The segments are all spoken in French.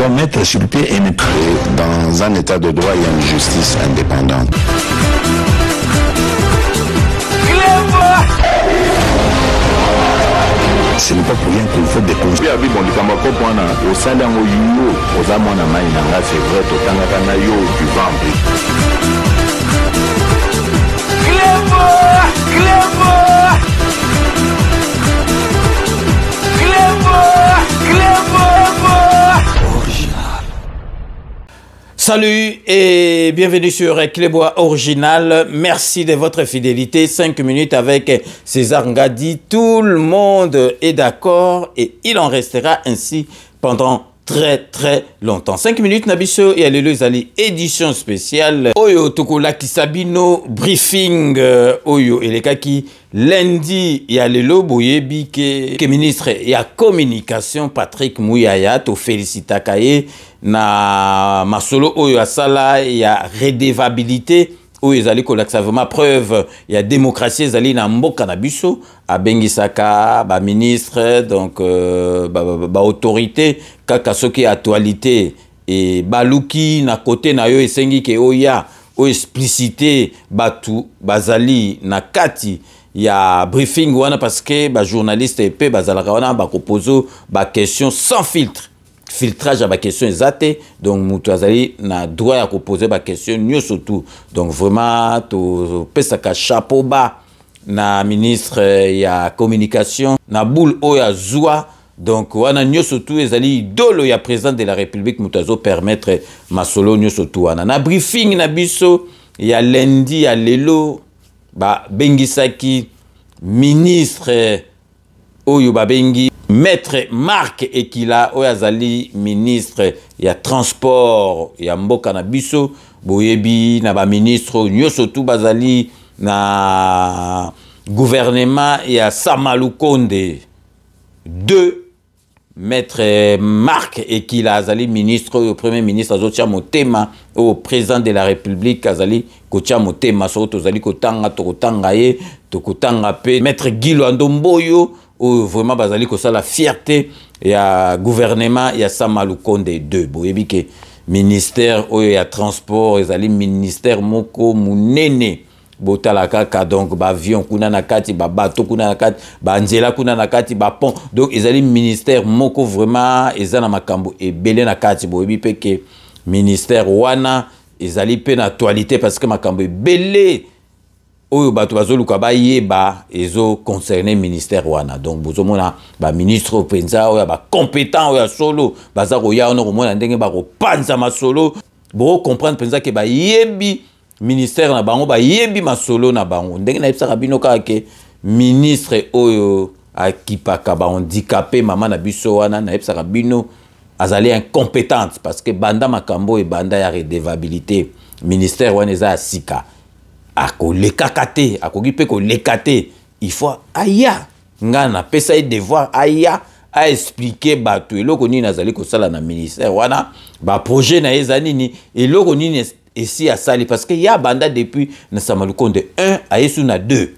doit mettre sur pied et dans un état de droit, il y a une justice indépendante. Ce n'est pas pour rien qu'il faut des conseils. Salut et bienvenue sur Clébois Original. Merci de votre fidélité. 5 minutes avec César Ngadi. Tout le monde est d'accord et il en restera ainsi pendant très longtemps. 5 minutes Nabiso et Alléluia Zali édition spéciale. Oyo Tokola Kisabino briefing Oyo Elekaki lundi ya lelo boyebi ke ministre ya communication Patrick Mouyaya to félicita kaye na masolo oyo asala ya redevabilité oyo ezali kolakisa vraiment preuve ya démocratie ezali na mboka na biso abengisaka ba ministre donc ba autorité kaka soki actualité et baluki na côté na yo esengi ke oya o explicité batu bazali na kati ya briefing wana parce que ba journaliste epé bazalaka wana ba proposer ba question sans filtre. Filtrage à ma question exacte, donc mutu azali na droit à poser ma question nyo surtout. Donc vraiment to pesaka chapeau bas na ministre ya communication na boule o ya zoua. Donc wana nyo surtout ezali idolo ya président de la République mutu azo permettre ma solo nyo surtout wana na briefing na biso ya lundi ya lelo ba bengisaki ministre oyo ba bengi Maître Marc Ekila Oyazali ministre ya transport ya mboka na biso boyebi na ba ministre nyoso tout bazali na gouvernement ya Samalukonde 2 Maître Marc Ekila azali ministre au premier ministre azotia motema au président de la République azali kotia motema so tozali kotanga tokotanga ye tokotanga pe Maître Gilo Ndomboyo ou vraiment bazali ko ça la fierté ya gouvernement ya Samalukonde 2 boyebi ke ministère oyo ya transport ezali ministère moko munene botala kaka donc ba avion kuna na kati ba bateau kuna na kati ba nzela kuna na kati ba pont donc ezali ministère moko vraiment ezana makambo ebele na kati boyebi pe ke ministère wana ezali pe na actualité parce que makambo ebele oyo bato bazoluka ba yeba ezo concerner ministère wana donc bozomona ba ministre penza oyo ba compétent oyo solo baza ko ya ono komona ndenge ba ko panza masolo bo comprendre penza ke ba yebi ministère na bango ba yebi masolo na bango ndenge na yebisa bino ka ke ministre oyo akipaka ba handicapé mama na biso wana na yebisa bino azali incompétente parce que banda makambo e banda ya redevabilité ministère wana eza asika ako lekakate ako gipe ko lekate il faut aya ngana pesa devoir aya a expliquer batu eloko nini nazali ko sala na ministère wana ba projet na ezani ni eloko nini ici à sali parce que ya banda depuis na Samalukonde 1 a yesu na 2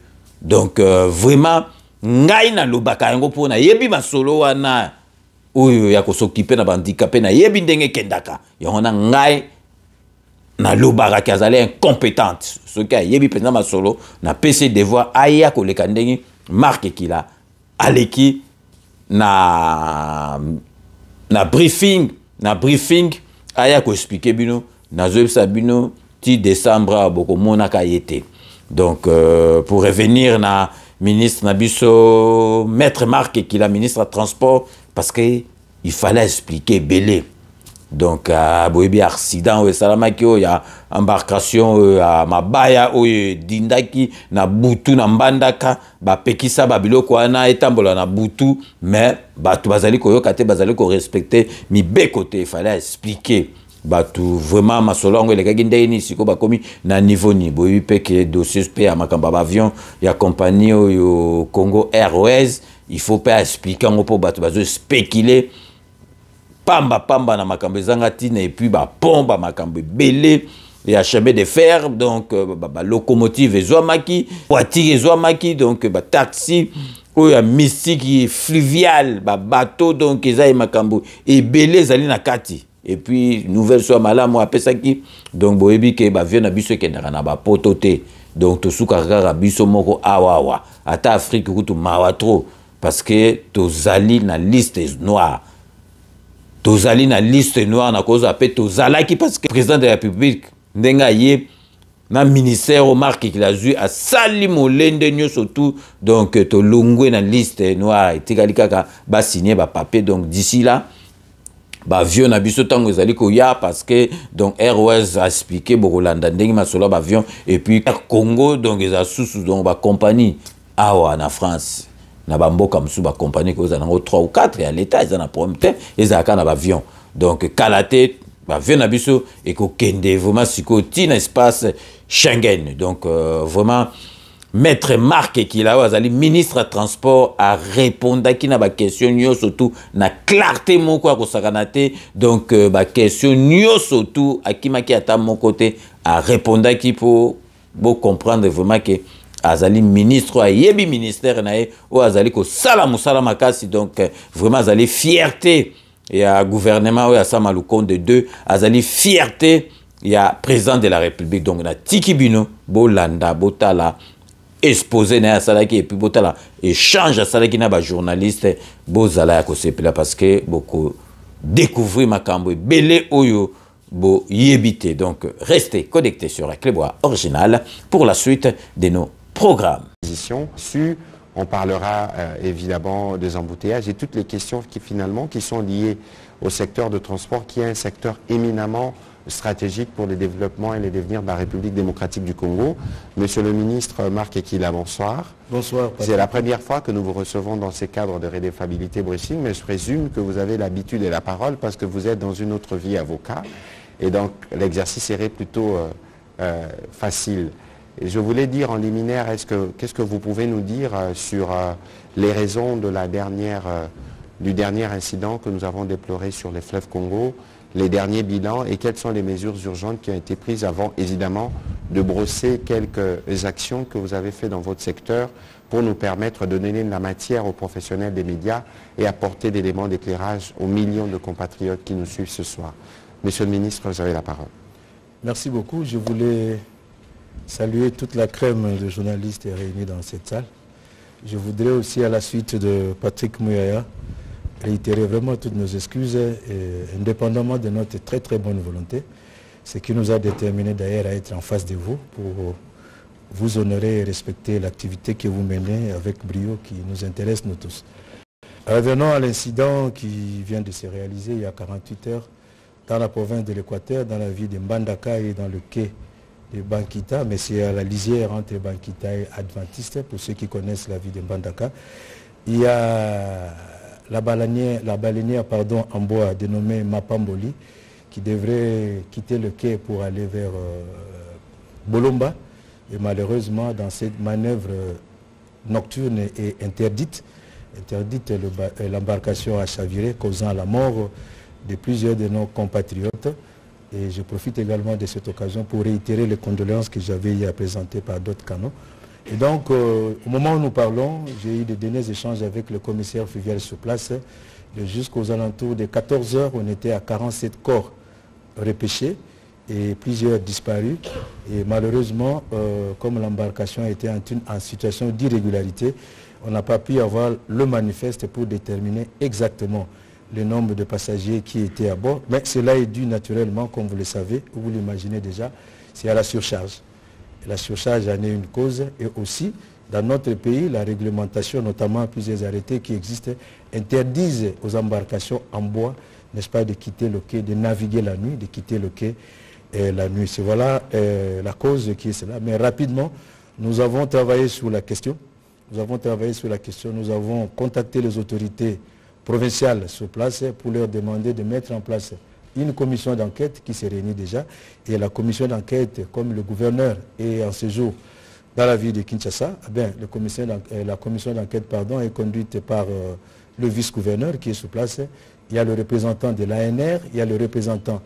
donc vraiment ngai na lobaka yango pona yebi masolo wana oyo ya ko s'occuper na bandicapé na yebi ndenge kendaka yona ngai na lobaka ki azali incompétente ce qui a yebi pendant ma solo na PC devoir aya ko leka ndenge Marc Ekila aleki na briefing aya ko expliquer bino na zoebisa bino ti décembre boko mona ka yete donc pour revenir na ministre na biso Maître Marc Ekila ministre de transport parce que il fallait expliquer belé. Donc, boyebi accident ou salamaki o ya embarcation à mabaya o dindaki na butu na mbandaka ba pekisa ba biloko wana etambola na butu mais batu bazali ko yokate bazali ko respecter mi be côté il fallait expliquer batu vraiment masolo ngo lekaki ndeni siko ba komi na niveau ni boyebi peke dossier pe ya makamba ba avion ya compagnie o Congo Airways il faut pas expliquer ngo po batu bazo spéculer pamba na makambo ezanga tina et puis ba pomba makambo belé et chemin de fer donc locomotive ezwamaki voiture ezwamaki donc ba taxi ou ya mystique fluvial ba bateau donc eza makambo et belé zali na kati et puis nouvelle soit malamu apesaki donc boyebi ke bavion na biso ekendaka na bapotote donc tosukaka kaka biso moko awawa ata Afrique kutu mawa trop parce que tozali na liste noire tozali na liste noire na cause ape tozalaki parce que président de la République ndenga ye na ministère au marque qu'il a joué à sali molende nyo surtout donc to longwe na liste noire etikali kaka ba signer ba papier donc d'ici là ba avion na biso tango ezali ko ya parce que donc Airways a expliqué bokolanda ndenge masolo ba avion et puis Congo donc eza susu donc ba compagnie awa na France na ba mboka musu ba compagnie ko za nango 3 ou 4 ya l'état eza na problème te eza ka na ba avion donc kalaté ba avion na biso et ko kende vraiment siko ti na espace Schengen. Donc vraiment maître Marc qui là azali ministre de transport a répondu qui na ba question nyo surtout na clarté moko ko sakanate donc ba question nyo surtout akimaki ata mon côté a répondu qui pour comprendre vraiment que azali ministre a yebi ministère na e o azali ko sala musala makasi donc vraiment azali fierté et à gouvernement ou à Samaloukonde de deux azali fierté il y a président de la République donc na tikibino bolanda botala exposé na salaki et puis botala échange salaki na ba journaliste bozala ya kosepela parce que beaucoup découvrir makambo belé oyo bo yebité donc restez connectés sur la Clébois originale pour la suite de nos programmes. On parlera évidemment des embouteillages et toutes les questions qui sont liées au secteur de transport qui est un secteur éminemment stratégique pour le développement et le devenir de la République démocratique du Congo. Monsieur le ministre Marc Ekila, bonsoir. Bonsoir. C'est la première fois que nous vous recevons dans ces cadres de redevabilité briefing, mais je présume que vous avez l'habitude et la parole parce que vous êtes dans une autre vie avocat et donc l'exercice serait plutôt facile. Et je voulais dire en liminaire, qu'est-ce que vous pouvez nous dire sur les raisons de du dernier incident que nous avons déploré sur les fleuves Congo, les derniers bilans et quelles sont les mesures urgentes qui ont été prises avant, évidemment, de brosser quelques actions que vous avez faites dans votre secteur pour nous permettre de donner de la matière aux professionnels des médias et apporter des éléments d'éclairage aux millions de compatriotes qui nous suivent ce soir. Monsieur le ministre, vous avez la parole. Merci beaucoup. Je voulais saluer toute la crème de journalistes réunis dans cette salle. Je voudrais aussi, à la suite de Patrick Mouyaya, réitérer vraiment toutes nos excuses, indépendamment de notre très très bonne volonté, ce qui nous a déterminé d'ailleurs à être en face de vous pour vous honorer et respecter l'activité que vous menez avec brio qui nous intéresse nous tous. Revenons à l'incident qui vient de se réaliser il y a 48 heures dans la province de l'Équateur, dans la ville de Mbandaka et dans le quai de Bankita, mais c'est à la lisière entre Bankita et Adventiste, pour ceux qui connaissent la ville de Mbandaka. Il y a la baleinière en bois dénommée Mapamboli qui devrait quitter le quai pour aller vers Bolomba. Et malheureusement, dans cette manœuvre nocturne et interdite, l'embarcation a chaviré, causant la mort de plusieurs de nos compatriotes. Et je profite également de cette occasion pour réitérer les condoléances que j'avais hier présentées par d'autres canaux. Et donc, au moment où nous parlons, j'ai eu des derniers échanges avec le commissaire fluvial sur place. Jusqu'aux alentours de 14 heures, on était à 47 corps repêchés et plusieurs disparus. Et malheureusement, comme l'embarcation était en situation d'irrégularité, on n'a pas pu avoir le manifeste pour déterminer exactement le nombre de passagers qui étaient à bord. Mais cela est dû naturellement, comme vous le savez, vous l'imaginez déjà, c'est à la surcharge. La surcharge en est une cause et aussi, dans notre pays, la réglementation, notamment plusieurs arrêtés qui existent, interdisent aux embarcations en bois, n'est-ce pas, de quitter le quai, de naviguer la nuit, de quitter le quai la nuit. C'est voilà la cause qui est cela. Mais rapidement, nous avons travaillé sur la question. Nous avons contacté les autorités provinciales sur place pour leur demander de mettre en place une commission d'enquête qui s'est réunie déjà. Et la commission d'enquête, comme le gouverneur est en séjour dans la ville de Kinshasa, la commission d'enquête est conduite par le vice-gouverneur qui est sur place. Il y a le représentant de l'ANR, il y a le représentant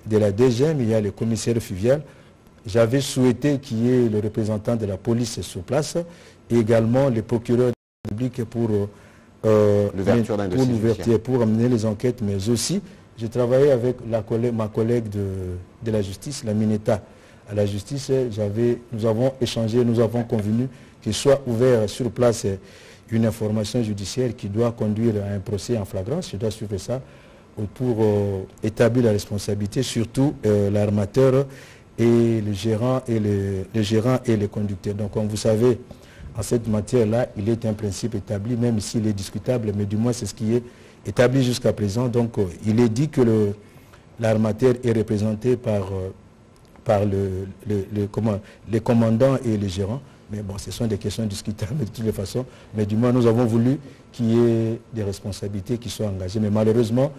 de la DGM, il y a le commissaire fluvial. J'avais souhaité qu'il y ait le représentant de la police sur place et également le procureur public pour l'ouverture, pour amener les enquêtes, mais aussi J'ai travaillé avec ma collègue de la justice, la Mineta. À la justice, nous avons échangé, nous avons convenu qu'il soit ouvert sur place une information judiciaire qui doit conduire à un procès en flagrance. Je dois suivre ça pour établir la responsabilité, surtout l'armateur et le gérant et les conducteurs. Donc comme vous savez, en cette matière-là, il est un principe établi, même s'il est discutable, mais du moins c'est ce qui est établi jusqu'à présent. Donc il est dit que l'armateur est représenté par les commandants et les gérants. Mais bon, ce sont des questions discutables de toutes les façons. Mais du moins, nous avons voulu qu'il y ait des responsabilités qui soient engagées. Mais malheureusement,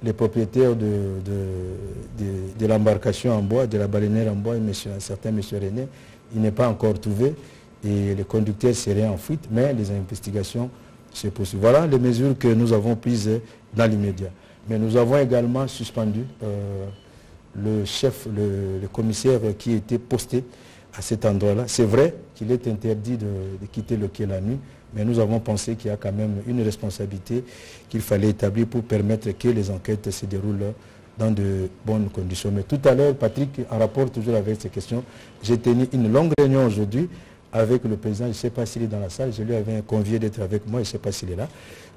les propriétaires de l'embarcation en bois, de la baleinière en bois, un certain M. René, il n'est pas encore trouvé. Et les conducteurs seraient en fuite, mais les investigations se poursuivent. Voilà les mesures que nous avons prises dans l'immédiat. Mais nous avons également suspendu le commissaire qui était posté à cet endroit-là. C'est vrai qu'il est interdit de quitter le quai la nuit, mais nous avons pensé qu'il y a quand même une responsabilité qu'il fallait établir pour permettre que les enquêtes se déroulent dans de bonnes conditions. Mais tout à l'heure, Patrick, en rapport toujours avec ces questions, j'ai tenu une longue réunion aujourd'hui avec le président, je ne sais pas s'il est dans la salle, je lui avais convié d'être avec moi, je ne sais pas s'il est là.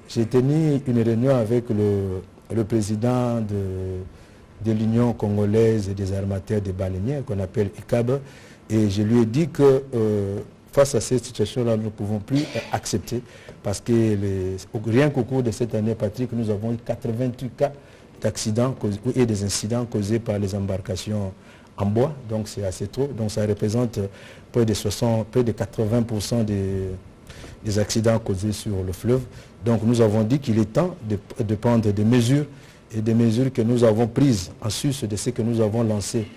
J'ai tenu une réunion avec le président de l'Union congolaise des armateurs des baleinières, qu'on appelle ICAB, et je lui ai dit que face à cette situation-là, nous ne pouvons plus accepter, parce que rien qu'au cours de cette année, Patrick, nous avons eu 88 cas d'accidents et des incidents causés par les embarcations en bois, donc c'est assez trop, donc ça représente près de 80% des accidents causés sur le fleuve. Donc nous avons dit qu'il est temps de prendre des mesures, et des mesures que nous avons prises en sus de ce que nous avons lancé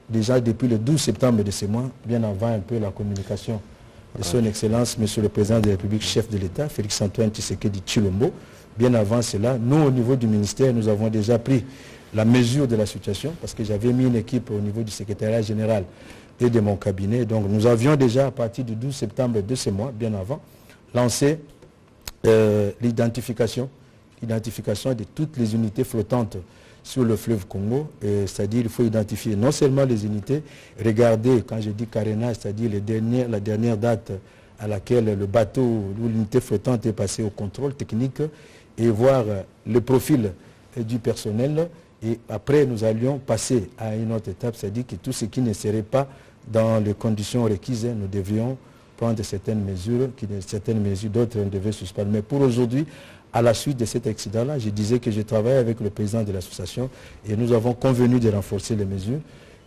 déjà depuis le 12 septembre de ce mois, bien avant un peu la communication de son Excellence, Monsieur le Président de la République, chef de l'État, Félix-Antoine Tshisekedi Tshilombo. Bien avant cela, nous au niveau du ministère, nous avons déjà pris la mesure de la situation, parce que j'avais mis une équipe au niveau du secrétariat général et de mon cabinet. Donc nous avions déjà, à partir du 12 septembre de ce mois, bien avant, lancé l'identification de toutes les unités flottantes sur le fleuve Congo. C'est-à-dire qu'il faut identifier non seulement les unités, regarder, quand je dis carénage, c'est-à-dire la dernière date à laquelle le bateau ou l'unité flottante est passée au contrôle technique, et voir le profil du personnel. Et après, nous allions passer à une autre étape, c'est-à-dire que tout ce qui ne serait pas dans les conditions requises, nous devions prendre certaines mesures, d'autres on devait suspendre. Mais pour aujourd'hui, à la suite de cet accident-là, je disais que je travaille avec le président de l'association et nous avons convenu de renforcer les mesures.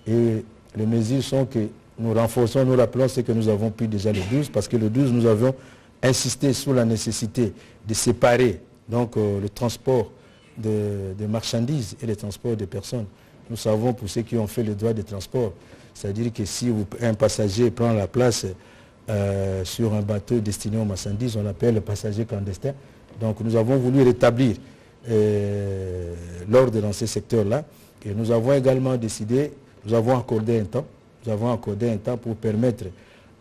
Et les mesures sont que nous renforçons, nous rappelons ce que nous avons pris déjà le 12, parce que le 12, nous avions insisté sur la nécessité de séparer donc, le transport de marchandises et le transport de personnes. Nous savons pour ceux qui ont fait le droit de transport, c'est-à-dire que si un passager prend la place sur un bateau destiné aux marchandises, on l'appelle le passager clandestin. Donc nous avons voulu rétablir l'ordre dans ce secteur-là, et nous avons également décidé, nous avons accordé un temps pour permettre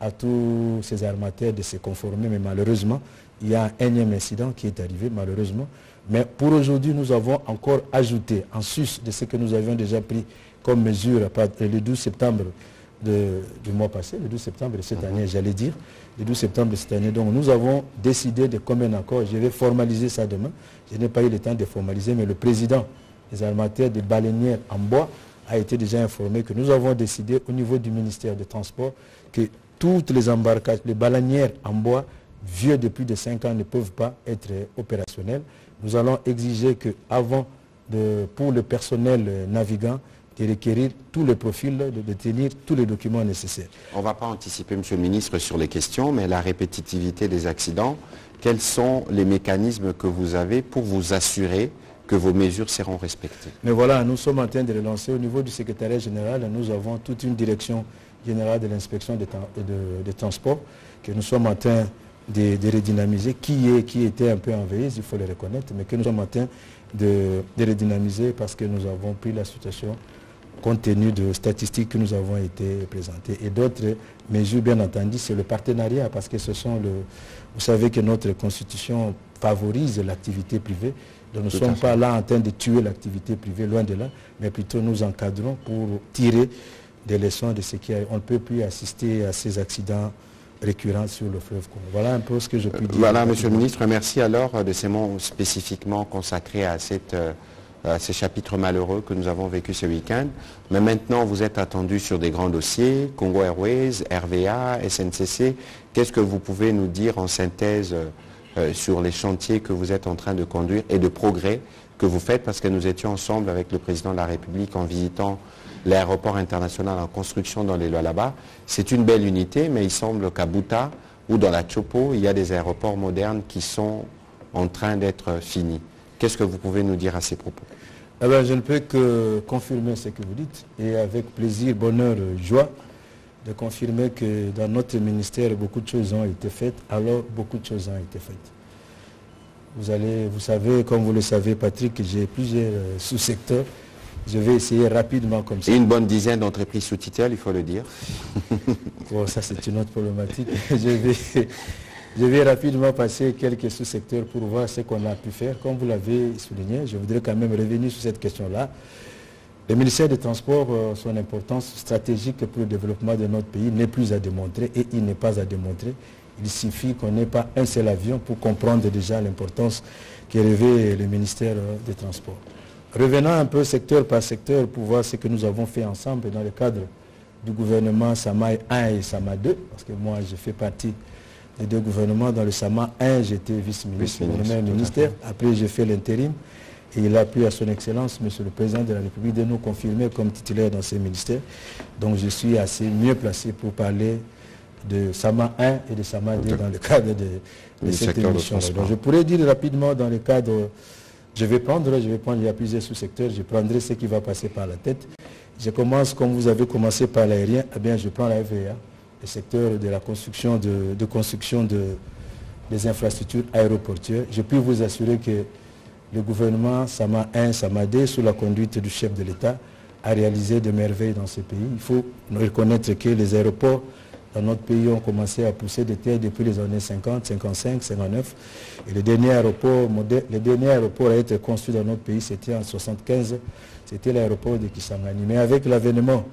à tous ces armateurs de se conformer, mais malheureusement, il y a un énième incident qui est arrivé, malheureusement. Mais pour aujourd'hui, nous avons encore ajouté, en sus de ce que nous avions déjà pris comme mesure le 12 septembre du mois passé, le 12 septembre de cette année, j'allais dire, le 12 septembre de cette année. Donc nous avons décidé de commun accord, je vais formaliser ça demain, je n'ai pas eu le temps de formaliser, mais le président des armateurs des baleinières en bois a été déjà informé que nous avons décidé au niveau du ministère des Transports que toutes les embarcations, les baleinières en bois vieux de plus de 5 ans ne peuvent pas être opérationnelles. Nous allons exiger que pour le personnel navigant, de requérir tous les profils, de détenir tous les documents nécessaires. On ne va pas anticiper, Monsieur le Ministre, sur les questions, mais la répétitivité des accidents, quels sont les mécanismes que vous avez pour vous assurer que vos mesures seront respectées? Mais voilà, nous sommes en train de relancer. Au niveau du secrétariat général, nous avons toute une direction générale de l'inspection des transports que nous sommes en train de redynamiser, qui était un peu en veilleuse, il faut le reconnaître, mais que nous sommes en train de redynamiser parce que nous avons pris la situation compte tenu de statistiques que nous avons été présentées. Et d'autres mesures, bien entendu, c'est le partenariat, parce que ce sont vous savez que notre constitution favorise l'activité privée. Donc nous ne sommes pas là en train de tuer l'activité privée, loin de là, mais plutôt nous encadrons pour tirer des leçons de ce qui on ne peut plus assister à ces accidents récurrents sur le fleuve Congo. Voilà un peu ce que je puis dire. Voilà, Monsieur le Ministre, merci alors de ces mots spécifiquement consacrés à ces chapitres malheureux que nous avons vécu ce week-end. Mais maintenant, vous êtes attendu sur des grands dossiers, Congo Airways, RVA, SNCC. Qu'est-ce que vous pouvez nous dire en synthèse sur les chantiers que vous êtes en train de conduire et de progrès que vous faites, parce que nous étions ensemble avec le président de la République en visitant l'aéroport international en construction dans les Lualaba. C'est une belle unité, mais il semble qu'à Buta ou dans la Chopo, il y a des aéroports modernes qui sont en train d'être finis. Qu'est-ce que vous pouvez nous dire à ces propos? Eh bien, je ne peux que confirmer ce que vous dites, et avec plaisir, bonheur, joie, de confirmer que dans notre ministère, beaucoup de choses ont été faites, alors beaucoup de choses ont été faites. Vous savez, comme vous le savez, Patrick, j'ai plusieurs sous-secteurs. Je vais essayer rapidement comme ça. Et une bonne dizaine d'entreprises sous tutelle, il faut le dire. Bon, ça c'est une autre problématique. Je vais rapidement passer quelques sous-secteurs pour voir ce qu'on a pu faire. Comme vous l'avez souligné, je voudrais quand même revenir sur cette question-là. Le ministère des Transports, son importance stratégique pour le développement de notre pays n'est plus à démontrer, et il n'est pas à démontrer. Il suffit qu'on n'ait pas un seul avion pour comprendre déjà l'importance qui revêt le ministère des Transports. Revenons un peu secteur par secteur pour voir ce que nous avons fait ensemble dans le cadre du gouvernement Sama 1 et Sama 2, parce que moi je fais partie des deux gouvernements. Dans le Sama 1, j'étais vice-ministre du même ministère. Après j'ai fait l'intérim, et il a plu à son Excellence, Monsieur le Président de la République, de nous confirmer comme titulaire dans ces ministères. Donc je suis assez mieux placé pour parler de Sama 1 et de Sama 2 dans le cadre de cette émission. Donc je pourrais dire rapidement dans le cadre... Je vais prendre, il y a plusieurs sous-secteurs, je prendrai ce qui va passer par la tête. Je commence, comme vous avez commencé par l'aérien, eh bien je prends la FVA, le secteur de la construction des infrastructures aéroportuaires. Je puis vous assurer que le gouvernement Sama 1, Sama 2, sous la conduite du chef de l'État, a réalisé de merveilles dans ce pays. Il faut reconnaître que les aéroports dans notre pays ont commencé à pousser des terres depuis les années 50, 55, 59. Et le dernier aéroport à être construit dans notre pays, c'était en 1975, c'était l'aéroport de Kisangani. Mais avec l'avènement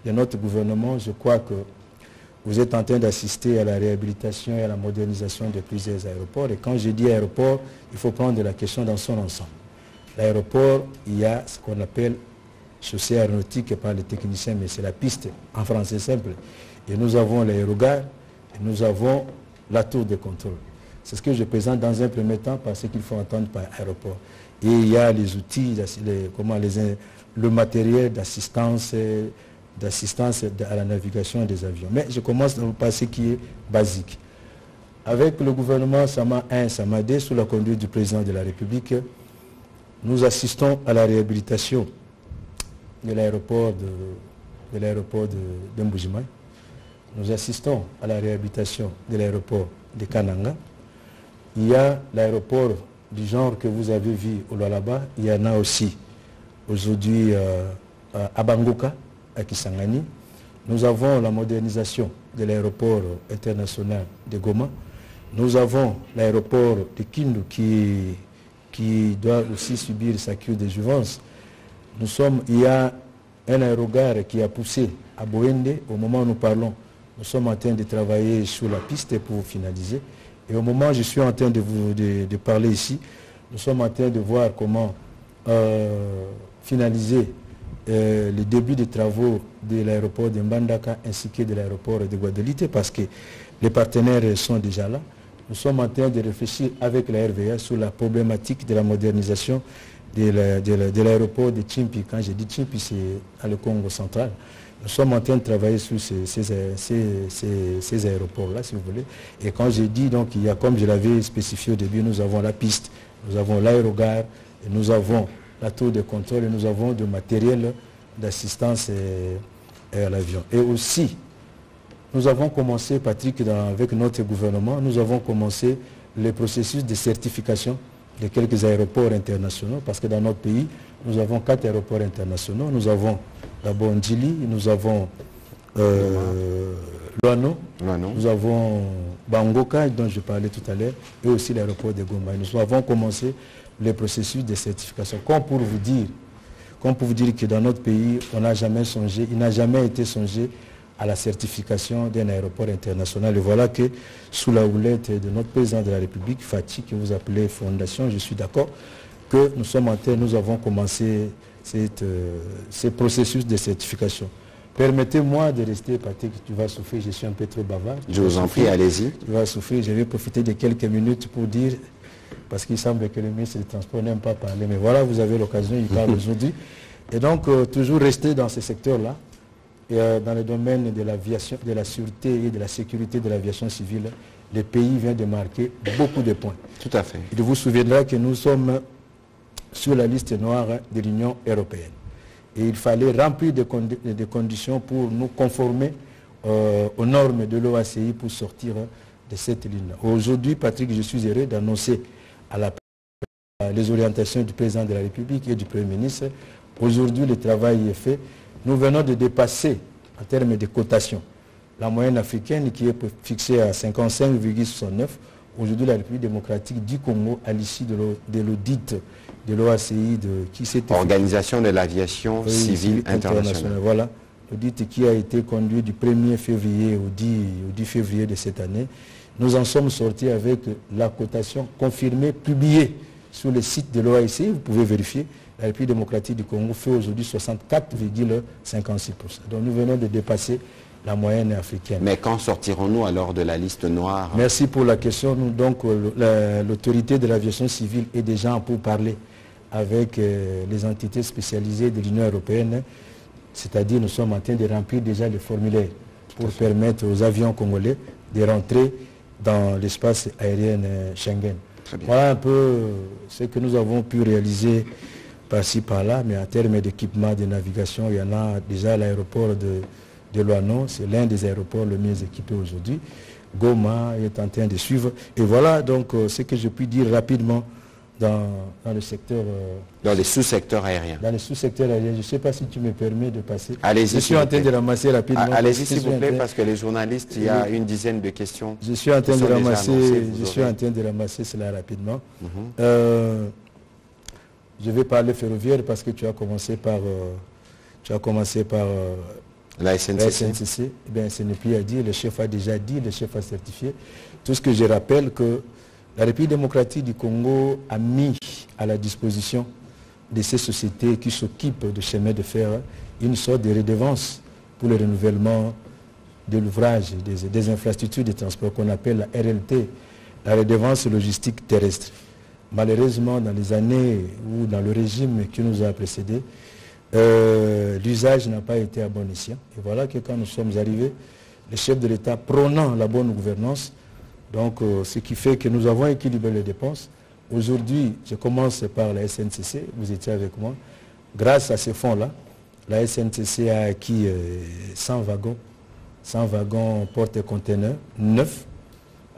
de notre gouvernement, je crois que vous êtes en train d'assister à la réhabilitation et à la modernisation de plusieurs aéroports. Et quand je dis aéroport, il faut prendre la question dans son ensemble. L'aéroport, il y a ce qu'on appelle chaussée aéronautique par les techniciens, mais c'est la piste en français simple. Et nous avons l'aérogare, et nous avons la tour de contrôle. C'est ce que je présente dans un premier temps parce qu'il faut entendre par aéroport. Et il y a les outils, le matériel d'assistance à la navigation des avions. Mais je commence par ce qui est basique. Avec le gouvernement Sama 1, Sama 2, sous la conduite du président de la République, nous assistons à la réhabilitation de l'aéroport de Mbujimaï. Nous assistons à la réhabilitation de l'aéroport de Kananga. Il y a l'aéroport du genre que vous avez vu au Lualaba. Il y en a aussi aujourd'hui à Bangoka, à Kisangani. Nous avons la modernisation de l'aéroport international de Goma. Nous avons l'aéroport de Kindu qui doit aussi subir sa cure de jouvence. Il y a un aérogare qui a poussé à Boende. Au moment où nous parlons, nous sommes en train de travailler sur la piste pour finaliser. Et au moment où je suis en train de parler ici, nous sommes en train de voir comment finaliser le début des travaux de l'aéroport de Mbandaka ainsi que de l'aéroport de Guadeloupe, parce que les partenaires sont déjà là. Nous sommes en train de réfléchir avec la RVA sur la problématique de la modernisation de l'aéroport de Chimpi. Quand je dis Chimpi, c'est dans le Congo central. Nous sommes en train de travailler sur ces aéroports-là, si vous voulez. Et quand je dis, donc, il y a, comme je l'avais spécifié au début, nous avons la piste, nous avons l'aérogare, et nous avons la tour de contrôle, et nous avons du matériel d'assistance à l'avion. Et aussi, nous avons commencé, Patrick, avec notre gouvernement, nous avons commencé le processus de certification de quelques aéroports internationaux, parce que dans notre pays, nous avons 4 aéroports internationaux. Nous avons d'abord Ndjili, nous avons Loano, nous avons Bangoka, dont je parlais tout à l'heure, et aussi l'aéroport de Goma. Nous avons commencé le processus de certification. Comme pour vous dire que dans notre pays, on n'a jamais songé, il n'a jamais été songé à la certification d'un aéroport international. Et voilà que sous la houlette de notre président de la République, Fatih, que vous appelez Fondation, je suis d'accord, que nous avons commencé ce processus de certification. Permettez-moi de rester, Patrick, tu vas souffrir, je suis un peu trop bavard. Je vous en prie, allez-y. Tu vas souffrir, je vais profiter de quelques minutes pour dire, parce qu'il semble que le ministre des Transports n'aime pas parler, mais voilà, vous avez l'occasion, il parle aujourd'hui. Et donc, toujours rester dans ce secteur-là, dans le domaine de l'aviation, de la sûreté et de la sécurité de l'aviation civile, le pays vient de marquer beaucoup de points. Tout à fait. Et vous souviendrez que nous sommes sur la liste noire de l'Union européenne. Et il fallait remplir des conditions pour nous conformer aux normes de l'OACI pour sortir de cette ligne. Aujourd'hui, Patrick, je suis heureux d'annoncer les orientations du président de la République et du Premier ministre. Aujourd'hui, le travail est fait. Nous venons de dépasser, en termes de cotation, la moyenne africaine qui est fixée à 55,69. Aujourd'hui, la République démocratique du Congo, à l'issue de l'audit de l'OACI, qui s'est Organisation de l'aviation civile internationale. Voilà, l'audit qui a été conduit du 1er février au 10 février de cette année. Nous en sommes sortis avec la cotation confirmée, publiée sur le site de l'OACI. Vous pouvez vérifier. La République démocratique du Congo fait aujourd'hui 64,56%. Donc nous venons de dépasser la moyenne africaine. Mais quand sortirons-nous alors de la liste noire? Merci pour la question. Nous, donc, l'autorité de l'aviation civile est déjà en pourparlers avec les entités spécialisées de l'Union européenne. C'est-à-dire nous sommes en train de remplir déjà les formulaires pour permettre aux avions congolais de rentrer dans l'espace aérien Schengen. Voilà un peu ce que nous avons pu réaliser par-ci, par-là, mais en termes d'équipement de navigation, il y en a déjà à l'aéroport de Loano, c'est l'un des aéroports le mieux équipés aujourd'hui. Goma est en train de suivre. Et voilà donc ce que je puis dire rapidement dans le secteur... dans les sous-secteurs aériens. Dans les sous-secteurs aériens. Je ne sais pas si tu me permets de passer. Allez-y. Je suis en train de ramasser rapidement. Allez-y s'il vous plaît, parce que les journalistes, il y a une dizaine de questions. Je suis en train de ramasser cela rapidement. Je vais parler ferroviaire parce que tu as commencé par la SNCC. Eh bien, ce n'est plus à dire, le chef a déjà dit, le chef a certifié. Tout ce que je rappelle que la République démocratique du Congo a mis à la disposition de ces sociétés qui s'occupent de chemins de fer une sorte de redevance pour le renouvellement de l'ouvrage, des infrastructures de transport qu'on appelle la RLT, la redevance logistique terrestre. Malheureusement, dans les années ou dans le régime qui nous a précédés, l'usage n'a pas été à bon escient. Et voilà que quand nous sommes arrivés, le chef de l'État prônant la bonne gouvernance, donc ce qui fait que nous avons équilibré les dépenses. Aujourd'hui, je commence par la SNCC, vous étiez avec moi. Grâce à ces fonds-là, la SNCC a acquis 100 wagons porte-conteneurs neufs,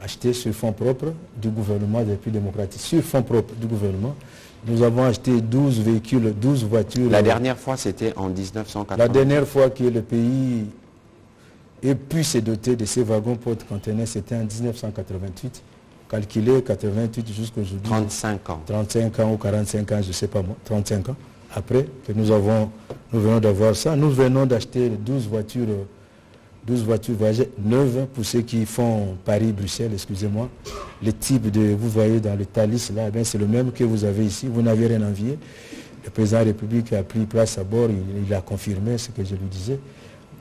achetés sur fonds propres du gouvernement de la République démocratique. Sur fonds propres du gouvernement, nous avons acheté 12 véhicules, 12 voitures. La dernière fois, c'était en 1980. La dernière fois que le pays ait pu se doter de ces wagons porte-conteneurs, c'était en 1988. Calculé 88 jusqu'aujourd'hui. 35 ans. 35 ans ou 45 ans, je ne sais pas moi. 35 ans. Après que nous venons d'avoir ça, nous venons d'acheter 12 voitures voyageurs neuves pour ceux qui font Paris-Bruxelles, excusez-moi. Le type vous voyez dans le Thalys là, c'est le même que vous avez ici, vous n'avez rien envié. Le président de la République a pris place à bord, il a confirmé ce que je lui disais.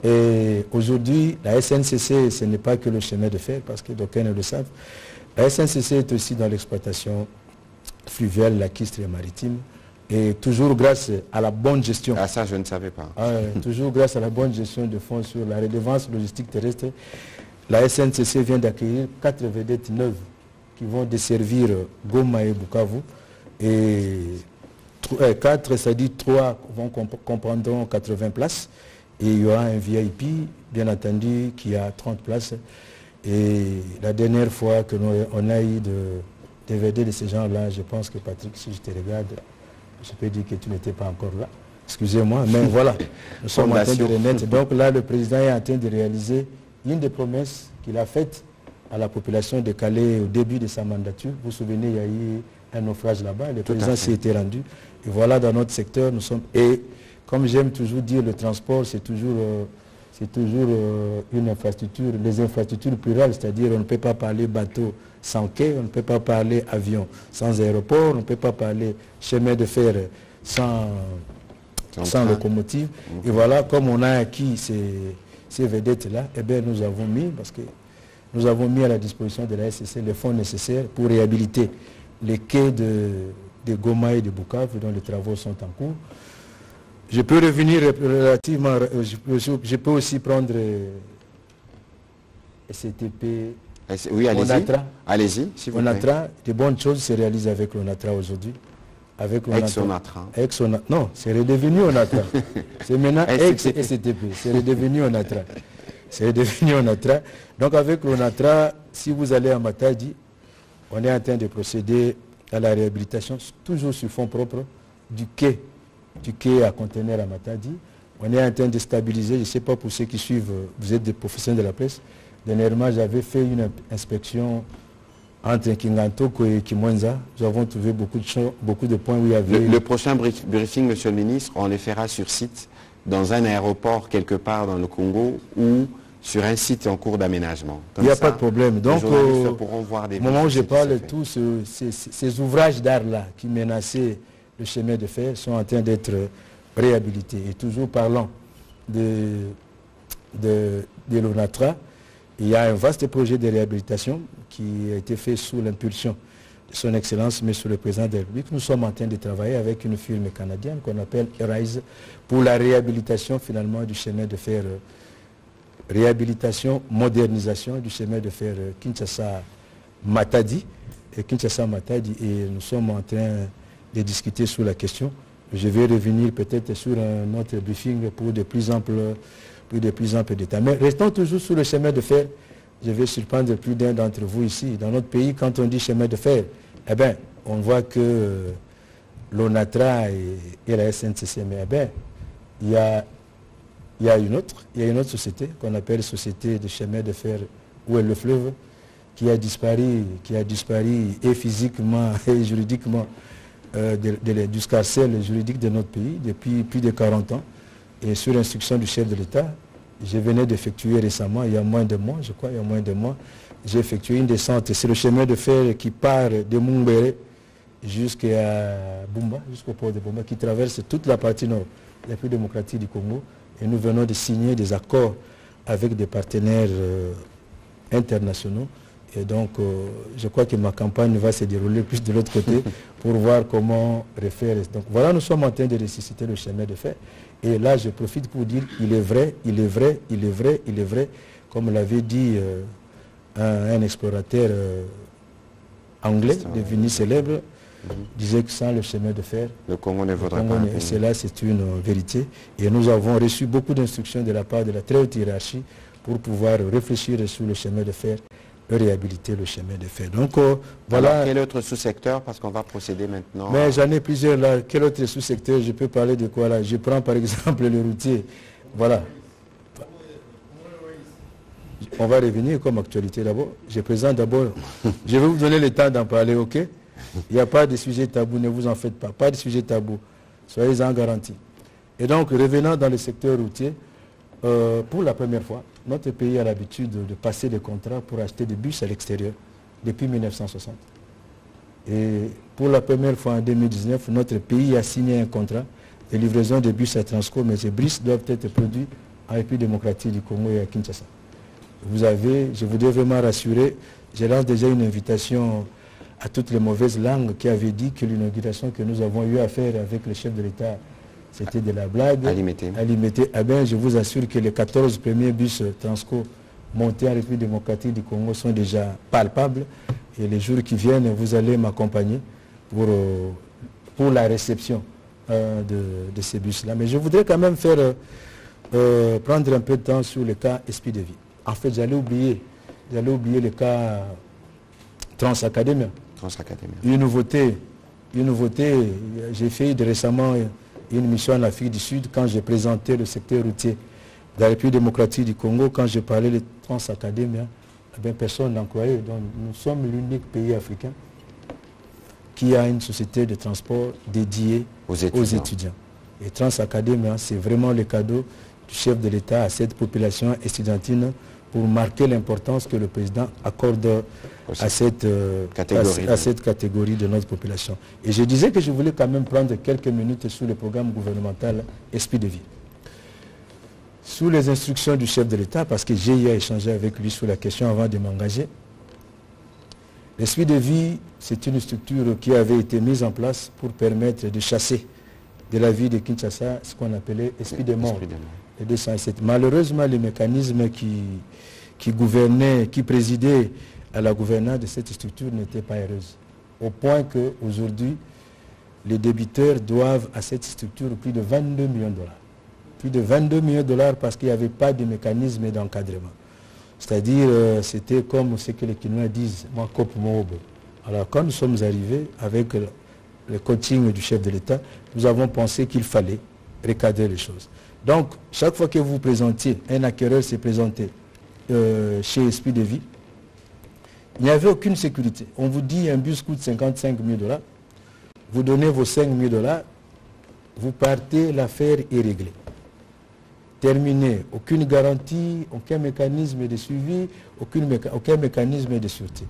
Et aujourd'hui, la SNCC, ce n'est pas que le chemin de fer, parce que d'aucuns le savent. La SNCC est aussi dans l'exploitation fluviale, lacustre et maritime. Et toujours grâce à la bonne gestion. Ah ça, je ne savais pas. Toujours grâce à la bonne gestion de fonds sur la redevance logistique terrestre, la SNCC vient d'accueillir 4 vedettes neuves qui vont desservir Goma et Bukavu. Et 4, c'est-à-dire 3 comprendront 80 places. Et il y aura un VIP, bien entendu, qui a 30 places. Et la dernière fois qu'on a eu des vedettes de ces gens-là, je pense que Patrick, si je te regarde, je peux dire que tu n'étais pas encore là. excusez-moi, mais voilà, nous sommes en train de renaître. Donc là, le président est en train de réaliser une des promesses qu'il a faites à la population de Calais au début de sa mandature. Vous vous souvenez, il y a eu un naufrage là-bas, le président s'y était rendu. Et voilà, dans notre secteur, nous sommes... Et comme j'aime toujours dire, le transport, c'est toujours une infrastructure, les infrastructures plurales, c'est-à-dire on ne peut pas parler bateau sans quai, on ne peut pas parler avion sans aéroport, on ne peut pas parler chemin de fer sans locomotive. Et voilà, comme on a acquis ces vedettes-là, eh bien nous avons mis à la disposition de la SCC les fonds nécessaires pour réhabiliter les quais de Goma et de Bukavu dont les travaux sont en cours. Je peux revenir relativement, je peux aussi prendre SCTP, oui, allez-y. Allez-y, si vous plaît. Onatra, de bonnes choses se réalisent avec l'Onatra aujourd'hui. Ex-Onatra. Non, c'est redevenu Onatra. C'est maintenant ex-SCTP, c'est redevenu Onatra. C'est redevenu Onatra. Donc avec l'Onatra, si vous allez à Matadi, on est en train de procéder à la réhabilitation, toujours sur fonds propres, du quai à conteneur à Matadi. On est en train de stabiliser, je ne sais pas pour ceux qui suivent, vous êtes des professionnels de la presse. Dernièrement, j'avais fait une inspection entre Kingantoko et Kimwenza. Nous avons trouvé beaucoup de points où il y avait... Le prochain briefing, Monsieur le Ministre, on les fera sur site, dans un aéroport quelque part dans le Congo ou sur un site en cours d'aménagement. Il n'y a pas de problème. Donc, au moment où je parle, tous ces ouvrages d'art-là qui menaçaient le chemin de fer sont en train d'être réhabilités. Et toujours parlant de l'ONATRA, il y a un vaste projet de réhabilitation qui a été fait sous l'impulsion de son Excellence, Monsieur le Président de la République. Nous sommes en train de travailler avec une firme canadienne qu'on appelle Arise pour la réhabilitation finalement du chemin de fer, réhabilitation, modernisation du chemin de fer Kinshasa-Matadi. Et nous sommes en train de discuter sur la question. Je vais revenir peut-être sur un autre briefing pour de plus amples détails. Mais restons toujours sur le chemin de fer. Je vais surprendre plus d'un d'entre vous ici. Dans notre pays, quand on dit chemin de fer, eh bien, on voit que l'ONATRA et la SNCC, mais eh bien, il y a une autre société qu'on appelle Société de chemin de fer où est le fleuve, qui a disparu et physiquement et juridiquement du scarcelle juridique de notre pays depuis plus de 40 ans. Et sur instruction du chef de l'État, je venais d'effectuer récemment, il y a moins de mois, j'ai effectué une descente. C'est le chemin de fer qui part de Mumbere jusqu'à Bumba, jusqu'au port de Bumba, qui traverse toute la partie nord, la République démocratique du Congo. Et nous venons de signer des accords avec des partenaires internationaux. Et donc, je crois que ma campagne va se dérouler plus de l'autre côté pour voir comment refaire. Donc voilà, nous sommes en train de ressusciter le chemin de fer. Et là, je profite pour dire, il est vrai, comme l'avait dit un explorateur anglais devenu célèbre, disait que sans le chemin de fer, le Congo ne vaudrait pas. Et cela, c'est une vérité. Et nous avons reçu beaucoup d'instructions de la part de la très haute hiérarchie pour pouvoir réfléchir sur le chemin de fer, réhabiliter le chemin de fer. Donc voilà. Alors, quel autre sous-secteur, parce qu'on va procéder maintenant. Mais j'en ai plusieurs là. Quel autre sous-secteur? Je peux parler de quoi là? Je prends par exemple le routier. Voilà. On va revenir comme actualité d'abord. Je présente d'abord. Je vais vous donner le temps d'en parler, ok? Il n'y a pas de sujet tabou, ne vous en faites pas. Pas de sujet tabou. Soyez-en garantis. Et donc, revenant dans le secteur routier, pour la première fois, notre pays a l'habitude de passer des contrats pour acheter des bus à l'extérieur depuis 1960. Et pour la première fois en 2019, notre pays a signé un contrat de livraison de bus à Transco, mais ces bus doivent être produits en République démocratique du Congo et à Kinshasa. Je voudrais vraiment rassurer, je lance déjà une invitation à toutes les mauvaises langues qui avaient dit que l'inauguration que nous avons eu à faire avec le chef de l'État, c'était de la blague. Alimité. Eh bien, je vous assure que les 14 premiers bus Transco montés en République démocratique du Congo sont déjà palpables. Et les jours qui viennent, vous allez m'accompagner pour la réception de ces bus-là. Mais je voudrais quand même prendre un peu de temps sur le cas Esprit de Vie. En fait, j'allais oublier le cas Transacadémia. Une nouveauté, j'ai fait récemment une mission en Afrique du Sud, quand j'ai présenté le secteur routier de la République démocratique du Congo, quand j'ai parlé de Transacadémia, personne n'en croyait. Donc nous sommes l'unique pays africain qui a une société de transport dédiée aux étudiants. Et Transacadémia, c'est vraiment le cadeau du chef de l'État à cette population estudiantine pour marquer l'importance que le président accorde à cette catégorie de notre population. Et je disais que je voulais quand même prendre quelques minutes sur le programme gouvernemental Esprit de vie. Sous les instructions du chef de l'État, parce que j'ai eu à échanger avec lui sur la question avant de m'engager, l'Esprit de vie, c'est une structure qui avait été mise en place pour permettre de chasser de la vie de Kinshasa ce qu'on appelait esprit de mort. Et 207. Malheureusement, les mécanismes qui gouvernaient, qui présidaient à la gouvernance de cette structure n'étaient pas heureuses. Au point qu'aujourd'hui, les débiteurs doivent à cette structure plus de 22 millions de dollars. Plus de 22 millions de dollars parce qu'il n'y avait pas de mécanisme d'encadrement. C'est-à-dire, c'était comme ce que les Kinois disent, moi, cop mobo. Alors, quand nous sommes arrivés avec le coaching du chef de l'État, nous avons pensé qu'il fallait recadrer les choses. Donc, chaque fois que vous présentiez, un acquéreur s'est présenté chez Esprit de Vie, il n'y avait aucune sécurité. On vous dit un bus coûte 55 000 dollars, vous donnez vos 5 000 dollars, vous partez, l'affaire est réglée. Terminé, aucune garantie, aucun mécanisme de suivi, aucun mécanisme de sûreté.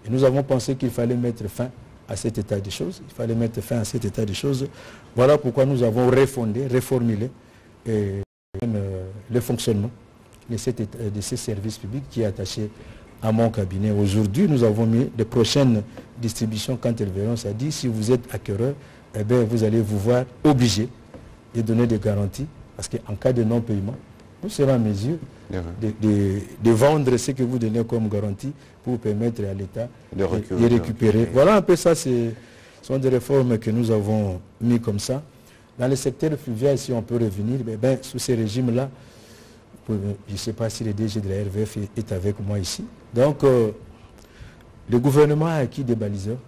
Et nous avons pensé qu'il fallait mettre fin à cet état de choses. Il fallait mettre fin à cet état de choses. Voilà pourquoi nous avons refondé, reformulé le fonctionnement de ces services publics qui est attaché à mon cabinet. Aujourd'hui, nous avons mis les prochaines distributions quand elles verront. Ça dit, si vous êtes acquéreur, eh bien, vous allez vous voir obligé de donner des garanties. Parce qu'en cas de non-paiement, nous serons en mesure de vendre ce que vous donnez comme garantie pour permettre à l'État de récupérer. Voilà un peu ça, ce sont des réformes que nous avons mis comme ça. Dans le secteur fluvial, si on peut revenir, sous ces régimes-là, je ne sais pas si le DG de la RVF est avec moi ici. Donc, le gouvernement a acquis deux baliseurs,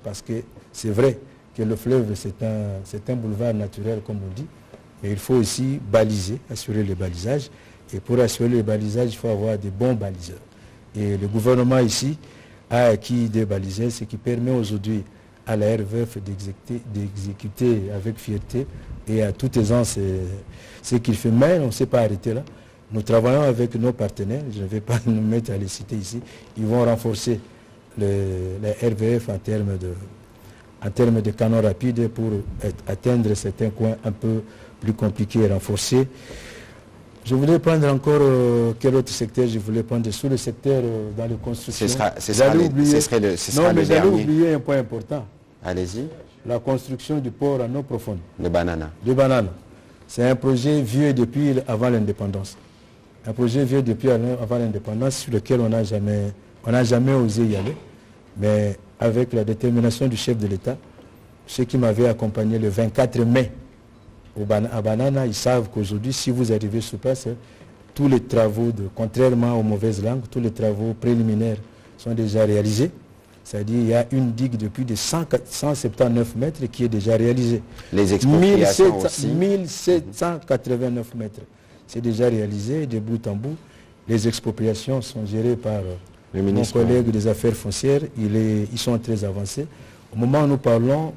parce que c'est vrai que le fleuve, c'est un boulevard naturel, comme on dit. Mais il faut aussi baliser, assurer le balisage. Et pour assurer le balisage, il faut avoir des bons baliseurs. Et le gouvernement ici a acquis des baliseurs, ce qui permet aujourd'hui à la RVF d'exécuter avec fierté et à toute aisance ce qu'il fait. Mais on ne s'est pas arrêté là. Nous travaillons avec nos partenaires, je ne vais pas nous mettre à les citer ici. Ils vont renforcer la RVF en termes de canons rapides pour atteindre certains coins un peu plus compliqués et renforcés. Je voulais prendre encore quel autre secteur je voulais prendre sous le secteur dans les constructions. J'allais oublier un point important. Allez-y. La construction du port en eau profonde. De Banana. De Banana. C'est un projet vieux depuis avant l'indépendance. Un projet vieux depuis avant l'indépendance sur lequel on n'a jamais osé y aller. Mais avec la détermination du chef de l'État, ceux qui m'avaient accompagné le 24 mai à Banana, ils savent qu'aujourd'hui, si vous arrivez sur place, tous les travaux, contrairement aux mauvaises langues, tous les travaux préliminaires sont déjà réalisés. C'est-à-dire qu'il y a une digue de plus de 179 mètres qui est déjà réalisée. Les expropriations aussi. 1789 mètres. C'est déjà réalisé de bout en bout. Les expropriations sont gérées par mon collègue des affaires foncières. Ils sont très avancés. Au moment où nous parlons,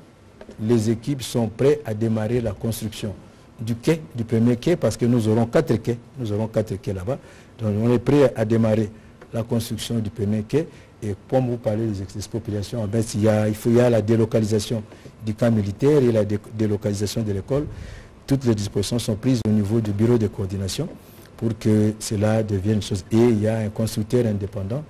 les équipes sont prêtes à démarrer la construction du quai, du premier quai, parce que nous aurons 4 quais. Nous aurons 4 quais là-bas. Donc on est prêt à démarrer la construction du premier quai. Et comme vous parlez des expropriations, il y a la délocalisation du camp militaire et la délocalisation de l'école. Toutes les dispositions sont prises au niveau du bureau de coordination pour que cela devienne une chose. Et il y a un constructeur indépendant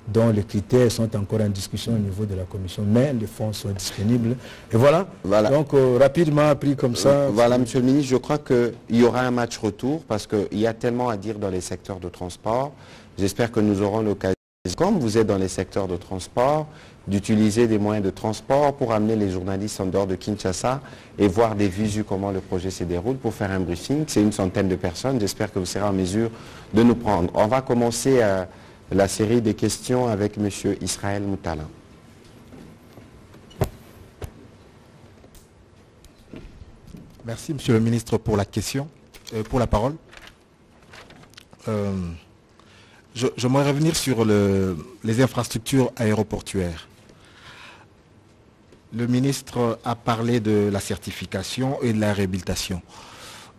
dont les critères sont encore en discussion au niveau de la commission, mais les fonds sont disponibles. Et voilà. Donc rapidement, pris comme ça. Voilà, Monsieur le Ministre, je crois qu'il y aura un match retour parce qu'il y a tellement à dire dans les secteurs de transport. J'espère que nous aurons l'occasion, comme vous êtes dans les secteurs de transport, d'utiliser des moyens de transport pour amener les journalistes en dehors de Kinshasa et voir des visu comment le projet se déroule pour faire un briefing. C'est une centaine de personnes. J'espère que vous serez en mesure de nous prendre. On va commencer la série des questions avec M. Israël Moutala. Merci, Monsieur le ministre, pour la question, pour la parole. J'aimerais revenir sur les infrastructures aéroportuaires. Le ministre a parlé de la certification et de la réhabilitation.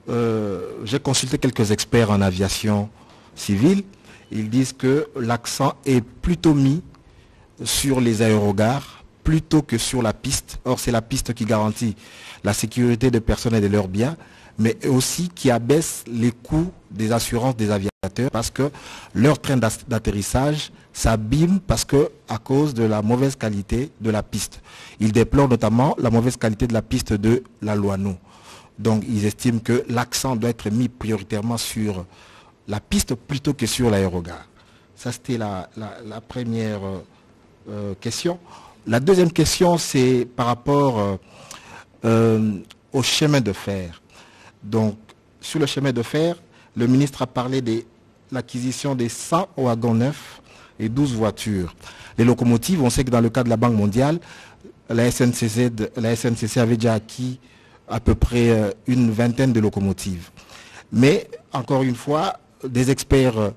J'ai consulté quelques experts en aviation civile. Ils disent que l'accent est plutôt mis sur les aérogares plutôt que sur la piste. Or, c'est la piste qui garantit la sécurité des personnes et de leurs biens, mais aussi qui abaisse les coûts des assurances des aviateurs parce que leur train d'atterrissage s'abîme à cause de la mauvaise qualité de la piste. Ils déplorent notamment la mauvaise qualité de la piste de la Loano. Donc, ils estiment que l'accent doit être mis prioritairement sur la piste plutôt que sur l'aérogare. Ça, c'était la première question. La deuxième question, c'est par rapport au chemin de fer. Donc, sur le chemin de fer, le ministre a parlé de l'acquisition des 100 wagons neufs et 12 voitures. Les locomotives, on sait que dans le cas de la Banque mondiale, la SNCC avait déjà acquis à peu près une vingtaine de locomotives. Mais, encore une fois, des experts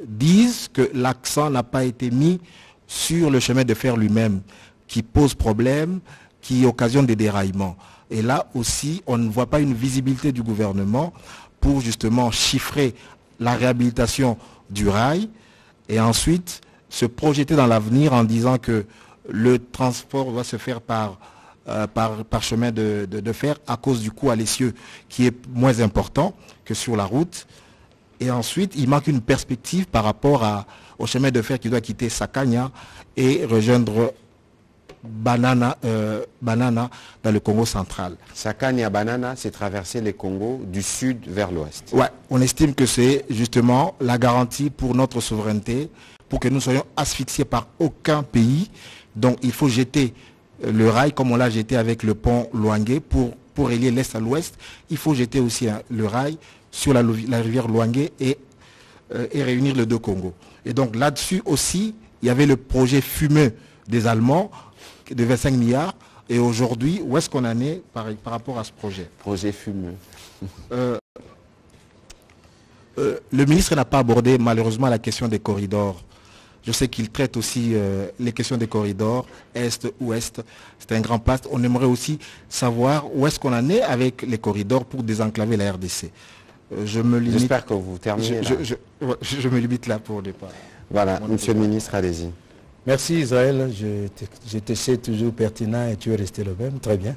disent que l'accent n'a pas été mis sur le chemin de fer lui-même, qui pose problème, qui occasionne des déraillements. Et là aussi, on ne voit pas une visibilité du gouvernement pour justement chiffrer la réhabilitation du rail et ensuite se projeter dans l'avenir en disant que le transport va se faire par chemin de fer à cause du coût à l'essieu qui est moins important que sur la route. Et ensuite, il manque une perspective par rapport au chemin de fer qui doit quitter Sakanya et rejoindre Banana dans le Congo central. Sakanya Banana, c'est traverser les Congos du sud vers l'ouest. Ouais, on estime que c'est justement la garantie pour notre souveraineté, pour que nous soyons asphyxiés par aucun pays. Donc il faut jeter le rail comme on l'a jeté avec le pont Luangue pour relier l'est à l'ouest. Il faut jeter aussi le rail sur la rivière Luangue et réunir les deux Congos. Et donc là-dessus aussi, il y avait le projet fumeux des Allemands de 25 milliards. Et aujourd'hui, où est-ce qu'on en est par rapport à ce projet? Projet fumeux. Le ministre n'a pas abordé malheureusement la question des corridors. Je sais qu'il traite aussi les questions des corridors, Est-Ouest. C'est un grand passe. On aimerait aussi savoir où est-ce qu'on en est avec les corridors pour désenclaver la RDC. J'espère que vous terminez là. Je me limite là pour le départ. Voilà, monsieur le ministre, allez-y. Merci Israël, je te sais toujours pertinent et tu es resté le même, très bien.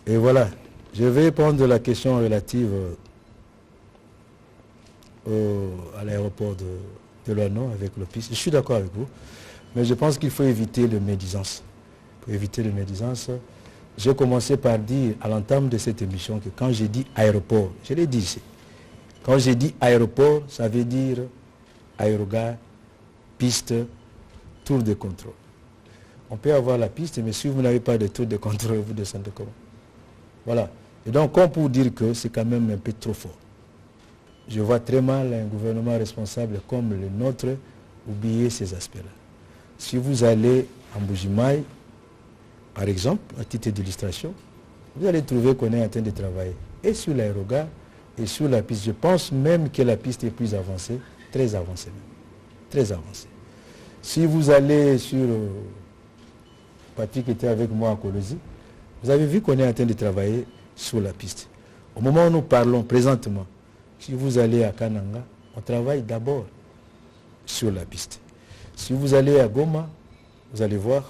Et voilà, je vais répondre à la question relative à l'aéroport de Loano avec le PIS. Je suis d'accord avec vous, mais je pense qu'il faut éviter le médisance. Pour éviter le médisance, j'ai commencé par dire à l'entame de cette émission que quand j'ai dit aéroport, je l'ai dit ici, quand j'ai dit aéroport, ça veut dire aérogare, piste, tour de contrôle. On peut avoir la piste, mais si vous n'avez pas de tour de contrôle, vous descendez comment? Voilà. Et donc, comme pour dire que c'est quand même un peu trop fort. Je vois très mal un gouvernement responsable comme le nôtre oublier ces aspects-là. Si vous allez en Bujimaï, par exemple, à titre d'illustration, vous allez trouver qu'on est en train de travailler et sur l'aérogare et sur la piste. Je pense même que la piste est plus avancée, très avancée même, très avancée. Si vous allez sur... Patrick était avec moi à Kolosi, vous avez vu qu'on est en train de travailler sur la piste. Au moment où nous parlons présentement, si vous allez à Kananga, on travaille d'abord sur la piste. Si vous allez à Goma, vous allez voir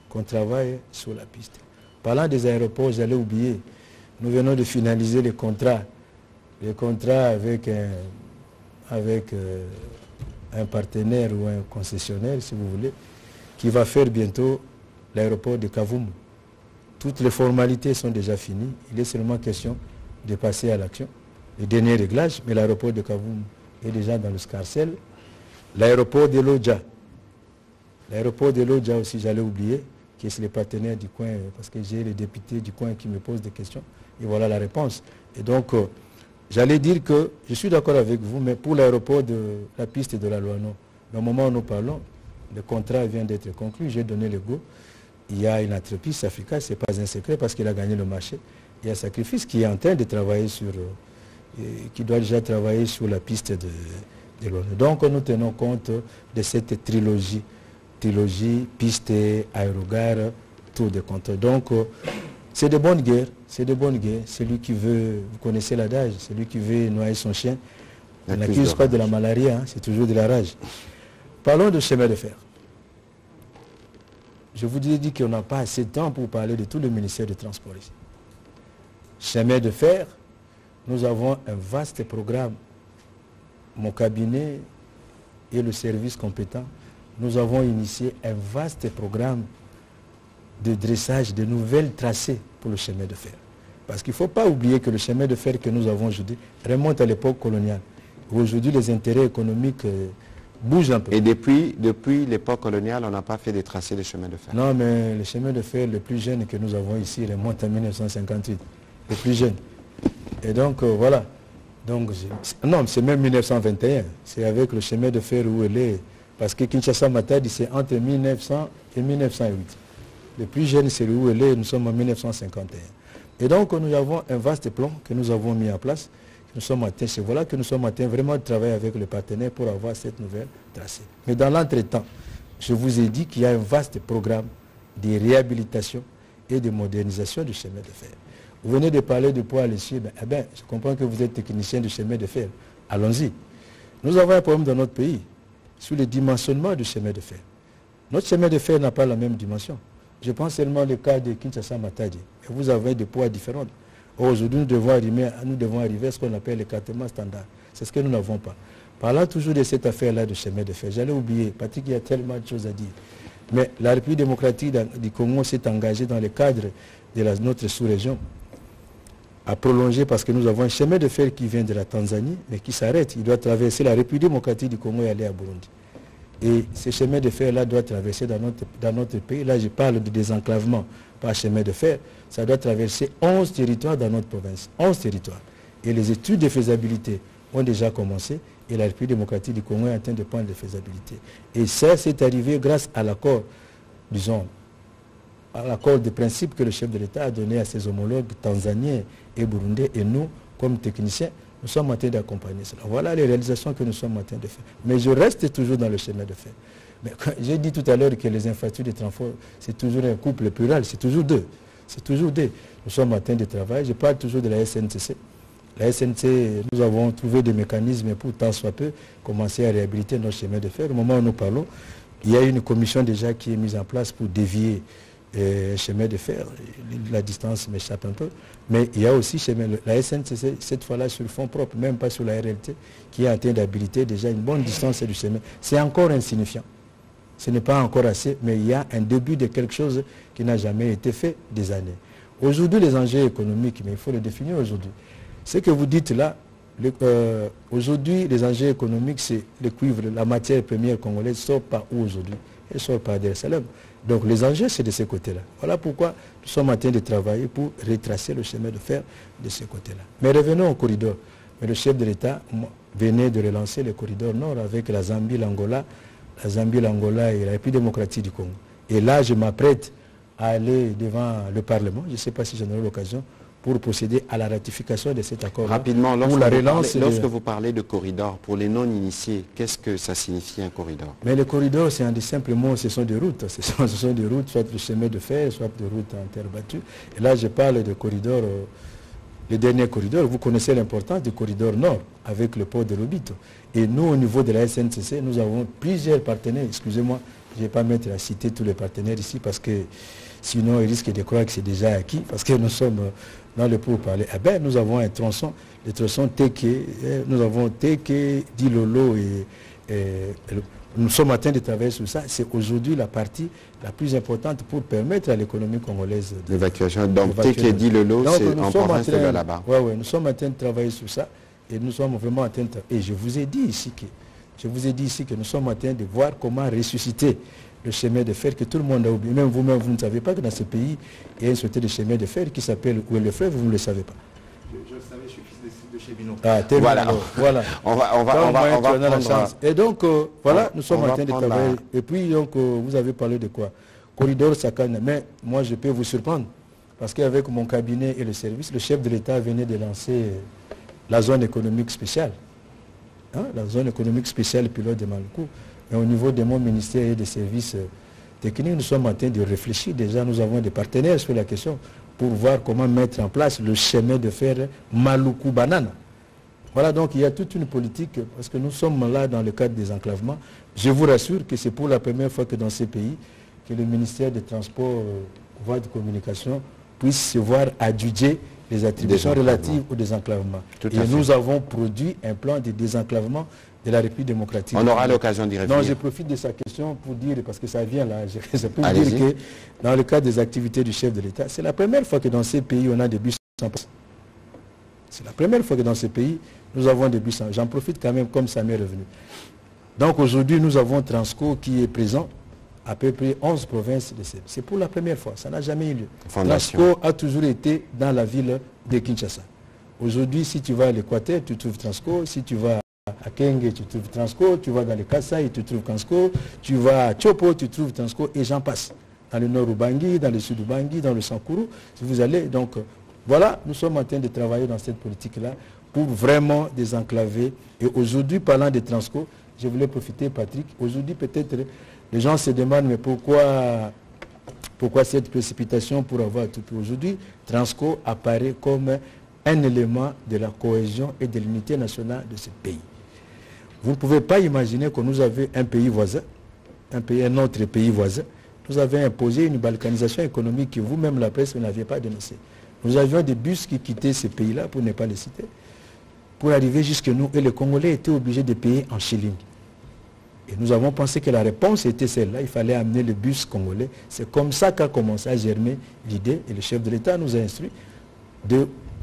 qu'on travaille sur la piste. Parlant des aéroports, j'allais oublier, nous venons de finaliser les contrats avec un partenaire ou un concessionnaire, si vous voulez, qui va faire bientôt l'aéroport de Kavumu. Toutes les formalités sont déjà finies. Il est seulement question de passer à l'action. Les derniers réglages, mais l'aéroport de Kavumu est déjà dans le scarcelle. L'aéroport de Lodja. L'aéroport de Lodja aussi, j'allais oublier, qui est les partenaires du coin, parce que j'ai les députés du coin qui me posent des questions. Et voilà la réponse. Et donc, j'allais dire que je suis d'accord avec vous, mais pour l'aéroport de la piste de la Loano, au moment où nous parlons, le contrat vient d'être conclu, j'ai donné le go. Il y a une entreprise, Africa, ce n'est pas un secret parce qu'il a gagné le marché. il y a Sacrifice qui est en train de travailler sur, qui doit déjà travailler sur la piste de l'ONU. Donc nous tenons compte de cette trilogie, piste, aérogare, tour de contrôle. Donc c'est de bonnes guerres, c'est de bonnes guerres. Celui qui veut, vous connaissez l'adage, celui qui veut noyer son chien, il n'accuse pas de la malaria, hein, c'est toujours de la rage. Parlons de chemin de fer. Je vous ai dit qu'on n'a pas assez de temps pour parler de tout le ministère du Transport ici. Chemin de fer, nous avons un vaste programme. Mon cabinet et le service compétent, nous avons initié un vaste programme de dressage de nouvelles tracés pour le chemin de fer. Parce qu'il ne faut pas oublier que le chemin de fer que nous avons aujourd'hui remonte à l'époque coloniale. Aujourd'hui, les intérêts économiques bougent un peu. Et depuis l'époque coloniale, on n'a pas fait des tracés de chemin de fer? Non, mais le chemin de fer le plus jeune que nous avons ici remonte en 1958. Le plus jeune. Et donc, voilà. Donc, non, c'est même 1921. C'est avec le chemin de fer où elle est. Parce que Kinshasa-Matadi, c'est entre 1900 et 1908. Le plus jeune, c'est où elle est. Nous sommes en 1951. Et donc, nous avons un vaste plan que nous avons mis en place. C'est voilà que nous sommes en train vraiment de travailler avec le partenaire pour avoir cette nouvelle tracée. Mais dans l'entretemps, je vous ai dit qu'il y a un vaste programme de réhabilitation et de modernisation du chemin de fer. Vous venez de parler de poids à l'essieu, je comprends que vous êtes technicien du chemin de fer. Allons-y. Nous avons un problème dans notre pays sur le dimensionnement du chemin de fer. Notre chemin de fer n'a pas la même dimension. Je pense seulement au cas de Kinshasa-Matadi. Et vous avez des poids différents. Aujourd'hui, nous devons arriver à ce qu'on appelle l'écartement standard. C'est ce que nous n'avons pas. Parlant toujours de cette affaire-là de chemin de fer, j'allais oublier, Patrick, il y a tellement de choses à dire. Mais la République démocratique du Congo s'est engagée dans le cadre de notre sous-région à prolonger, parce que nous avons un chemin de fer qui vient de la Tanzanie, mais qui s'arrête. Il doit traverser la République démocratique du Congo et aller à Burundi. Et ce chemin de fer-là doit traverser dans notre pays. Là, je parle de désenclavement par chemin de fer. Ça doit traverser 11 territoires dans notre province. 11 territoires. Et les études de faisabilité ont déjà commencé. Et la République démocratique du Congo est en train de prendre les faisabilités. Et ça, c'est arrivé grâce à l'accord, disons, à l'accord de principe que le chef de l'État a donné à ses homologues tanzaniens et burundais. Et nous, comme techniciens, nous sommes en train d'accompagner cela. Voilà les réalisations que nous sommes en train de faire. Mais je reste toujours dans le chemin de fer. J'ai dit tout à l'heure que les infrastructures de transport, c'est toujours un couple plural, c'est toujours deux. C'est toujours deux. Nous sommes en train de travailler. Je parle toujours de la SNCC. La SNCC, nous avons trouvé des mécanismes pour, tant soit peu, commencer à réhabiliter notre chemin de fer. Au moment où nous parlons, il y a une commission déjà qui est mise en place pour dévier un chemin de fer. La distance m'échappe un peu. Mais il y a aussi la SNCC, cette fois-là sur fonds propres, même pas sur la RLT, qui est en train d'habiliter déjà une bonne distance du chemin. C'est encore insignifiant. Ce n'est pas encore assez, mais il y a un début de quelque chose qui n'a jamais été fait des années. Aujourd'hui, les enjeux économiques, mais il faut le définir aujourd'hui. Ce que vous dites là, aujourd'hui, les enjeux économiques, c'est le cuivre, la matière première congolaise sort par où aujourd'hui? Elle sort par Dar es Salaam. Donc les enjeux, c'est de ce côté-là. Voilà pourquoi nous sommes en train de travailler pour retracer le chemin de fer de ce côté-là. Mais revenons au corridor. Mais le chef de l'État venait de relancer le corridor nord avec la Zambie, l'Angola et la République démocratique du Congo. Et là, je m'apprête à aller devant le Parlement, je ne sais pas si j'en aurai l'occasion, pour procéder à la ratification de cet accord. Rapidement, lorsque vous parlez de corridor, pour les non-initiés, qu'est-ce que ça signifie un corridor? Mais le corridor, c'est un des simples mots, ce sont des routes. Ce sont des routes, soit le chemin de fer, soit des routes en terre battue. Et là, je parle de corridor, le dernier corridor. Vous connaissez l'importance du corridor nord, avec le port de Lobito. Et nous, au niveau de la SNCC, nous avons plusieurs partenaires. Excusez-moi, je ne vais pas mettre à citer tous les partenaires ici, parce que sinon, ils risquent de croire que c'est déjà acquis, parce que nous sommes dans le pourparler. Eh bien, nous avons un tronçon, le tronçon Teke, nous avons Teke, Dilolo et nous sommes en train de travailler sur ça. C'est aujourd'hui la partie la plus importante pour permettre à l'économie congolaise l'évacuation. Donc Teke, Dilolo, c'est en province de là-bas. Oui, nous sommes en train de travailler sur ça et nous sommes vraiment en train de... Et je vous ai dit ici que nous sommes en train de voir comment ressusciter le chemin de fer que tout le monde a oublié. Même vous-même, vous ne savez pas que dans ce pays, il y a une sorte de chemin de fer qui s'appelle Où est le fleuve, vous ne le savez pas. Je le savais, je suis fils de chez Bino. Ah, voilà. On va prendre la chance. Et donc, voilà, nous sommes en train de travailler. Et puis, donc, vous avez parlé de quoi? Corridor Sakana. Mais moi, je peux vous surprendre. Parce qu'avec mon cabinet et le service, le chef de l'État venait de lancer la zone économique spéciale. Hein, la zone économique spéciale pilote de Maluku. Et au niveau de mon ministère et des services techniques, nous sommes en train de réfléchir. Déjà, nous avons des partenaires sur la question pour voir comment mettre en place le chemin de fer Maluku-Banana. Voilà, donc il y a toute une politique, parce que nous sommes là dans le cadre des enclavements. Je vous rassure que c'est pour la première fois que dans ces pays, que le ministère des Transports, voies de communication, puisse se voir adjuger les attributions relatives au désenclavement. Et nous avons produit un plan de désenclavement de la République démocratique. On aura l'occasion d'y revenir. Non, je profite de sa question pour dire, parce que ça vient là, je peux dire que dans le cadre des activités du chef de l'État, c'est la première fois que dans ces pays, on a des bus sans passe. C'est la première fois que dans ces pays, nous avons des bus sans. J'en profite quand même comme ça m'est revenu. Donc aujourd'hui, nous avons Transco qui est présent à peu près 11 provinces de CEP. C'est pour la première fois, ça n'a jamais eu lieu. Transco a toujours été dans la ville de Kinshasa. Aujourd'hui, si tu vas à l'Équateur, tu trouves Transco. Si tu vas à Kenge, tu trouves Transco. Tu vas dans le Kasaï, tu trouves Transco. Tu vas à Chopo, tu trouves Transco, et j'en passe. Dans le nord Ubangi, dans le sud Ubangi, dans le Sankuru, si vous allez. Donc voilà, nous sommes en train de travailler dans cette politique-là pour vraiment désenclaver. Et aujourd'hui, parlant de Transco, je voulais profiter, Patrick, aujourd'hui peut-être les gens se demandent, mais pourquoi cette précipitation pour avoir tout? Aujourd'hui, Transco apparaît comme un élément de la cohésion et de l'unité nationale de ce pays. Vous ne pouvez pas imaginer que nous avions un pays voisin, un autre pays voisin, nous avions imposé une balkanisation économique que vous-même, la presse, vous n'aviez pas dénoncée. Nous avions des bus qui quittaient ces pays-là, pour ne pas les citer, pour arriver jusque nous, et les Congolais étaient obligés de payer en shilling. Et nous avons pensé que la réponse était celle-là, il fallait amener le bus congolais. C'est comme ça qu'a commencé à germer l'idée, et le chef de l'État nous a instruit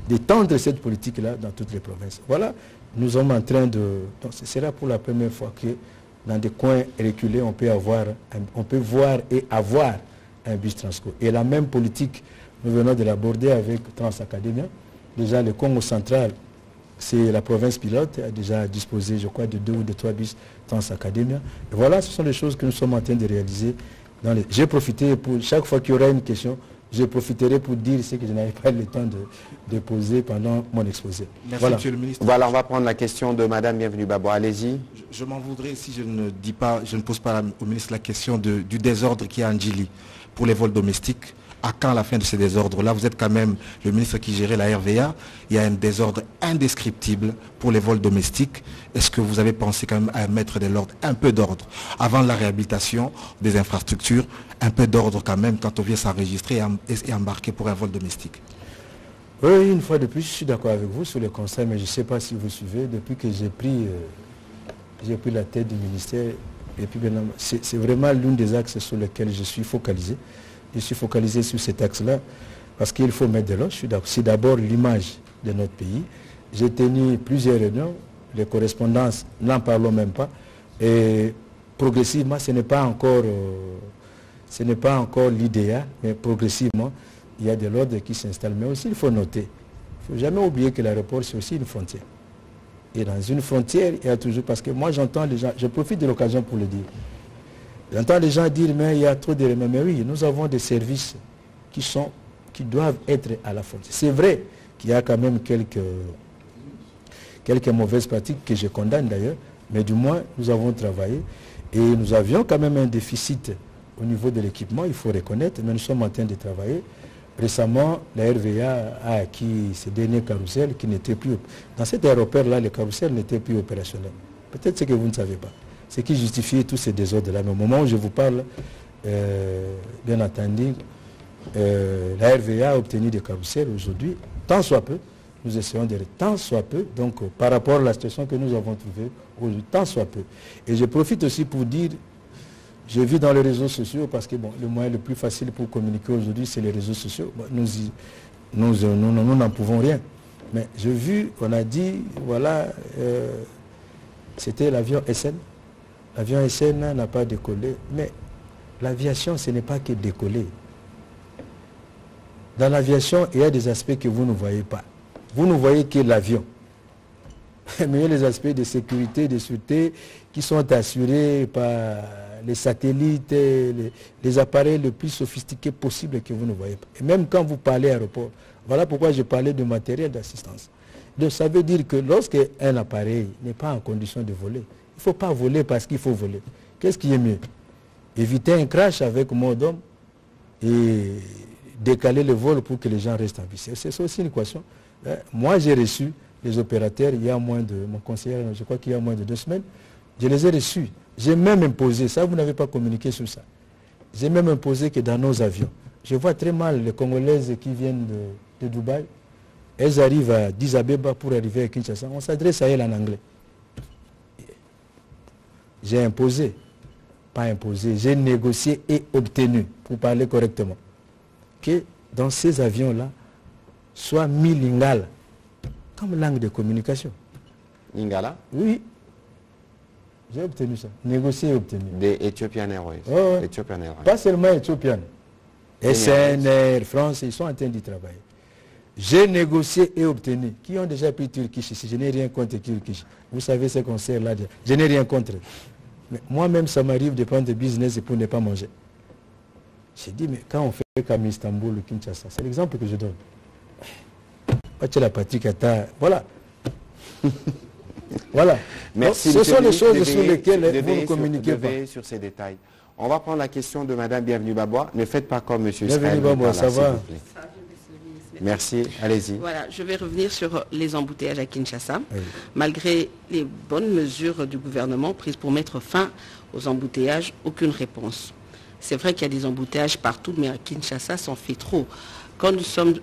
d'étendre cette politique-là dans toutes les provinces. Voilà, nous sommes en train de... Donc ce sera pour la première fois que dans des coins reculés, on peut voir et avoir un bus Transco. Et la même politique, nous venons de l'aborder avec Transacadémia. Déjà, le Congo central, c'est la province pilote, a déjà disposé, je crois, de 2 ou de 3 bus Transacadémia. Et voilà, ce sont les choses que nous sommes en train de réaliser. J'ai profité pour, chaque fois qu'il y aura une question, je profiterai pour dire ce que je n'avais pas le temps de poser pendant mon exposé. Merci, voilà. Monsieur le ministre. Voilà, on va prendre la question de Madame Bienvenue Babo. Allez-y. Je m'en voudrais si je ne pose pas au ministre la question du désordre qui est à Ndjili pour les vols domestiques. À quand la fin de ces désordres-là? Vous êtes quand même le ministre qui gérait la RVA. Il y a un désordre indescriptible pour les vols domestiques. Est-ce que vous avez pensé quand même à mettre de l'ordre, un peu d'ordre, avant la réhabilitation des infrastructures, un peu d'ordre quand même quand on vient s'enregistrer et embarquer pour un vol domestique? Oui, une fois de plus, je suis d'accord avec vous sur le conseil, mais je ne sais pas si vous suivez. Depuis que j'ai pris la tête du ministère, c'est vraiment l'un des axes sur lesquels je suis focalisé. Je suis focalisé sur cet axe-là parce qu'il faut mettre de l'ordre. C'est d'abord l'image de notre pays. J'ai tenu plusieurs réunions, les correspondances, n'en parlons même pas. Et progressivement, ce n'est pas encore l'idéal, mais progressivement, il y a de l'ordre qui s'installe. Mais aussi, il faut noter, il ne faut jamais oublier que l'aéroport, c'est aussi une frontière. Et dans une frontière, il y a toujours... Parce que moi, j'entends les gens, je profite de l'occasion pour le dire. J'entends les gens dire, mais il y a trop de... Mais oui, nous avons des services qui doivent être à la frontière. C'est vrai qu'il y a quand même quelques mauvaises pratiques que je condamne d'ailleurs, mais du moins, nous avons travaillé et nous avions quand même un déficit au niveau de l'équipement, il faut reconnaître, mais nous sommes en train de travailler. Récemment, la RVA a acquis ces derniers carousels qui n'étaient plus... Dans cet aéroport-là, les carousels n'étaient plus opérationnels. Peut-être ce que vous ne savez pas. Ce qui justifie tous ces désordres-là. Mais au moment où je vous parle, bien entendu, la RVA a obtenu des carousels aujourd'hui, tant soit peu, nous essayons de... Tant soit peu, donc par rapport à la situation que nous avons trouvée aujourd'hui, tant soit peu. Et je profite aussi pour dire, je vis dans les réseaux sociaux parce que bon, le moyen le plus facile pour communiquer aujourd'hui, c'est les réseaux sociaux. Bon, nous n'en pouvons rien. Mais j'ai vu, on a dit, voilà, c'était l'avion SN. L'avion SN n'a pas décollé, mais l'aviation, ce n'est pas que décoller. Dans l'aviation, il y a des aspects que vous ne voyez pas. Vous ne voyez que l'avion. Mais il y a les aspects de sécurité, de sûreté qui sont assurés par les satellites, les appareils les plus sophistiqués possibles que vous ne voyez pas. Et même quand vous parlez aéroport, voilà pourquoi je parlais de matériel d'assistance. Donc ça veut dire que lorsqu'un appareil n'est pas en condition de voler, il ne faut pas voler parce qu'il faut voler. Qu'est-ce qui est mieux? Éviter un crash avec moins d'hommes et décaler le vol pour que les gens restent en vie. C'est aussi une équation. Moi, j'ai reçu les opérateurs il y a moins de, mon conseiller, je crois qu'il y a moins de 2 semaines, je les ai reçus. J'ai même imposé, ça vous n'avez pas communiqué sur ça, j'ai même imposé que dans nos avions, je vois très mal les Congolaises qui viennent de Dubaï, elles arrivent à Addis Abeba pour arriver à Kinshasa, on s'adresse à elles en anglais. J'ai imposé, pas imposé, j'ai négocié et obtenu, pour parler correctement, que dans ces avions-là, soit mis lingala comme langue de communication. Lingala? Oui. J'ai obtenu ça. Négocié et obtenu. Des Ethiopian Airways. Oh, ouais. Ethiopian Airways. Pas seulement Ethiopian. SNR, France, ils sont en train d'y travailler. J'ai négocié et obtenu. Qui ont déjà pris Turkish ici? Je n'ai rien contre Turkish. Vous savez ce qu'on sert là. Je n'ai rien contre. Mais moi-même, ça m'arrive de prendre des business pour ne pas manger. J'ai dit, mais quand on fait comme Istanbul ou Kinshasa, c'est l'exemple que je donne. La patrie Qatar, voilà. Voilà. Merci. Donc, ce sont les choses sur lesquelles vous ne communiquez pas. Sur ces détails. On va prendre la question de Madame Bienvenue Babois. Ne faites pas comme Monsieur Bienvenue Babois, ça va? Merci, allez-y. Voilà, je vais revenir sur les embouteillages à Kinshasa. Oui. Malgré les bonnes mesures du gouvernement prises pour mettre fin aux embouteillages, aucune réponse. C'est vrai qu'il y a des embouteillages partout, mais à Kinshasa, ça en fait trop. Quand nous sommes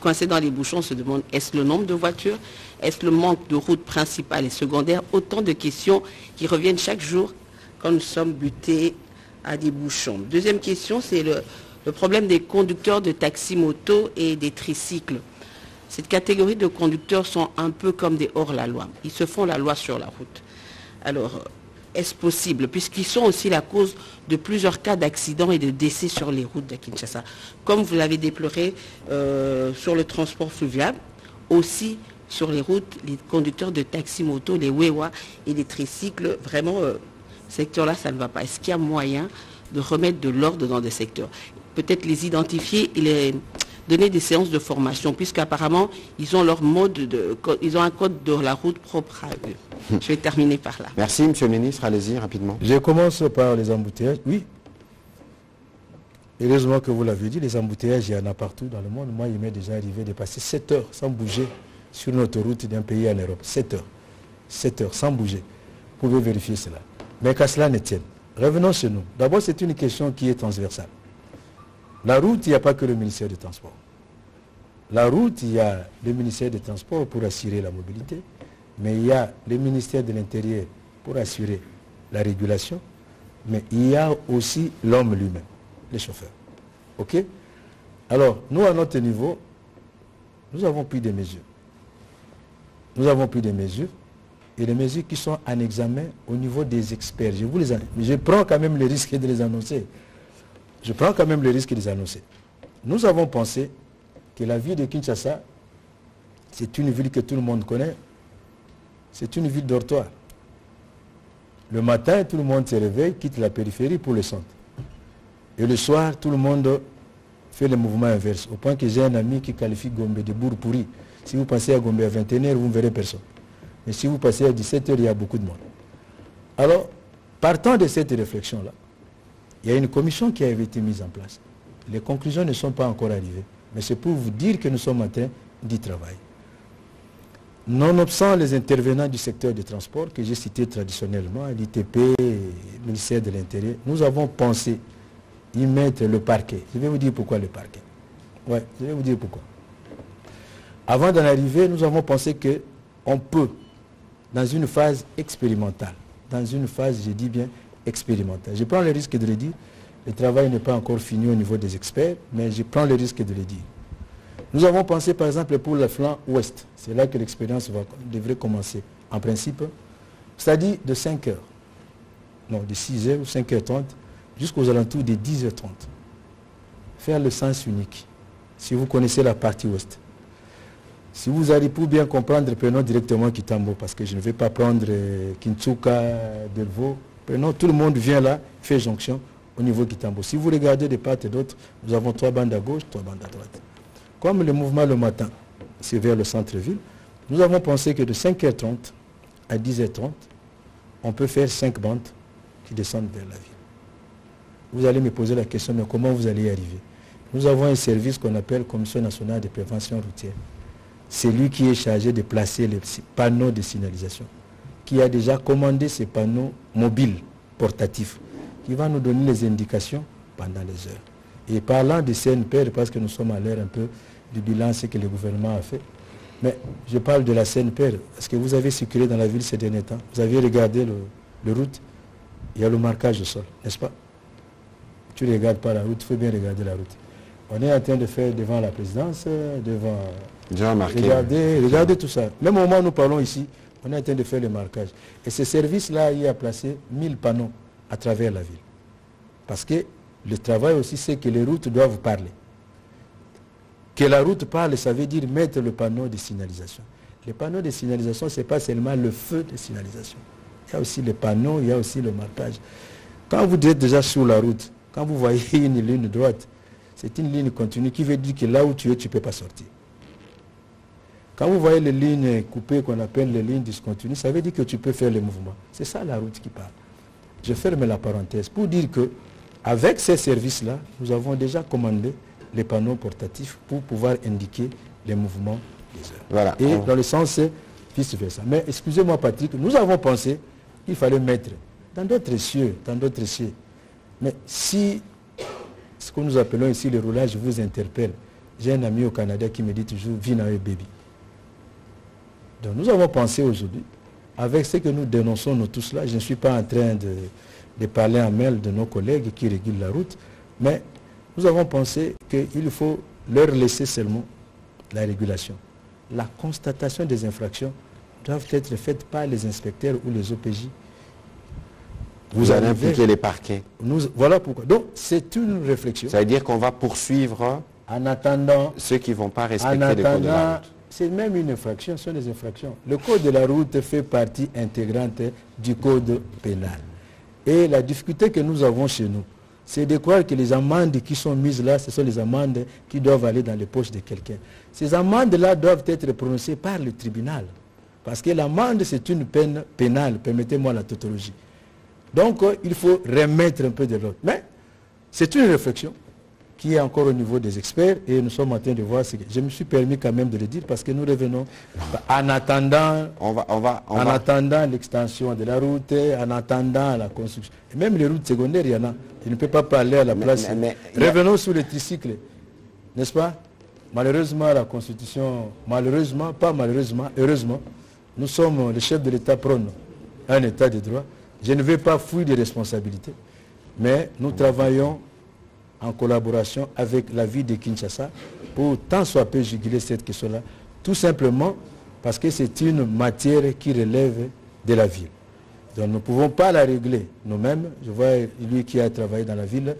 coincés dans les bouchons, on se demande, est-ce le nombre de voitures? Est-ce le manque de routes principales et secondaires? Autant de questions qui reviennent chaque jour quand nous sommes butés à des bouchons. Deuxième question, c'est le problème des conducteurs de taxi-moto et des tricycles. Cette catégorie de conducteurs sont un peu comme des hors-la-loi. Ils se font la loi sur la route. Alors, est-ce possible, puisqu'ils sont aussi la cause de plusieurs cas d'accidents et de décès sur les routes de Kinshasa, comme vous l'avez déploré sur le transport fluvial, aussi sur les routes, les conducteurs de taxi-moto, les wewa et les tricycles, vraiment, ce secteur-là, ça ne va pas. Est-ce qu'il y a moyen de remettre de l'ordre dans des secteurs? Peut-être les identifier et les donner des séances de formation, puisqu'apparemment, ils ont leur ils ont un code de la route propre à eux. Je vais terminer par là. Merci, Monsieur le Ministre. Allez-y, rapidement. Je commence par les embouteillages. Oui. Heureusement que vous l'avez dit, les embouteillages, il y en a partout dans le monde. Moi, il m'est déjà arrivé de passer 7 heures sans bouger sur une autoroute d'un pays en Europe. 7 heures. 7 heures sans bouger. Vous pouvez vérifier cela. Mais qu'à cela ne tienne. Revenons chez nous. D'abord, c'est une question qui est transversale. La route, il n'y a pas que le ministère des Transports. La route, il y a le ministère des Transports pour assurer la mobilité, mais il y a le ministère de l'Intérieur pour assurer la régulation, mais il y a aussi l'homme lui-même, les chauffeurs. OK? Alors, nous, à notre niveau, nous avons pris des mesures. Nous avons pris des mesures, et des mesures qui sont en examen au niveau des experts. Je prends quand même le risque de les annoncer. Je prends quand même le risque de les annoncer. Nous avons pensé que la ville de Kinshasa, c'est une ville que tout le monde connaît. C'est une ville dortoir. Le matin, tout le monde se réveille, quitte la périphérie pour le centre. Et le soir, tout le monde fait le mouvement inverse. Au point que j'ai un ami qui qualifie Gombe de bourg pourri. Si vous passez à Gombe à 21h, vous ne verrez personne. Mais si vous passez à 17h, il y a beaucoup de monde. Alors, partant de cette réflexion-là, il y a une commission qui avait été mise en place. Les conclusions ne sont pas encore arrivées. Mais c'est pour vous dire que nous sommes en train d'y travailler. Nonobstant les intervenants du secteur du transport que j'ai cités traditionnellement, l'ITP, le ministère de l'Intérieur, nous avons pensé y mettre le parquet. Je vais vous dire pourquoi le parquet. Oui, je vais vous dire pourquoi. Avant d'en arriver, nous avons pensé qu'on peut, dans une phase expérimentale, dans une phase, je dis bien, expérimentale. Je prends le risque de le dire, le travail n'est pas encore fini au niveau des experts, mais je prends le risque de le dire. Nous avons pensé par exemple pour le flanc ouest, c'est là que l'expérience devrait commencer, en principe, c'est-à-dire de 5 heures, non, de 6 heures ou 5h30 jusqu'aux alentours de 10h30. Faire le sens unique, si vous connaissez la partie ouest. Si vous allez pour bien comprendre, prenons directement Kitambo, parce que je ne vais pas prendre Kintsuka, Delvaux, Prenons, tout le monde vient là, fait jonction au niveau Kitambo. Si vous regardez de part et d'autre, nous avons 3 bandes à gauche, 3 bandes à droite. Comme le mouvement le matin, c'est vers le centre-ville, nous avons pensé que de 5h30 à 10h30, on peut faire 5 bandes qui descendent vers la ville. Vous allez me poser la question, mais comment vous allez y arriver? Nous avons un service qu'on appelle Commission nationale de prévention routière. C'est lui qui est chargé de placer les panneaux de signalisation, qui a déjà commandé ces panneaux mobiles, portatifs, qui va nous donner les indications pendant les heures. Et parlant de CNPR, parce que nous sommes à l'heure un peu du bilan, ce que le gouvernement a fait, mais je parle de la CNPR, parce que vous avez circulé dans la ville ces derniers temps, vous avez regardé le route, il y a le marquage au sol, n'est-ce pas? Tu ne regardes pas la route, il faut bien regarder la route. On est en train de faire devant la présidence, devant... Regardez tout ça. Même au moment où nous parlons ici, on est en train de faire le marquage. Et ce service-là, il a placé 1000 panneaux à travers la ville. Parce que le travail aussi, c'est que les routes doivent parler. Que la route parle, ça veut dire mettre le panneau de signalisation. Le panneau de signalisation, ce n'est pas seulement le feu de signalisation. Il y a aussi les panneaux, il y a aussi le marquage. Quand vous êtes déjà sur la route, quand vous voyez une ligne droite, c'est une ligne continue qui veut dire que là où tu es, tu ne peux pas sortir. Quand vous voyez les lignes coupées qu'on appelle les lignes discontinues, ça veut dire que tu peux faire le mouvement. C'est ça la route qui parle. Je ferme la parenthèse pour dire que avec ces services-là, nous avons déjà commandé les panneaux portatifs pour pouvoir indiquer les mouvements des heures. Voilà. Et dans le sens vice-versa. Mais excusez-moi Patrick, nous avons pensé qu'il fallait mettre dans d'autres cieux, Mais si ce que nous appelons ici le roulage vous interpelle, j'ai un ami au Canada qui me dit toujours « Vinawe baby ». Donc nous avons pensé aujourd'hui, avec ce que nous dénonçons nous tous là, je ne suis pas en train de parler en mail de nos collègues qui régulent la route, mais nous avons pensé qu'il faut leur laisser seulement la régulation. La constatation des infractions doivent être faites par les inspecteurs ou les OPJ. Vous allez impliquer les parquets. Voilà pourquoi. Donc c'est une réflexion. Ça veut dire qu'on va poursuivre en attendant, ceux qui ne vont pas respecter les codes de la route. C'est même une infraction, ce sont des infractions. Le code de la route fait partie intégrante du code pénal. Et la difficulté que nous avons chez nous, c'est de croire que les amendes qui sont mises là, ce sont les amendes qui doivent aller dans les poches de quelqu'un. Ces amendes-là doivent être prononcées par le tribunal. Parce que l'amende, c'est une peine pénale, permettez-moi la tautologie. Donc, il faut remettre un peu de l'ordre. Mais c'est une réflexion qui est encore au niveau des experts et nous sommes en train de voir ce que... Je me suis permis quand même de le dire parce que nous revenons en attendant attendant l'extension de la route, en attendant la construction. Et même les routes secondaires, il y en a. Je ne peux pas parler à la place. Revenons sur le tricycle, n'est-ce pas? Malheureusement, la Constitution, malheureusement, pas malheureusement, heureusement, nous sommes, le chef de l'État prône un État de droit. Je ne vais pas fuir des responsabilités, mais nous travaillons en collaboration avec la ville de Kinshasa pour tant soit peu juguler cette question-là, tout simplement parce que c'est une matière qui relève de la ville. Donc nous ne pouvons pas la régler nous-mêmes. Je vois lui qui a travaillé dans la ville.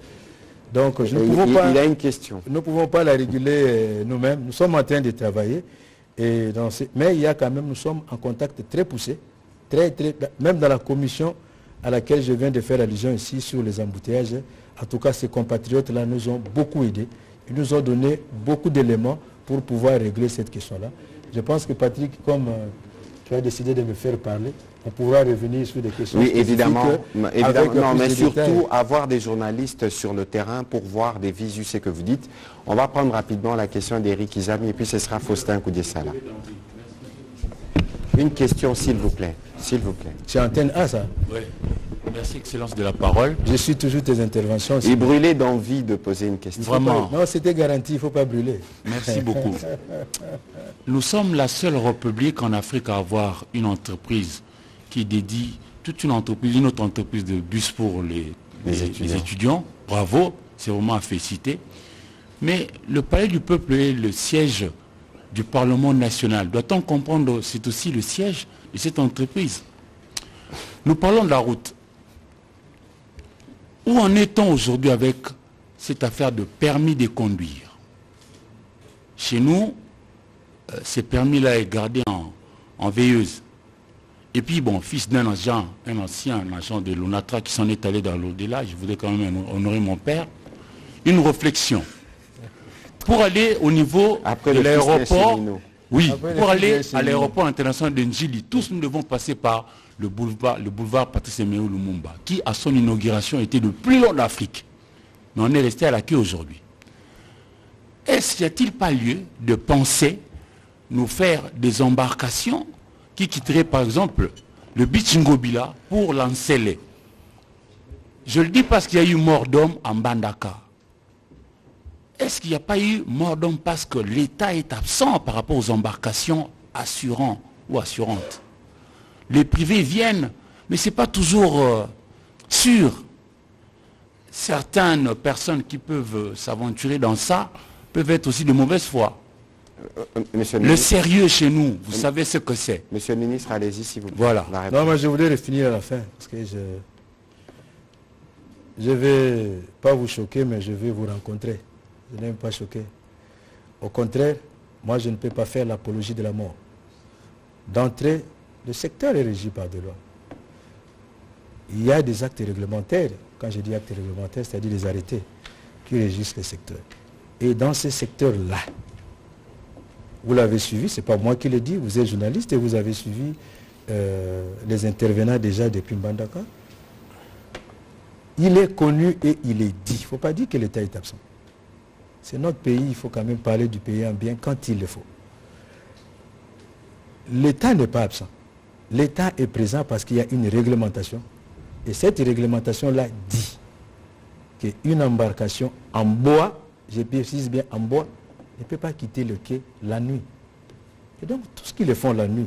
Donc il a une question. Nous ne pouvons pas la réguler nous-mêmes. Nous sommes en train de travailler. Mais il y a quand même, nous sommes en contact très poussé, même dans la commission à laquelle je viens de faire allusion ici sur les embouteillages. En tout cas, ces compatriotes-là nous ont beaucoup aidés. Ils nous ont donné beaucoup d'éléments pour pouvoir régler cette question-là. Je pense que Patrick, comme tu as décidé de me faire parler, on pourra revenir sur des questions spécifiques. Évidemment, non, mais surtout avoir des journalistes sur le terrain pour voir des visus, ce que vous dites. On va prendre rapidement la question d'Éric Izami et puis ce sera Faustin Koudessala. Une question, s'il vous plaît. S'il vous plaît. C'est antenne A, ça? Oui. Merci, Excellence de la parole. Je suis toujours tes interventions. Il brûlait d'envie de poser une question. Vraiment. Non, c'était garanti, il ne faut pas brûler. Merci beaucoup. Nous sommes la seule république en Afrique à avoir une entreprise qui dédie toute une autre entreprise de bus pour les étudiants. Bravo, c'est vraiment à féliciter. Mais le Palais du Peuple est le siège du Parlement national. Doit-on comprendre, c'est aussi le siège de cette entreprise. Nous parlons de la route. Où en est-on aujourd'hui avec cette affaire de permis de conduire? Chez nous, ces permis-là est gardé en veilleuse. Et puis, bon, fils d'un ancien agent de l'ONATRA qui s'en est allé dans l'au-delà, je voudrais quand même honorer mon père, une réflexion. Pour aller au niveau de l'aéroport, oui, pour aller à l'aéroport international de Njili, tous nous devons passer par le boulevard Patrice Emery Lumumba, qui à son inauguration était le plus long d'Afrique. Mais on est resté à la queue aujourd'hui. Est-ce qu'il n'y a-t-il pas lieu de penser nous faire des embarcations qui quitteraient par exemple le beach Ngobila pour l'Ansele? Je le dis parce qu'il y a eu mort d'homme en Bandaka. Est-ce qu'il n'y a pas eu mort d'homme parce que l'État est absent par rapport aux embarcations assurantes ou assurantes? Les privés viennent, mais ce n'est pas toujours sûr. Certaines personnes qui peuvent s'aventurer dans ça peuvent être aussi de mauvaise foi. Le sérieux chez nous, vous savez ce que c'est. Monsieur le ministre, allez-y si vous voulez. Voilà. Non, mais je voulais le finir à la fin, parce que je ne vais pas vous choquer, mais je vais vous rencontrer. Je n'aime pas choquer. Au contraire, moi je ne peux pas faire l'apologie de la mort. D'entrée, le secteur est régi par des lois. Il y a des actes réglementaires, quand je dis actes réglementaires, c'est-à-dire des arrêtés qui régissent le secteur. Et dans ces secteurs-là, vous l'avez suivi, ce n'est pas moi qui l'ai dit, vous êtes journaliste et vous avez suivi les intervenants déjà depuis Mbandaka. Il est connu et il est dit. Il ne faut pas dire que l'État est absent. C'est notre pays, il faut quand même parler du pays en bien quand il le faut. L'État n'est pas absent. L'État est présent parce qu'il y a une réglementation. Et cette réglementation-là dit qu'une embarcation en bois, je précise bien en bois, ne peut pas quitter le quai la nuit. Et donc, tout ce qu'ils le font la nuit,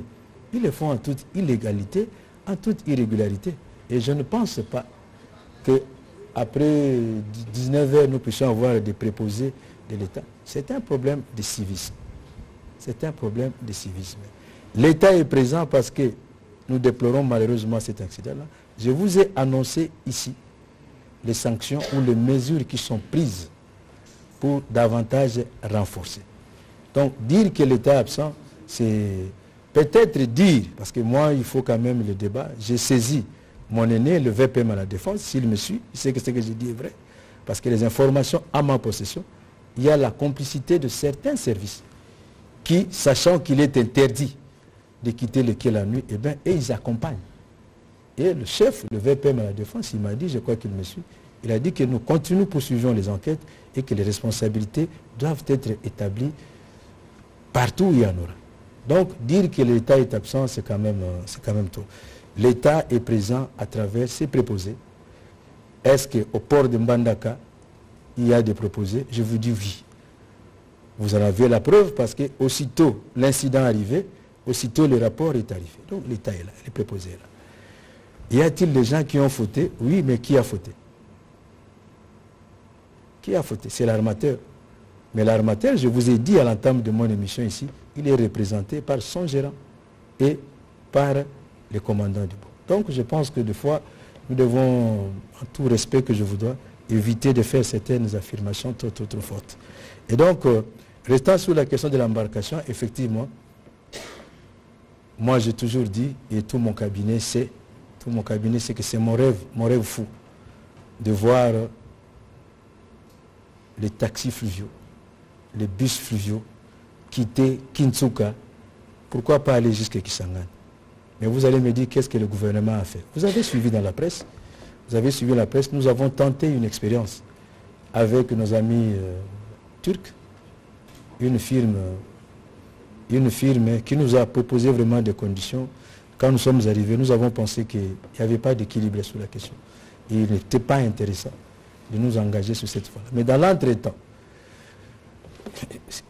ils le font en toute illégalité, en toute irrégularité. Et je ne pense pas qu'après 19 heures, nous puissions avoir des préposés de l'État. C'est un problème de civisme. C'est un problème de civisme. L'État est présent parce que nous déplorons malheureusement cet accident-là. Je vous ai annoncé ici les sanctions ou les mesures qui sont prises pour davantage renforcer. Donc, dire que l'État est absent, c'est peut-être dire, parce que moi, il faut quand même le débat, j'ai saisi mon aîné, le VPM à la défense, s'il me suit, il sait que ce que je dis est vrai, parce que les informations à ma possession, il y a la complicité de certains services qui, sachant qu'il est interdit de quitter le quai la nuit, et ils accompagnent. Et le chef, le VPM à la défense, il m'a dit, je crois qu'il me suit, il a dit que nous continuons, poursuivons les enquêtes et que les responsabilités doivent être établies partout où il y en aura. Donc, dire que l'État est absent, c'est quand même trop. L'État est présent à travers ses préposés. Est-ce qu'au port de Mbandaka, il y a des préposés? Je vous dis oui. Vous en avez la preuve parce que aussitôt l'incident arrivé, aussitôt le rapport est arrivé. Donc l'État est là, les préposés est là. Y a-t-il des gens qui ont fauté? Oui, mais qui a fauté? Qui a fauté? C'est l'armateur. Mais l'armateur, je vous ai dit à l'entame de mon émission ici, il est représenté par son gérant et par les commandants du port. Donc je pense que des fois, nous devons, en tout respect que je vous dois, éviter de faire certaines affirmations trop fortes. Et donc, restant sur la question de l'embarcation, effectivement, moi j'ai toujours dit, et tout mon cabinet sait que c'est mon rêve fou, de voir les taxis fluviaux, les bus fluviaux quitter Kintsuka, pourquoi pas aller jusqu'à Kisangani? Mais vous allez me dire qu'est-ce que le gouvernement a fait. Vous avez suivi dans la presse, nous avons tenté une expérience avec nos amis turcs, une firme qui nous a proposé vraiment des conditions. Quand nous sommes arrivés, nous avons pensé qu'il n'y avait pas d'équilibre sur la question. Et il n'était pas intéressant de nous engager sur cette fois-là. Mais dans l'entretemps,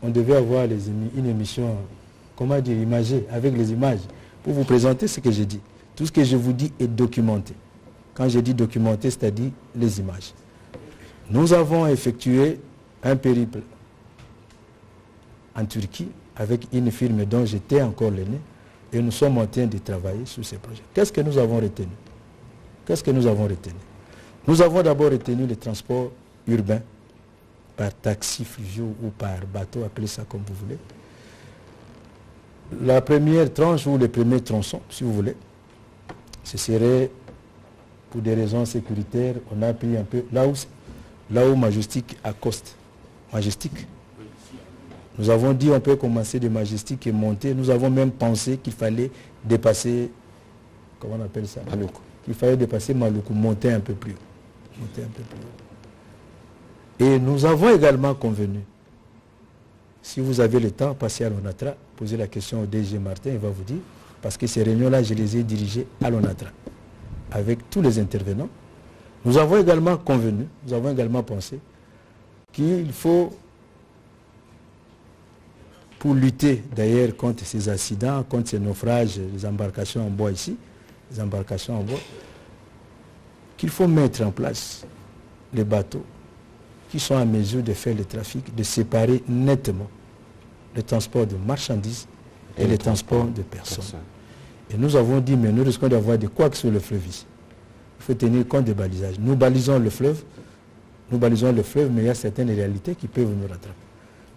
on devait avoir une émission, comment dire, imagée, avec les images, pour vous présenter ce que j'ai dit. Tout ce que je vous dis est documenté. Quand je dis documenté, c'est-à-dire les images. Nous avons effectué un périple en Turquie avec une firme dont j'étais encore l'aîné et nous sommes en train de travailler sur ces projets. Qu'est-ce que nous avons retenu? Nous avons d'abord retenu le transport urbain par taxi fluviaux ou par bateau, appelez ça comme vous voulez. La première tranche ou le premier tronçon, si vous voulez, ce serait pour des raisons sécuritaires, on a pris un peu là où Majestic accoste. Majestic. Nous avons dit on peut commencer de Majestic et monter. Nous avons même pensé qu'il fallait dépasser, comment on appelle ça? Maluku. Qu'il fallait dépasser Maluku, monter un peu plus haut. Monter un peu plus haut. Et nous avons également convenu, si vous avez le temps, passez à l'ONATRA, posez la question au DG Martin, il va vous dire, parce que ces réunions-là, je les ai dirigées à l'ONATRA, avec tous les intervenants. Nous avons également convenu, nous avons également pensé qu'il faut, pour lutter d'ailleurs contre ces accidents, contre ces naufrages, les embarcations en bois ici, les embarcations en bois, qu'il faut mettre en place les bateaux qui sont en mesure de faire le trafic, de séparer nettement le transport de marchandises et le transport de personnes. Et nous avons dit, mais nous risquons d'avoir des couacs sur le fleuve ici. Il faut tenir compte des balisages. Nous balisons le fleuve, mais il y a certaines réalités qui peuvent nous rattraper.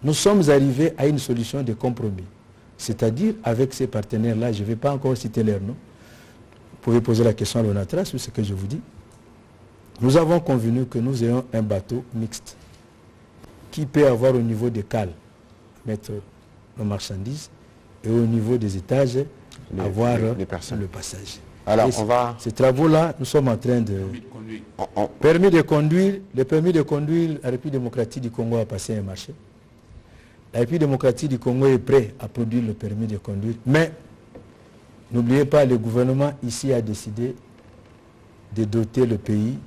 Nous sommes arrivés à une solution de compromis. C'est-à-dire, avec ces partenaires-là, je ne vais pas encore citer leur nom, vous pouvez poser la question à l'ONATRA sur ce que je vous dis. Nous avons convenu que nous ayons un bateau mixte qui peut avoir au niveau des cales, mettre nos marchandises, et au niveau des étages, avoir le passage. Alors, ces travaux-là, nous sommes en train de... Permis de conduire, le permis de conduire, la République démocratique du Congo a passé un marché. La République démocratique du Congo est prête à produire le permis de conduire, mais n'oubliez pas, le gouvernement ici a décidé de doter le pays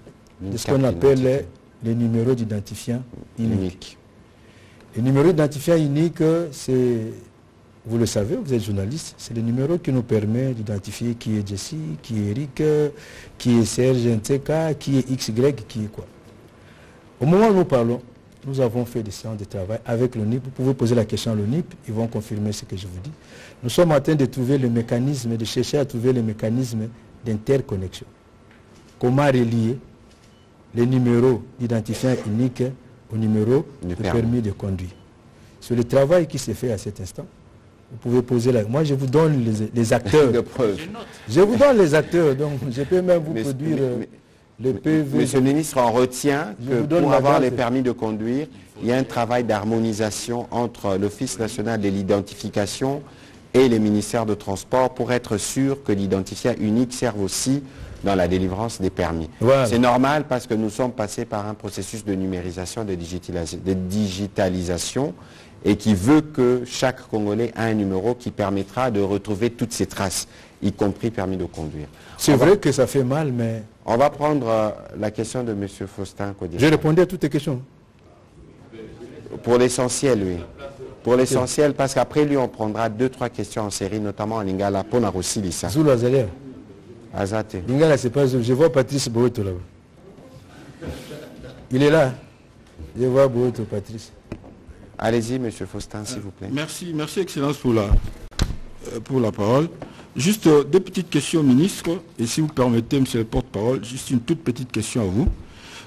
de ce qu'on appelle les numéros d'identifiant uniques. Les numéros d'identifiant uniques, c'est, vous le savez, vous êtes journaliste, c'est le numéro qui nous permet d'identifier qui est Jessie, qui est Eric, qui est Serge Nteka, qui est XY, qui est quoi. Au moment où nous parlons, nous avons fait des séances de travail avec le NIP. Vous pouvez poser la question à l'ONIP, ils vont confirmer ce que je vous dis. Nous sommes en train de trouver le mécanisme, de chercher à trouver le mécanisme d'interconnexion. Comment relier les numéros d'identifiant unique au numéro de permis de conduire. Sur le travail qui s'est fait à cet instant, vous pouvez poser la... Moi, je vous donne les acteurs. Je vous donne les acteurs, donc je peux même vous produire le PV. Monsieur le ministre, on retient que pour avoir les permis de conduire, il y a un travail d'harmonisation entre l'Office national de l'identification et les ministères de transport pour être sûr que l'identifiant unique serve aussi dans la délivrance des permis. Voilà. C'est normal parce que nous sommes passés par un processus de numérisation, de digitalisation et qui veut que chaque Congolais ait un numéro qui permettra de retrouver toutes ses traces, y compris permis de conduire. C'est vrai que ça fait mal, mais... On va prendre la question de M. Faustin Kodiefa. J'ai répondu à toutes tes questions. Pour l'essentiel, oui. Pour l'essentiel, parce qu'après lui, on prendra 2-3 questions en série, notamment en Lingala, pour Narossi Lissa. Zoulou Azalia. Azate. Lingala, c'est pas Zoulou. Je vois Patrice Boeto là-bas. Il est là. Je vois Boeto, Patrice. Allez-y, M. Faustin, s'il vous plaît. Merci, Excellence, pour la parole. Juste deux petites questions au ministre, et si vous permettez, M. le porte-parole, juste une toute petite question à vous.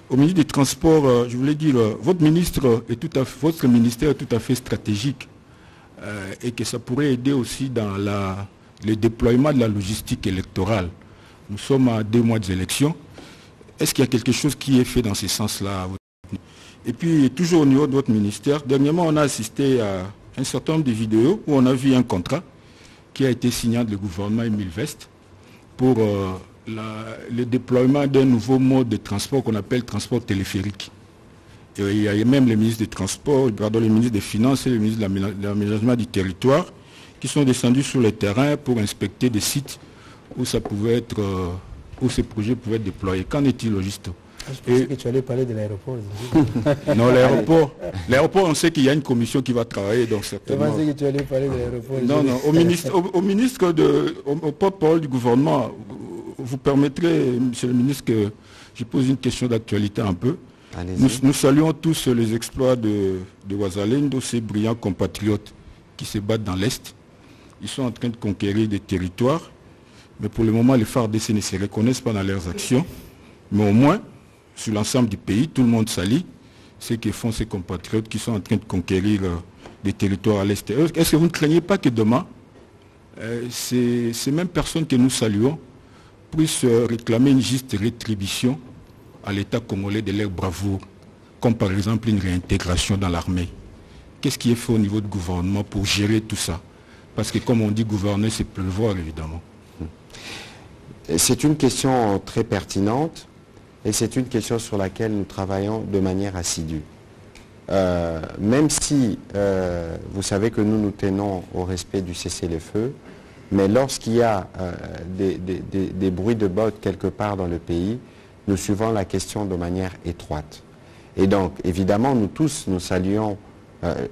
Au ministre des Transports, je voulais dire, votre ministère est tout à fait stratégique et que ça pourrait aider aussi dans le déploiement de la logistique électorale. Nous sommes à 2 mois d'élection. Est-ce qu'il y a quelque chose qui est fait dans ce sens-là? Et puis, toujours au niveau de votre ministère, dernièrement, on a assisté à un certain nombre de vidéos où on a vu un contrat qui a été signé entre le gouvernement et Milvest pour le déploiement d'un nouveau mode de transport qu'on appelle transport téléphérique. Et il y a même les ministres des Transports, les ministres des Finances et les ministres de l'aménagement du territoire qui sont descendus sur le terrain pour inspecter des sites où ça pouvait être, où ces projets pouvaient être déployés. Qu'en est-il au juste? Je pensais que tu allais parler de l'aéroport. Non, l'aéroport, on sait qu'il y a une commission qui va travailler, donc certainement. Je pensais que tu allais parler de l'aéroport. Non, au porte-parole du gouvernement, vous permettrez, monsieur le ministre, que je pose une question d'actualité un peu. Nous saluons tous les exploits de Ouazalendo, ces brillants compatriotes qui se battent dans l'Est. Ils sont en train de conquérir des territoires, mais pour le moment, les FARDC ne se reconnaissent pas dans leurs actions. Mais au moins, sur l'ensemble du pays, tout le monde salue ce que font ces compatriotes qui sont en train de conquérir des territoires à l'Est. Est-ce que vous ne craignez pas que demain, ces mêmes personnes que nous saluons puisse réclamer une juste rétribution à l'État congolais de leur bravoure, comme par exemple une réintégration dans l'armée. Qu'est-ce qui est fait au niveau du gouvernement pour gérer tout ça? Parce que comme on dit, gouverner, c'est prévoir, évidemment. C'est une question très pertinente et c'est une question sur laquelle nous travaillons de manière assidue. Même si vous savez que nous tenons au respect du cessez-le-feu, mais lorsqu'il y a des bruits de bottes quelque part dans le pays, nous suivons la question de manière étroite. Et donc, évidemment, nous tous, nous saluons,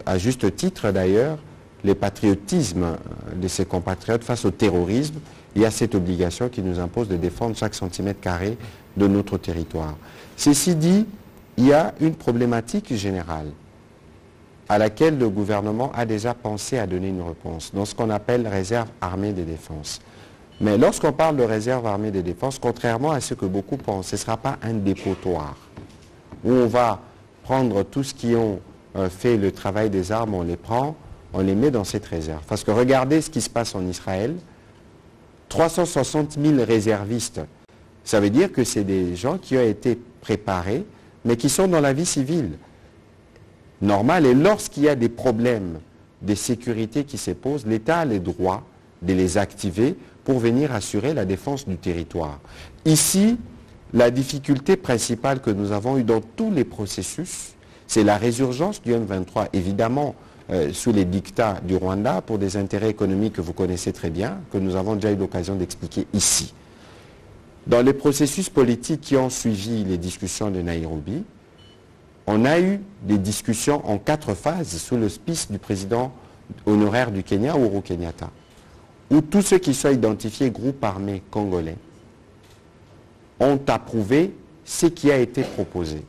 à juste titre d'ailleurs, le patriotisme de ces compatriotes face au terrorisme. Il y a cette obligation qui nous impose de défendre chaque centimètre carré de notre territoire. Ceci dit, il y a une problématique générale à laquelle le gouvernement a déjà pensé à donner une réponse, dans ce qu'on appelle réserve armée de défense. Mais lorsqu'on parle de réserve armée de défense, contrairement à ce que beaucoup pensent, ce ne sera pas un dépotoir où on va prendre tout ce qui ont fait le travail des armes, on les prend, on les met dans cette réserve. Parce que regardez ce qui se passe en Israël, 360 000 réservistes, ça veut dire que c'est des gens qui ont été préparés, mais qui sont dans la vie civile normale. Et lorsqu'il y a des problèmes de sécurité qui se posent, l'État a le droit de les activer pour venir assurer la défense du territoire. Ici, la difficulté principale que nous avons eue dans tous les processus, c'est la résurgence du M23, évidemment, sous les dictats du Rwanda, pour des intérêts économiques que vous connaissez très bien, que nous avons déjà eu l'occasion d'expliquer ici. Dans les processus politiques qui ont suivi les discussions de Nairobi, on a eu des discussions en 4 phases sous l'auspice du président honoraire du Kenya, Uhuru Kenyatta, où tous ceux qui sont identifiés groupes armés congolais ont approuvé ce qui a été proposé.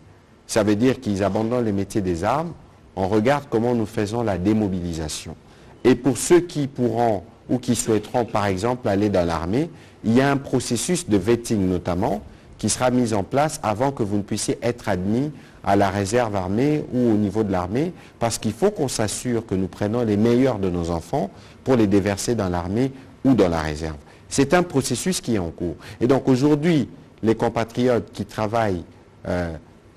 Ça veut dire qu'ils abandonnent le métier des armes, on regarde comment nous faisons la démobilisation. Et pour ceux qui pourront ou qui souhaiteront par exemple aller dans l'armée, il y a un processus de vetting notamment qui sera mis en place avant que vous ne puissiez être admis à la réserve armée ou au niveau de l'armée, parce qu'il faut qu'on s'assure que nous prenons les meilleurs de nos enfants pour les déverser dans l'armée ou dans la réserve. C'est un processus qui est en cours. Et donc aujourd'hui, les compatriotes qui travaillent,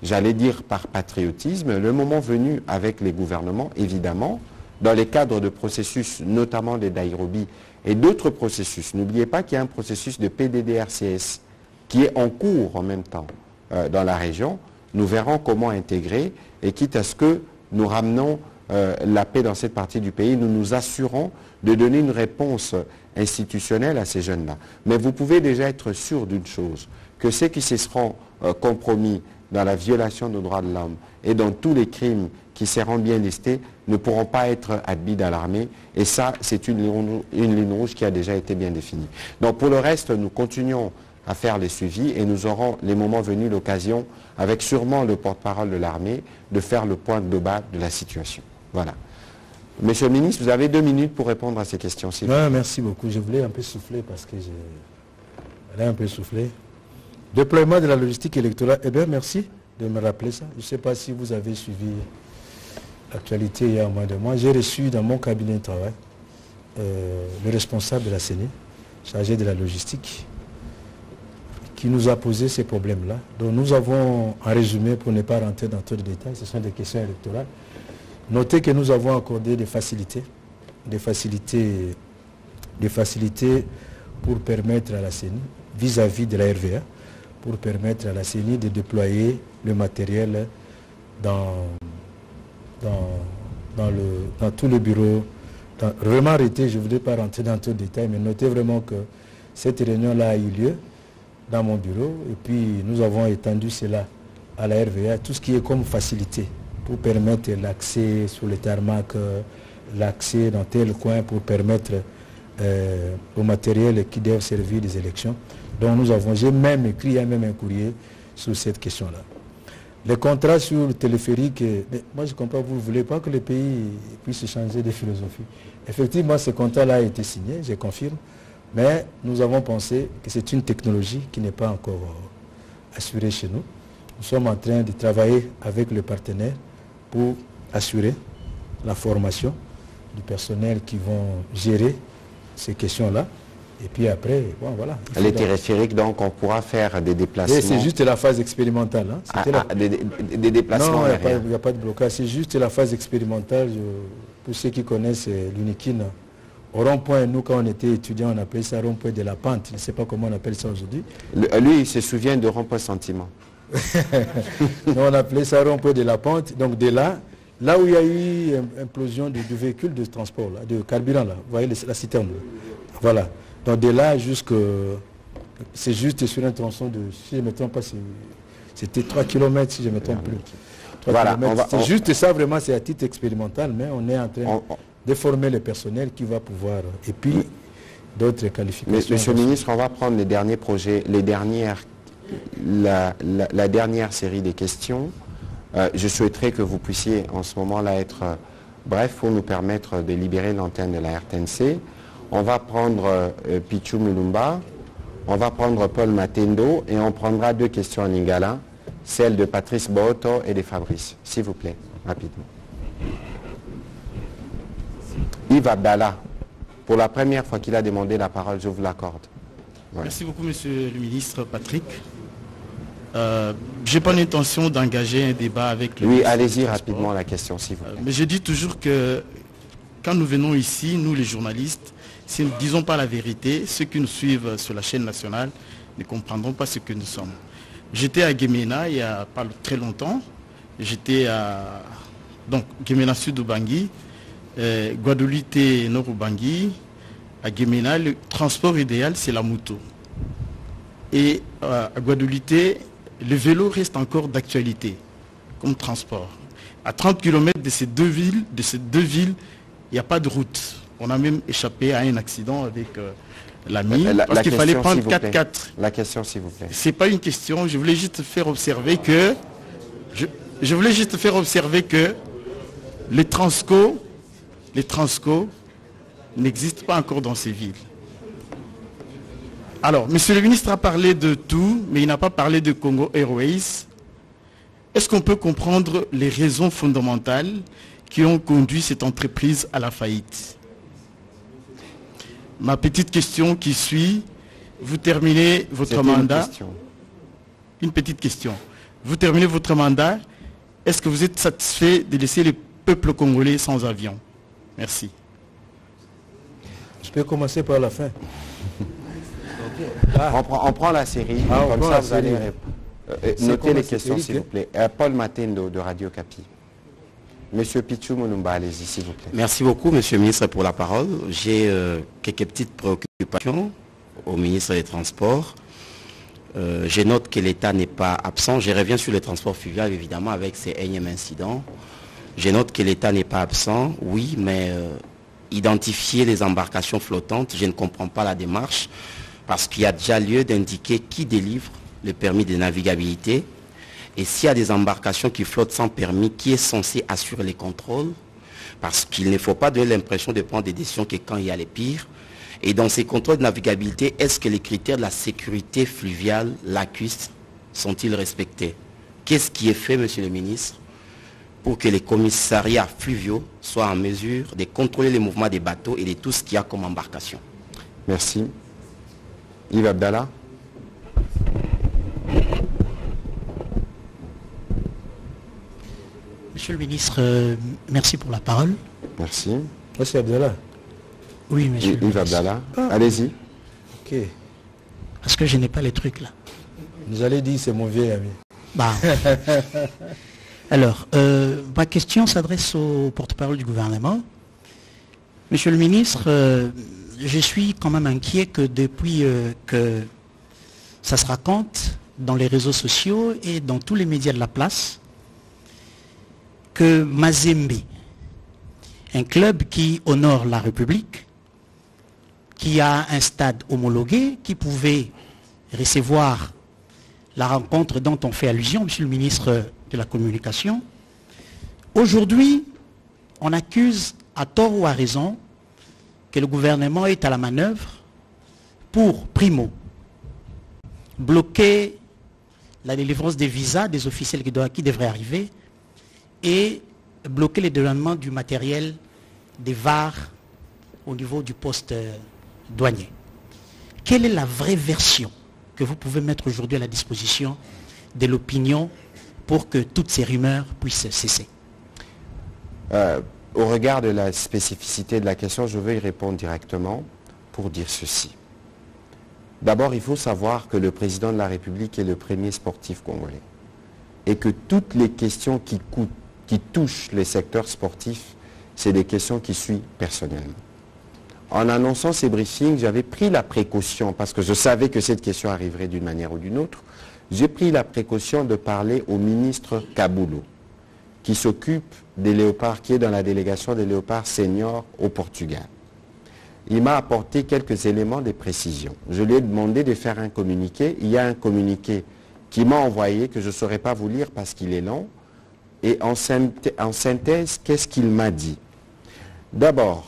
j'allais dire par patriotisme, le moment venu avec les gouvernements, évidemment, dans les cadres de processus, notamment des Nairobi et d'autres processus. N'oubliez pas qu'il y a un processus de PDDRCS qui est en cours en même temps dans la région. Nous verrons comment intégrer et quitte à ce que nous ramenons la paix dans cette partie du pays, nous nous assurons de donner une réponse institutionnelle à ces jeunes-là. Mais vous pouvez déjà être sûr d'une chose, que ceux qui se seront compromis dans la violation des droits de l'homme et dans tous les crimes qui seront bien listés ne pourront pas être admis dans l'armée. Et ça, c'est une ligne rouge qui a déjà été bien définie. Donc pour le reste, nous continuons à faire les suivis et nous aurons, les moments venus, l'occasion, avec sûrement le porte-parole de l'armée, de faire le point global de la situation. Voilà. Monsieur le ministre, vous avez 2 minutes pour répondre à ces questions. Ouais, merci beaucoup. Je voulais un peu souffler parce que j'ai un peu soufflé. Déploiement de la logistique électorale. Eh bien, merci de me rappeler ça. Je ne sais pas si vous avez suivi l'actualité il y a un mois de mois. J'ai reçu dans mon cabinet de travail le responsable de la CENI, chargé de la logistique, qui nous a posé ces problèmes-là. Donc nous avons, en résumé, pour ne pas rentrer dans trop de détails, ce sont des questions électorales. Notez que nous avons accordé des facilités pour permettre à la CENI, vis-à-vis de la RVA, pour permettre à la CENI de déployer le matériel dans tous les bureaux. Vraiment arrêté, je ne voudrais pas rentrer dans tout le détail, mais notez vraiment que cette réunion-là a eu lieu dans mon bureau et puis nous avons étendu cela à la RVA, tout ce qui est comme facilité pour permettre l'accès sur les tarmacs, l'accès dans tel coin pour permettre au matériel qui doit servir des élections. Donc j'ai même écrit, il y a même un courrier sur cette question-là. Les contrats sur le téléphérique, moi je comprends, vous ne voulez pas que le pays puisse changer de philosophie. Effectivement, ce contrat-là a été signé, je confirme, mais nous avons pensé que c'est une technologie qui n'est pas encore assurée chez nous. Nous sommes en train de travailler avec le partenaire pour assurer la formation du personnel qui vont gérer ces questions-là. Et puis après, bon, voilà. Les téléphériques, donc, on pourra faire des déplacements. C'est juste la phase expérimentale. Hein. Des déplacements. Non, il n'y a pas de blocage. C'est juste la phase expérimentale. Pour ceux qui connaissent l'Unikine, au rond-point, nous, quand on était étudiants, on appelait ça rond-point de la pente. Je ne sais pas comment on appelle ça aujourd'hui. Lui, il se souvient de rond-point sentiment. Nous, on appelait ça rond-point de la pente. Donc, de là où il y a eu une implosion de véhicules de transport, là, de carburant, là, vous voyez la citerne. Là. Voilà. Donc de là jusqu'à... C'est juste sur un tronçon de... Si je ne me trompe pas, c'était 3 km si je ne me trompe plus. Voilà, c'est juste ça, vraiment, c'est à titre expérimental, mais on est en train de former le personnel qui va pouvoir... Et puis, d'autres qualifications. Monsieur le ministre, on va prendre les derniers projets, la dernière série des questions. Je souhaiterais que vous puissiez en ce moment-là être bref pour nous permettre de libérer l'antenne de la RTNC. On va prendre Pichu Mulumba, on va prendre Paul Matendo et on prendra 2 questions en lingala, celle de Patrice Boto et de Fabrice. S'il vous plaît, rapidement. Yves Abdallah, pour la première fois qu'il a demandé la parole, je vous l'accorde. Voilà. Merci beaucoup, monsieur le ministre Patrick. Je n'ai pas l'intention d'engager un débat avec le ministre. Oui, allez-y rapidement la question, s'il vous plaît. Mais je dis toujours que quand nous venons ici, nous les journalistes, si nous ne disons pas la vérité, ceux qui nous suivent sur la chaîne nationale ne comprendront pas ce que nous sommes. J'étais à Guémena il n'y a pas très longtemps. J'étais à Guémena Sud Ubangui, Guadeloupe Nord Ubangui. À Guémena, le transport idéal, c'est la moto. Et à Guadeloupe, le vélo reste encore d'actualité comme transport. À 30 km de ces deux villes, il n'y a pas de route. On a même échappé à un accident avec l'ami parce qu'il fallait prendre 4x4. La question, s'il vous plaît. C'est pas une question. Je voulais juste faire observer que les Transco n'existent pas encore dans ces villes. Alors, monsieur le ministre a parlé de tout, mais il n'a pas parlé de Congo Airways. Est-ce qu'on peut comprendre les raisons fondamentales qui ont conduit cette entreprise à la faillite? Ma petite question qui suit, vous terminez votre mandat. Une petite question. Vous terminez votre mandat. Est-ce que vous êtes satisfait de laisser le peuple congolais sans avion? Merci. Je peux commencer par la fin. On prend la série. Comme ça, vous allez noter les questions, s'il vous plaît. Paul Matendo de Radio Capi. Monsieur Pichu Mulumba, allez-y, s'il vous plaît. Merci beaucoup, monsieur le ministre, pour la parole. J'ai quelques petites préoccupations au ministre des Transports. Je note que l'État n'est pas absent. Je reviens sur le transport fluvial, évidemment, avec ces énièmes incidents. Je note que l'État n'est pas absent, oui, mais identifier les embarcations flottantes, je ne comprends pas la démarche, parce qu'il y a déjà lieu d'indiquer qui délivre le permis de navigabilité. Et s'il y a des embarcations qui flottent sans permis, qui est censé assurer les contrôles? Parce qu'il ne faut pas donner l'impression de prendre des décisions que quand il y a les pires. Et dans ces contrôles de navigabilité, est-ce que les critères de la sécurité fluviale, lacustre, sont-ils respectés? Qu'est-ce qui est fait, monsieur le ministre, pour que les commissariats fluviaux soient en mesure de contrôler les mouvements des bateaux et de tout ce qu'il y a comme embarcation? Merci. Yves Abdallah. Monsieur le ministre, merci pour la parole. Merci. Monsieur Abdallah. Oui, monsieur. Yves Abdallah. Allez-y. Ok. Parce que je n'ai pas les trucs là. Vous allez dire c'est mon vieil ami. Bah. Alors, ma question s'adresse au porte-parole du gouvernement. Monsieur le ministre, je suis quand même inquiet que depuis que ça se raconte dans les réseaux sociaux et dans tous les médias de la place, que Mazembe, un club qui honore la République, qui a un stade homologué, qui pouvait recevoir la rencontre dont on fait allusion, monsieur le ministre de la Communication, aujourd'hui, on accuse à tort ou à raison que le gouvernement est à la manœuvre pour, primo, bloquer la délivrance des visas des officiels qui devraient arriver et bloquer le déroulement du matériel des VAR au niveau du poste douanier. quelle est la vraie version que vous pouvez mettre aujourd'hui à la disposition de l'opinion pour que toutes ces rumeurs puissent cesser? Au regard de la spécificité de la question, je veux y répondre directement pour dire ceci. D'abord, il faut savoir que le président de la République est le premier sportif congolais et que toutes les questions qui touchent les secteurs sportifs, c'est des questions qui suivent personnellement. En annonçant ces briefings, j'avais pris la précaution, parce que je savais que cette question arriverait d'une manière ou d'une autre, j'ai pris la précaution de parler au ministre Kaboulou, qui s'occupe des léopards, qui est dans la délégation des léopards seniors au Portugal. Il m'a apporté quelques éléments de précision. Je lui ai demandé de faire un communiqué. Il y a un communiqué qui m'a envoyé, que je ne saurais pas vous lire parce qu'il est long. Et en synthèse, qu'est-ce qu'il m'a dit? D'abord,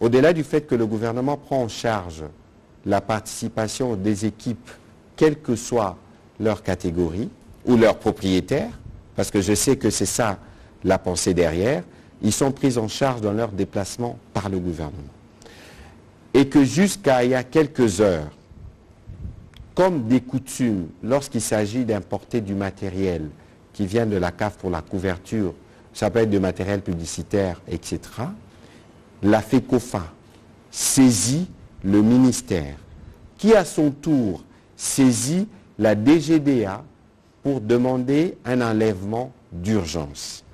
au-delà du fait que le gouvernement prend en charge la participation des équipes, quelle que soit leur catégorie ou leur propriétaire, parce que je sais que c'est ça la pensée derrière, ils sont pris en charge dans leur déplacement par le gouvernement. Et que jusqu'à il y a quelques heures, comme des coutumes, lorsqu'il s'agit d'importer du matériel qui vient de la CAF pour la couverture, ça peut être du matériel publicitaire, etc., la FECOFA saisit le ministère, qui à son tour saisit la DGDA pour demander un enlèvement d'urgence.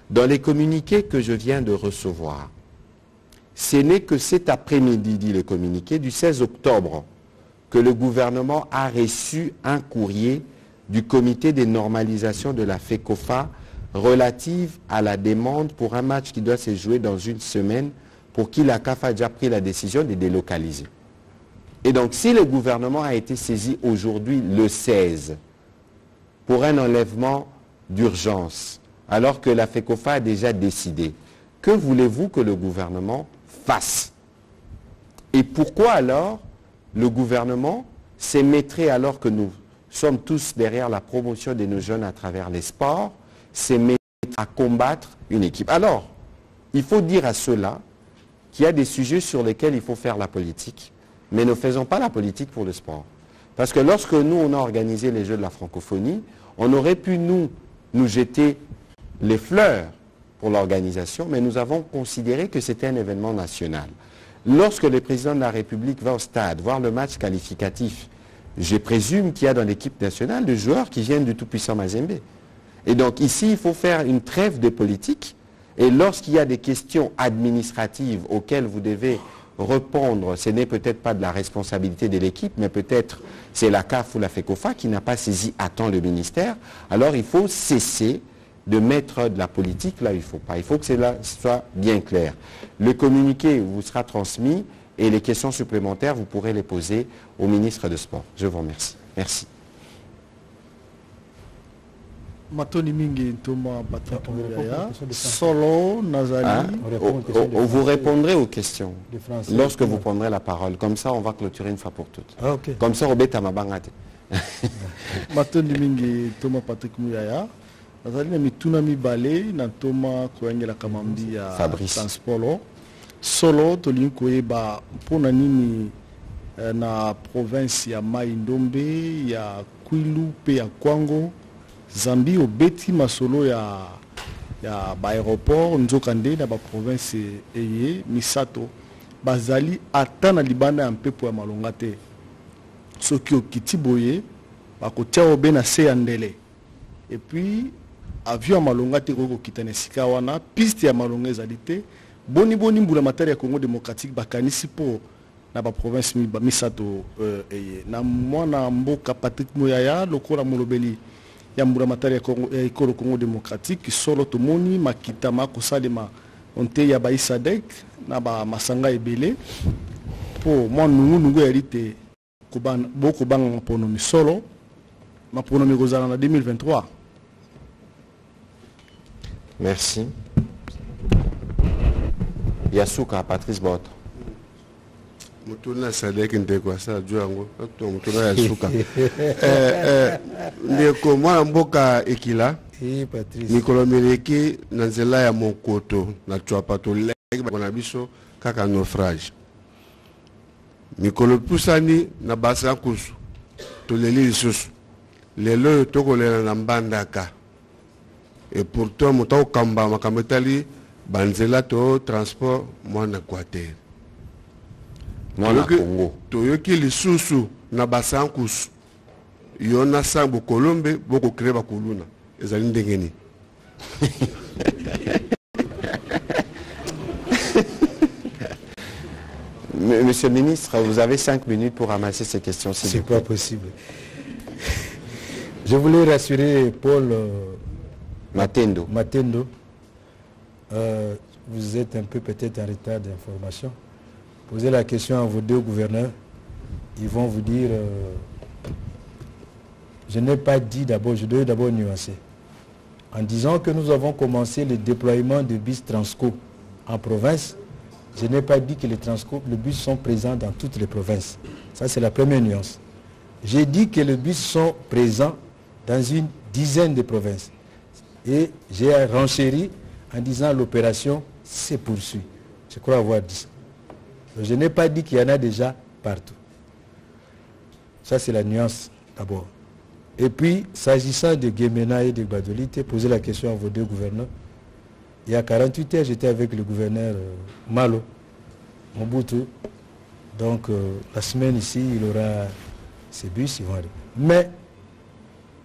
Dans les communiqués que je viens de recevoir, ce n'est que cet après-midi, dit le communiqué, du 16 octobre, que le gouvernement a reçu un courrier du comité des normalisations de la FECOFA relative à la demande pour un match qui doit se jouer dans une semaine, pour qui la CAF a déjà pris la décision de délocaliser. Et donc, si le gouvernement a été saisi aujourd'hui, le 16, pour un enlèvement d'urgence, alors que la FECOFA a déjà décidé, que voulez-vous que le gouvernement fasse? Et pourquoi alors le gouvernement s'émettrait, alors que nous sommes tous derrière la promotion de nos jeunes à travers les sports, s'émettrait à combattre une équipe? Alors, il faut dire à ceux-là qu'il y a des sujets sur lesquels il faut faire la politique, mais ne faisons pas la politique pour le sport. Parce que lorsque nous, on a organisé les Jeux de la francophonie, on aurait pu nous jeter les fleurs pour l'organisation, mais nous avons considéré que c'était un événement national. Lorsque le président de la République va au stade voir le match qualificatif, je présume qu'il y a dans l'équipe nationale des joueurs qui viennent du tout-puissant Mazembe. Et donc ici, il faut faire une trêve de politique. Et lorsqu'il y a des questions administratives auxquelles vous devez répondre, ce n'est peut-être pas de la responsabilité de l'équipe, mais peut-être c'est la CAF ou la FECOFA qui n'a pas saisi à temps le ministère, alors il faut cesser de mettre de la politique là où il ne faut pas. Il faut que cela soit bien clair. Le communiqué vous sera transmis et les questions supplémentaires, vous pourrez les poser au ministre de Sport. Je vous remercie. Merci. Matoni Mingi Thomas Patrick Mouyaya, Solo Nazali. Vous répondrez aux questions lorsque vous prendrez la parole. Comme ça, on va clôturer une fois pour toutes. Ah, okay. Comme ça, Robert Tamabangate. Matoni Mingi Thomas Patrick Mouyaya, Nazali na mituna mibale na Thomas Koyangela Kamambi ya Transpolo. Solo tolinkoyeba mpona nini na province ya Mai Ndombe, ya Kwilu pe ya Kwango. Zambie obeti masolo ya aéroport nzokande na ba province eye misato bazali ata na libanda ya mpepo ya malonga te soki okiti boye bakotia obe na se ya ndele et puis avion ya malonga te koko kita na sika wana piste ya malonga ezali te boni mbula matari ya Congo démocratique bakanisi po na ba province misato eye na mwana mboka Patrick Mouyaya lokola molobeli ya mbula matari ya ekolo Congo démocratique solo tomoni makitama kosalema onte ya baisadek na ba masanga ebele po mwa nungu ya rite kobana boko banga maponomi solo maponomi kozala na 2023. Merci. Yasuka Patrice Bot. Mutuna Sadek ndekwa sa juango to mutuna Yasuka. Ndeko mwana mboka ekila. Patrice. Nikolo meleki na nzela ya Mokoto na Chwapato leki bana biso kaka naufrage. mikolo pusani na basa kusu toleli lisusu lelo tokolela na mbandaka et pourtant moto okamba makambo etali banzela to transport mwana Equateur mwana Congo toyoki lisusu na basa kusu yona sambo kolombe boko kreba kuluna ezali ndengeni. Monsieur le ministre, vous avez 5 minutes pour ramasser ces questions. C'est pas possible. Je voulais rassurer Paul Matendo. Vous êtes un peu peut-être en retard d'information. Posez la question à vos deux gouverneurs. Ils vont vous dire... je n'ai pas dit d'abord, je dois d'abord nuancer. En disant que nous avons commencé le déploiement de bus Transco en province, je n'ai pas dit que les bus sont présents dans toutes les provinces. Ça, c'est la première nuance. J'ai dit que les bus sont présents dans une dizaine de provinces. Et j'ai renchéri en disant l'opération se poursuit. Je crois avoir dit ça. Donc, je n'ai pas dit qu'il y en a déjà partout. Ça, c'est la nuance d'abord. Et puis, s'agissant de Guémena et de Gbadolite, posez la question à vos deux gouverneurs. Il y a 48 heures, j'étais avec le gouverneur Malo, Mobutu. Donc, la semaine ici, il aura ses bus, ils vont aller. Mais,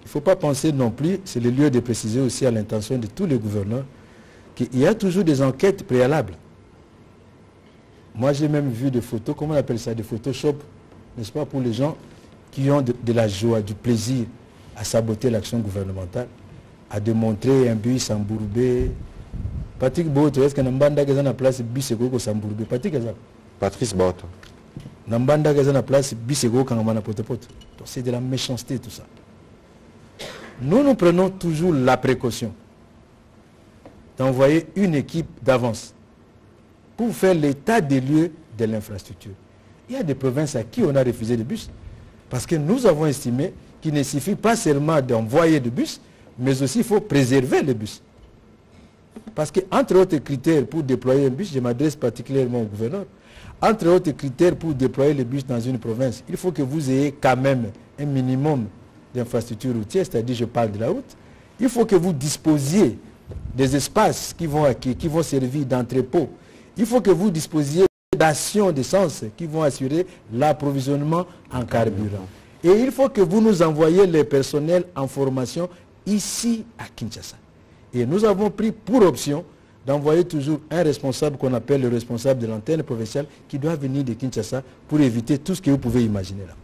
il ne faut pas penser non plus, c'est le lieu de préciser aussi à l'intention de tous les gouverneurs, qu'il y a toujours des enquêtes préalables. Moi, j'ai même vu des photos, comment on appelle ça, des Photoshop, n'est-ce pas, pour les gens qui ont de la joie, du plaisir à saboter l'action gouvernementale, à démontrer un bus embourbé. Patrick Boto, est-ce que Nambanda est en place bus ego s'embourbé? Patrice Boto. Nambanda est en place bus ego kangamana potepote. Donc c'est de la méchanceté tout ça. Nous prenons toujours la précaution d'envoyer une équipe d'avance pour faire l'état des lieux de l'infrastructure. Il y a des provinces à qui on a refusé des bus parce que nous avons estimé qu'il ne suffit pas seulement d'envoyer des bus, mais aussi il faut préserver les bus. Parce qu'entre autres critères pour déployer un bus, je m'adresse particulièrement au gouverneur, entre autres critères pour déployer les bus dans une province, il faut que vous ayez quand même un minimum d'infrastructures routières, c'est-à-dire je parle de la route. Il faut que vous disposiez des espaces qui vont servir d'entrepôt. Il faut que vous disposiez d'actions d'essence qui vont assurer l'approvisionnement en carburant. Et il faut que vous nous envoyiez les personnels en formation ici à Kinshasa. Et nous avons pris pour option d'envoyer toujours un responsable qu'on appelle le responsable de l'antenne provinciale qui doit venir de Kinshasa pour éviter tout ce que vous pouvez imaginer là.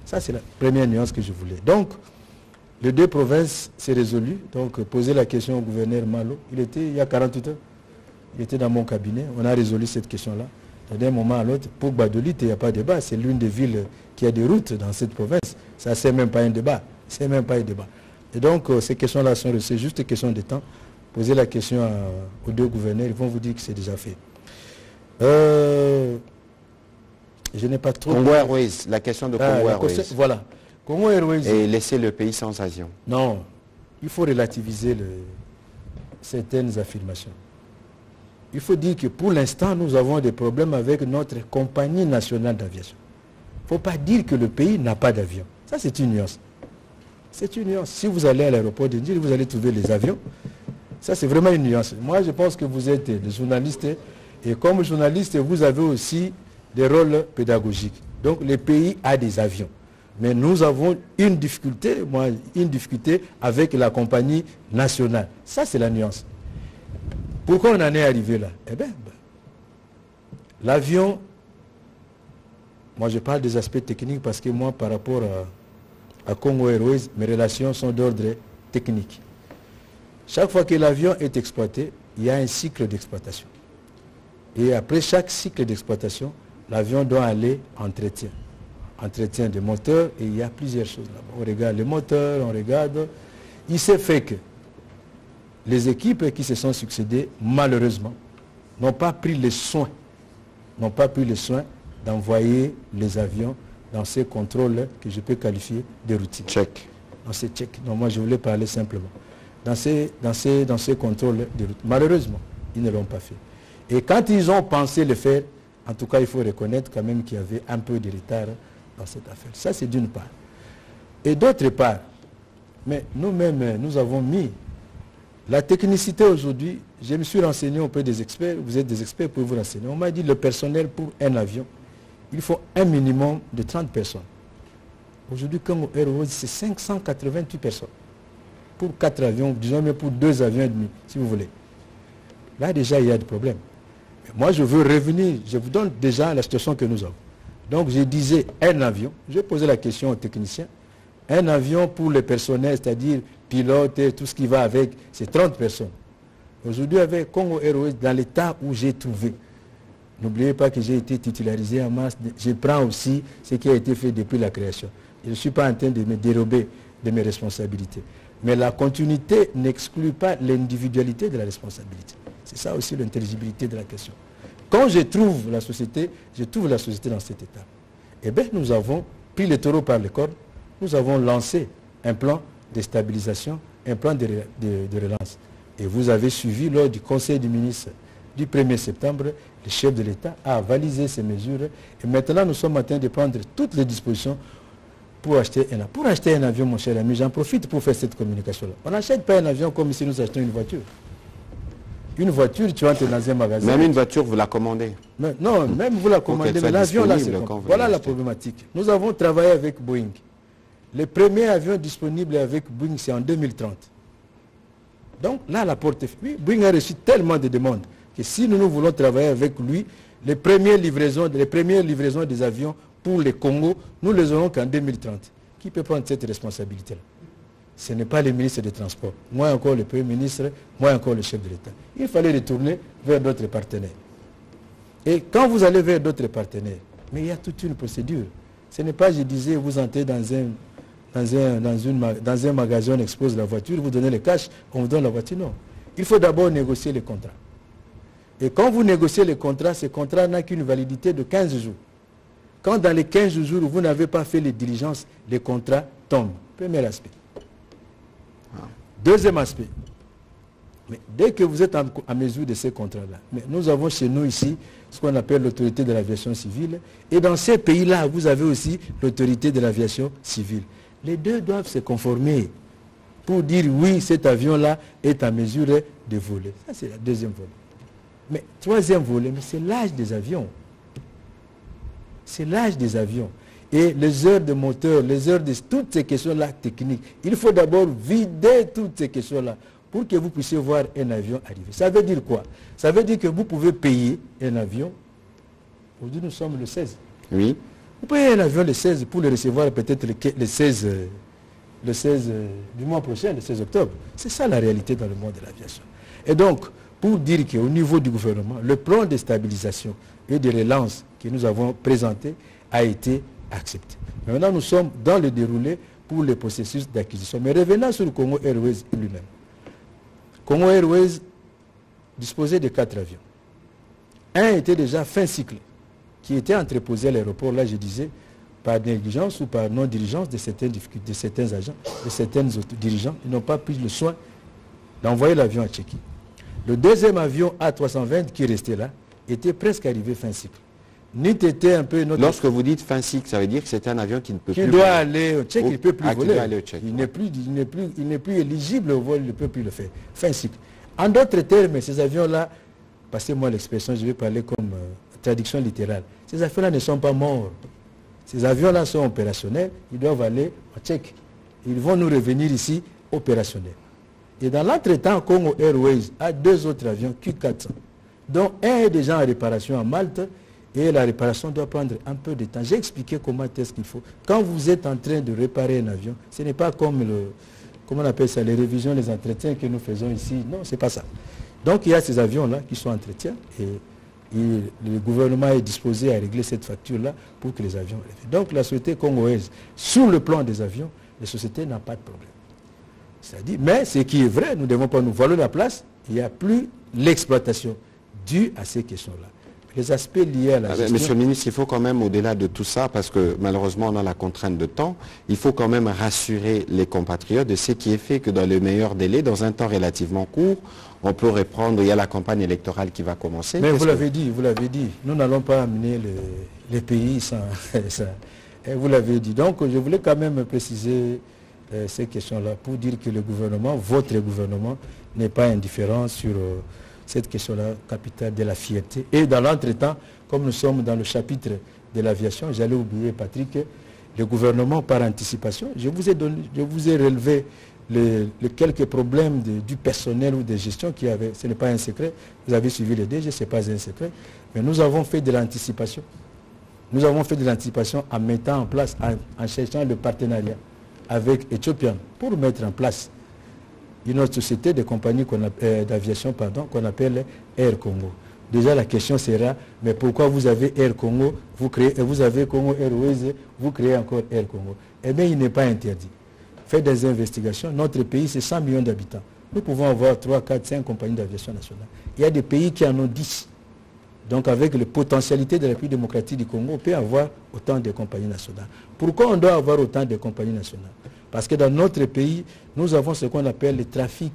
Ça, c'est la première nuance que je voulais. Donc, les deux provinces, c'est résolu. Donc, posez la question au gouverneur Malo. Il y a 48 heures. Il était dans mon cabinet. On a résolu cette question-là. D'un moment à l'autre, pour Gbadolite, il n'y a pas de débat. C'est l'une des villes qui a des routes dans cette province. Ça, c'est même pas un débat. C'est même pas un débat. Et donc, ces questions-là sont c'est juste une question de temps. Posez la question aux deux gouverneurs, ils vont vous dire que c'est déjà fait. Je n'ai pas trop... Congo Airways, la question de Congo Airways. Voilà. Congo Airways... Et laisser le pays sans avion. Non, il faut relativiser certaines affirmations. Il faut dire que pour l'instant, nous avons des problèmes avec notre compagnie nationale d'aviation. Il ne faut pas dire que le pays n'a pas d'avion. Ça, c'est une nuance. C'est une nuance. Si vous allez à l'aéroport de Ndjili, vous allez trouver les avions. Ça, c'est vraiment une nuance. Moi, je pense que vous êtes des journalistes. Et comme journaliste, vous avez aussi des rôles pédagogiques. Donc, le pays a des avions. Mais nous avons une difficulté avec la compagnie nationale. Ça, c'est la nuance. Pourquoi on en est arrivé là? Eh bien, l'avion, moi je parle des aspects techniques parce que moi, par rapport à Congo Airways, mes relations sont d'ordre technique. Chaque fois que l'avion est exploité, il y a un cycle d'exploitation. Et après chaque cycle d'exploitation, l'avion doit aller en entretien. Entretien des moteurs, et il y a plusieurs choses là-bas. On regarde les moteurs, on regarde. Il s'est fait que les équipes qui se sont succédées, malheureusement, n'ont pas pris le soin d'envoyer les avions dans ces contrôles que je peux qualifier de routine. Check. Dans ces checks. Non, moi je voulais parler simplement. Dans ces contrôles de route. Malheureusement, ils ne l'ont pas fait. Et quand ils ont pensé le faire, En tout cas, il faut reconnaître quand même qu'il y avait un peu de retard dans cette affaire. Ça, c'est d'une part. Et d'autre part, mais nous-mêmes, nous avons mis la technicité aujourd'hui. Je me suis renseigné auprès des experts. Vous êtes des experts pour vous renseigner. On m'a dit le personnel pour un avion, il faut un minimum de 30 personnes. Aujourd'hui, Congo Airways, c'est 588 personnes. Pour 4 avions, disons même pour 2 avions et demi, si vous voulez. Là, déjà, il y a des problèmes. Mais moi, je veux revenir. Je vous donne déjà la situation que nous avons. Donc, je disais un avion. Je posais la question aux techniciens. Un avion pour le personnel, c'est-à-dire pilote et tout ce qui va avec, c'est 30 personnes. Aujourd'hui, avec Congo Airways, dans l'état où j'ai trouvé, n'oubliez pas que j'ai été titularisé en masse, je prends aussi ce qui a été fait depuis la création. Je ne suis pas en train de me dérober de mes responsabilités. Mais la continuité n'exclut pas l'individualité de la responsabilité. C'est ça aussi l'intelligibilité de la question. Quand je trouve la société dans cet état. Eh bien, nous avons pris le taureau par les cornes, nous avons lancé un plan de stabilisation, un plan de relance. Et vous avez suivi lors du Conseil des ministres du 1er septembre, le chef de l'État a avalisé ces mesures. Et maintenant, nous sommes en train de prendre toutes les dispositions pour acheter un avion. Pour acheter un avion, mon cher ami, j'en profite pour faire cette communication-là. On n'achète pas un avion comme si nous achetons une voiture. Une voiture, tu entres dans un magasin. Même une voiture, vous la commandez. Mais, non, même vous la commandez, mais l'avion là, c'est voilà la problématique. Nous avons travaillé avec Boeing. Le premier avion disponible avec Boeing, c'est en 2030. Donc là, la porte est fermée. Boeing a reçu tellement de demandes que si nous voulons travailler avec lui, les premières livraisons des avions pour les Congo, nous les aurons qu'en 2030. Qui peut prendre cette responsabilité-là? Ce n'est pas le ministre des Transports, moi encore le Premier ministre, moi encore le chef de l'État. Il fallait retourner vers d'autres partenaires. Et quand vous allez vers d'autres partenaires, mais il y a toute une procédure. Ce n'est pas, je disais, vous entrez dans un magasin, on expose la voiture, vous donnez le cash, on vous donne la voiture. Non. Il faut d'abord négocier les contrats. Et quand vous négociez les contrats, ce contrat n'a qu'une validité de 15 jours. Quand dans les 15 jours, vous n'avez pas fait les diligences, les contrats tombent. Premier aspect. Deuxième aspect. Mais dès que vous êtes à mesure de ces contrats-là, mais nous avons chez nous ici ce qu'on appelle l'autorité de l'aviation civile. Et dans ces pays-là, vous avez aussi l'autorité de l'aviation civile. Les deux doivent se conformer pour dire oui, cet avion-là est à mesure de voler. Ça, c'est la deuxième volet. Mais troisième volet, c'est l'âge des avions. C'est l'âge des avions. Et les heures de moteur, les heures de toutes ces questions-là techniques, il faut d'abord vider toutes ces questions-là pour que vous puissiez voir un avion arriver. Ça veut dire quoi? Ça veut dire que vous pouvez payer un avion. Aujourd'hui, nous sommes le 16. Oui. Vous payez un avion le 16 pour le recevoir peut-être le 16 du mois prochain, le 16 octobre. C'est ça la réalité dans le monde de l'aviation. Et donc, pour dire qu'au niveau du gouvernement, le plan de stabilisation et de relance que nous avons présenté a été accepté. Mais maintenant, nous sommes dans le déroulé pour le processus d'acquisition. Mais revenons sur Congo Airways lui-même. Congo Airways disposait de 4 avions. Un était déjà fin cycle, qui était entreposé à l'aéroport, là je disais, par négligence ou par non-diligence de certains agents, de certains dirigeants. Ils n'ont pas pris le soin d'envoyer l'avion à Tchéquie. Le deuxième avion A320 qui restait là était presque arrivé fin cycle. Était un peu notre... Lorsque vous dites fin cycle, ça veut dire que c'est un avion qui ne peut plus... Qui doit aller au Tchèque, il ne peut plus voler. Il n'est plus éligible au vol, il ne peut plus le faire. Fin cycle. En d'autres termes, ces avions-là, passez-moi l'expression, je vais parler comme traduction littérale. Ces avions-là ne sont pas morts. Ces avions-là sont opérationnels, ils doivent aller au Tchèque. Ils vont nous revenir ici opérationnels. Et dans l'entretemps, Congo Airways a 2 autres avions Q400, dont un est déjà en réparation à Malte, et la réparation doit prendre un peu de temps. J'ai expliqué comment est-ce qu'il faut. Quand vous êtes en train de réparer un avion, ce n'est pas comme comment on appelle ça, les révisions, les entretiens que nous faisons ici. Non, ce n'est pas ça. Donc il y a ces avions-là qui sont entretiens et le gouvernement est disposé à régler cette facture-là pour que les avions reviennent. Donc la société congolaise, sur le plan des avions, les sociétés n'ont pas de problème. C'est-à-dire, mais ce qui est vrai, nous ne devons pas nous voiler la place, il n'y a plus l'exploitation due à ces questions-là. les aspects liés à la gestion. Monsieur le ministre, il faut quand même, au-delà de tout ça, parce que malheureusement on a la contrainte de temps, il faut quand même rassurer les compatriotes de ce qui est fait que dans le meilleur délai, dans un temps relativement court, on peut reprendre, il y a la campagne électorale qui va commencer. Mais vous l'avez dit, nous n'allons pas amener les pays sans ça. Et vous l'avez dit. Donc je voulais quand même préciser ces questions-là pour dire que le gouvernement, votre gouvernement, n'est pas indifférent sur cette question-là capitale de la fierté. Et dans l'entretemps, comme nous sommes dans le chapitre de l'aviation, j'allais oublier Patrick, le gouvernement par anticipation, je vous ai relevé les quelques problèmes du personnel ou de gestion qu'il y avait. Ce n'est pas un secret. Vous avez suivi les DG, ce n'est pas un secret. Mais nous avons fait de l'anticipation. Nous avons fait de l'anticipation en mettant en place, en cherchant le partenariat avec Ethiopian pour mettre en place une autre société de compagnie d'aviation qu'on appelle Air Congo. Déjà la question sera, mais pourquoi vous avez Air Congo, vous avez Congo Airways, vous créez encore Air Congo? Eh bien, il n'est pas interdit. Faites des investigations. Notre pays, c'est 100 millions d'habitants. Nous pouvons avoir 3, 4, 5 compagnies d'aviation nationale. Il y a des pays qui en ont 10. Donc avec les potentialités de la République démocratique du Congo, on peut avoir autant de compagnies nationales. Pourquoi on doit avoir autant de compagnies nationales? Parce que dans notre pays, nous avons ce qu'on appelle le trafic,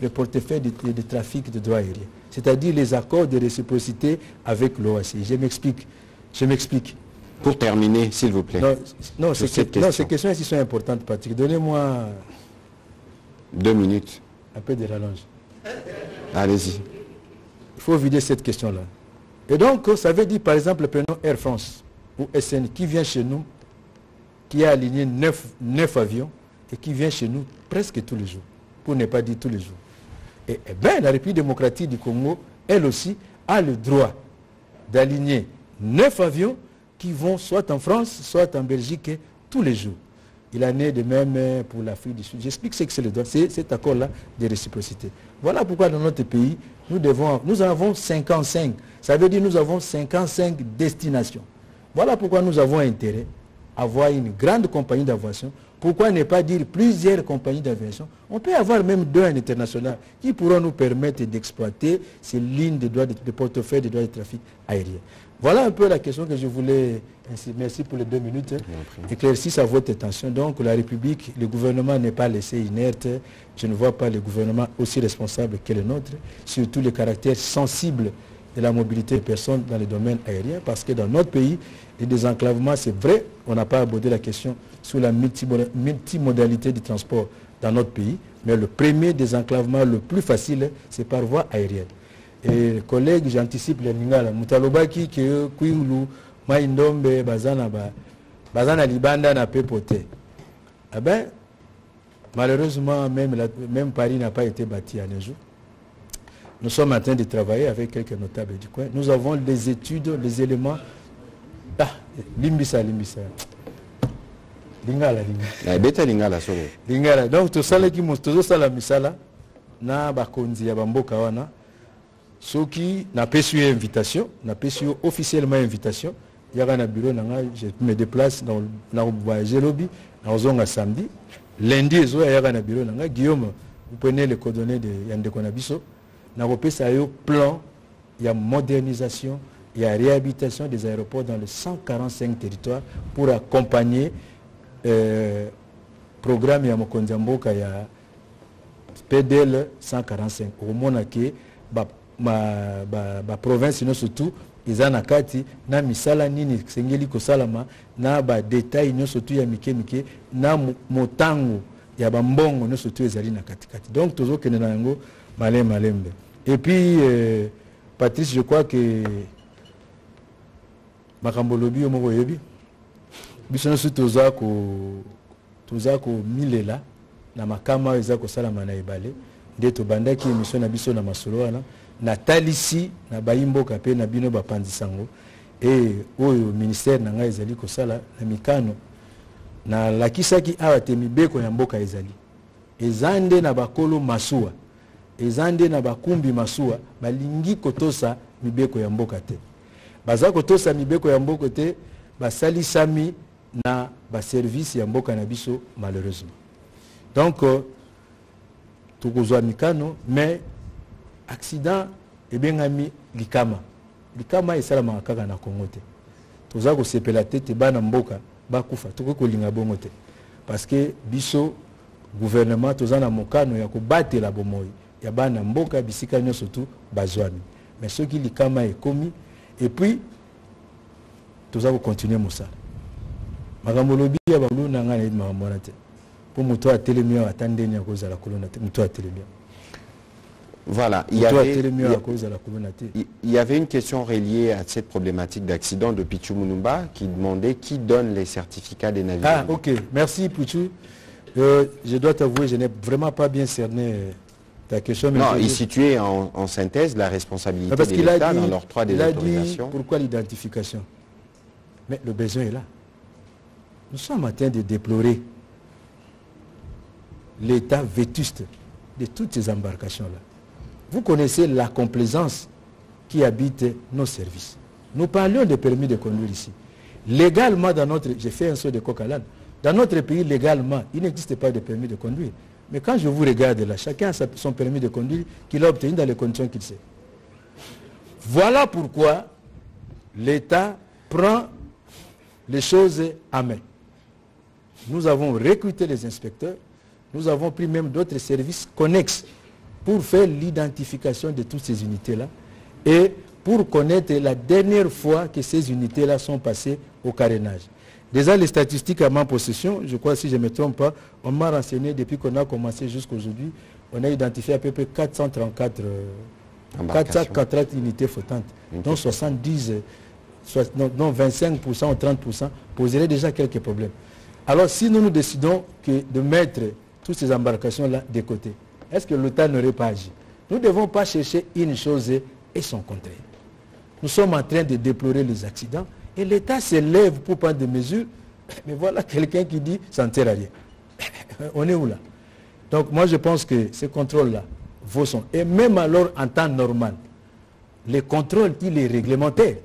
le portefeuille de trafic de droits aériens. C'est-à-dire les accords de réciprocité avec l'OACI. Je m'explique. Pour terminer, s'il vous plaît. Non, ces questions ici sont importantes, Patrick. Donnez-moi 2 minutes. Un peu de rallonge. Allez-y. Il faut vider cette question-là. Et donc, ça veut dire, par exemple, prenons Air France ou SN qui vient chez nous, qui a aligné 9 avions et qui vient chez nous presque tous les jours, pour ne pas dire tous les jours. Et bien, la République démocratique du Congo, elle aussi, a le droit d'aligner 9 avions qui vont soit en France, soit en Belgique tous les jours. Il en est de même pour l'Afrique du Sud. J'explique ce que c'est le droit, c'est cet accord-là de réciprocité. Voilà pourquoi dans notre pays, nous avons 55. Ça veut dire nous avons 55 destinations. Voilà pourquoi nous avons intérêt à avoir une grande compagnie d'aviation. Pourquoi ne pas dire plusieurs compagnies d'aviation? On peut avoir même 2 en international qui pourront nous permettre d'exploiter ces lignes de portefeuille de droits de trafic aérien. Voilà un peu la question que je voulais. Merci pour les 2 minutes. Éclaircir à votre attention. Donc la République, le gouvernement n'est pas laissé inerte. Je ne vois pas le gouvernement aussi responsable que le nôtre, surtout le caractère sensible de la mobilité des personnes dans le domaine aérien, parce que dans notre pays, le désenclavement, c'est vrai, on n'a pas abordé la question sur la multimodalité du transport dans notre pays, mais le premier désenclavement le plus facile, c'est par voie aérienne. Et collègues, j'anticipe les Lingala, Moutalobaki, que Kouinglu, Maïndombe, Bazana Libanda n'a pas poté. Eh bien, malheureusement, même Paris n'a pas été bâti en un jour. Nous sommes en train de travailler avec quelques notables du coin. Nous avons des études, des éléments. Ah, Limbisa. Lingala. Lingala. Donc, tout ça, tout ça, la misala, na bakonzi ya bamboka wana. Ceux qui n'ont pas su invitation, n'ont pas su officiellement invitation, il y a un bureau, je me déplace dans le voyage lobby, dans le samedi. Lundi, il y a un bureau, Guillaume, vous prenez les coordonnées de Yande Konabiso. Nous avons un plan, il y a modernisation, il y a réhabilitation des aéroports dans les 145 territoires pour accompagner le programme ya Mokondiamboka ya PDL 145. Au moins, ma province, surtout, ils ont kati na misala nini sengeli kosalama na ba détail surtout ya mike na motango ya bambongo surtout ezali na katikati. Donc, toujours que nous avons malembe. Et puis, Patrice, je crois que Makambolobi Omoko Yebi, Bissonosu Tozako Milela, na Makama Ezako Salama na Ebale, Deto Bandaki émission na Bisso na Masoloana, na Talisi, na Baimbo Kapé, na Bino Bapandisango, et au ministère Nanga Ezali Kosala, na Mikano, na Lakisaki Awate Mibeko Yamboka Ezali, Ezande na Bakolo Masua. Ezande na bakumbi masua balingi kotosa mibeko ya mboka te. Baza kotosa mibeko ya mboka te, basali sami na ba service ya mboka na biso malheureusement. Donc tukozwa mikano mais accident ebengami likama. likama esalamaka kaka na Congo te. Toza kosepela te bana mboka bakufa tokoki kolinga bongo te. Parce que biso gouvernement toza na mokano ya kobatela bomoi ya bana mboka bisika nyonso tu bazwami. Mais soki likama ekomi et puis toza ko continuer mosala. Makambo lobi ya balu na ngana yidi makambo na te. Pour muto atelemi atandeni ya kozala kolona te muto atelemi. Voilà, il y avait une question reliée à cette problématique d'accident de Pichu Munumba qui demandait qui donne les certificats des navires. Ah, ok. Merci, Pichu. Je dois t'avouer, je n'ai vraiment pas bien cerné ta question. Non, il situait en synthèse la responsabilité de l'État dans l'octroi des autorisations. Pourquoi l'identification? Mais le besoin est là. Nous sommes en train de déplorer l'état vétuste de toutes ces embarcations-là. Vous connaissez la complaisance qui habite nos services. Nous parlions de permis de conduire ici. Légalement, j'ai fait un saut de coq à l'âne. Dans notre pays, légalement, il n'existe pas de permis de conduire. Mais quand je vous regarde là, chacun a son permis de conduire qu'il a obtenu dans les conditions qu'il sait. Voilà pourquoi l'État prend les choses en main. Nous avons recruté les inspecteurs, nous avons pris même d'autres services connexes pour faire l'identification de toutes ces unités-là et pour connaître la dernière fois que ces unités-là sont passées au carénage. Déjà, les statistiques à ma possession, je crois, si je ne me trompe pas, on m'a renseigné depuis qu'on a commencé jusqu'à aujourd'hui, on a identifié à peu près 434 unités flottantes, dont 70, dont 25% ou 30% poseraient déjà quelques problèmes. Alors, si nous décidons de mettre toutes ces embarcations-là de côté, est-ce que l'État n'aurait pas agi? Nous ne devons pas chercher une chose et son contraire. Nous sommes en train de déplorer les accidents et l'État se lève pour prendre des mesures. Mais voilà quelqu'un qui dit ça ne sert à rien. On est où là? Donc moi je pense que ces contrôles-là vaut son. Et même alors en temps normal, le contrôle il est réglementaire.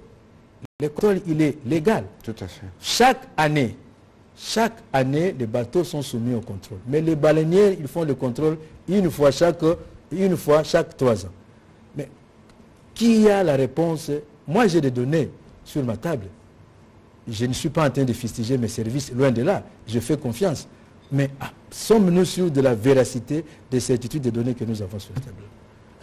Le contrôle il est légal. Tout à fait. Chaque année, les bateaux sont soumis au contrôle. Mais les baleinières, ils font le contrôle une fois chaque 3 ans. Mais qui a la réponse? Moi, j'ai des données sur ma table. Je ne suis pas en train de fustiger mes services, loin de là. Je fais confiance. Mais sommes-nous sûrs de la véracité des certitudes des données que nous avons sur la table?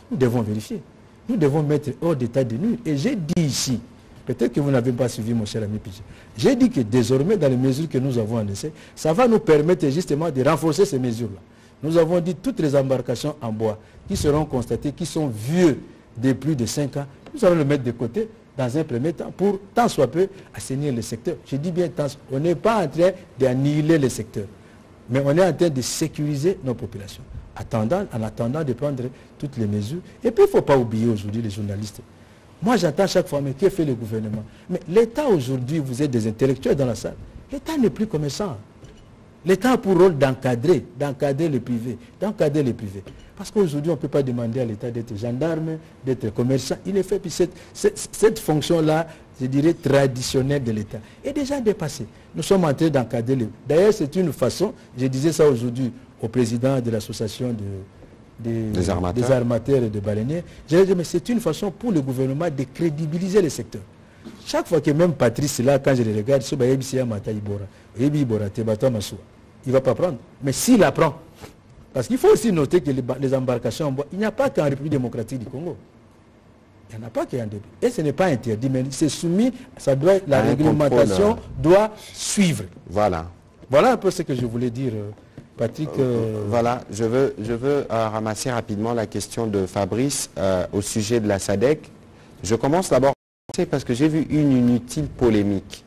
Nous devons vérifier. Nous devons mettre hors d'état de nuire. Et j'ai dit ici, peut-être que vous n'avez pas suivi mon cher ami Pidgey. J'ai dit que désormais, dans les mesures que nous avons annoncées, ça va nous permettre justement de renforcer ces mesures-là. Nous avons dit toutes les embarcations en bois qui seront constatées, qui sont vieux de plus de 5 ans, nous allons le mettre de côté dans un premier temps pour tant soit peu assainir le secteur. Je dis bien tant, on n'est pas en train d'annihiler le secteur, mais on est en train de sécuriser nos populations, en attendant de prendre toutes les mesures. Et puis il ne faut pas oublier aujourd'hui les journalistes. Moi, j'entends chaque fois, mais que fait le gouvernement? Mais l'État aujourd'hui, vous êtes des intellectuels dans la salle. L'État n'est plus commerçant. L'État a pour rôle d'encadrer le privé, Parce qu'aujourd'hui, on ne peut pas demander à l'État d'être gendarme, d'être commerçant. Il est fait, puis cette fonction-là, je dirais, traditionnelle de l'État, est déjà dépassée. Nous sommes en train d'encadrer. D'ailleurs, c'est une façon, je disais ça aujourd'hui au président de l'association des armateurs et des baleiniers, j'ai dit, mais c'est une façon pour le gouvernement de crédibiliser le secteur. Chaque fois que même Patrice là, quand je le regarde, il ne va pas prendre. Mais s'il apprend, parce qu'il faut aussi noter que les embarcations en bois, il n'y a pas qu'en République démocratique du Congo. Il n'y en a pas qu'en République. Et ce n'est pas interdit, mais c'est soumis, la réglementation doit suivre. Voilà. Voilà un peu ce que je voulais dire. Patrick, voilà, je veux ramasser rapidement la question de Fabrice au sujet de la SADC. Je commence d'abord parce que j'ai vu une inutile polémique.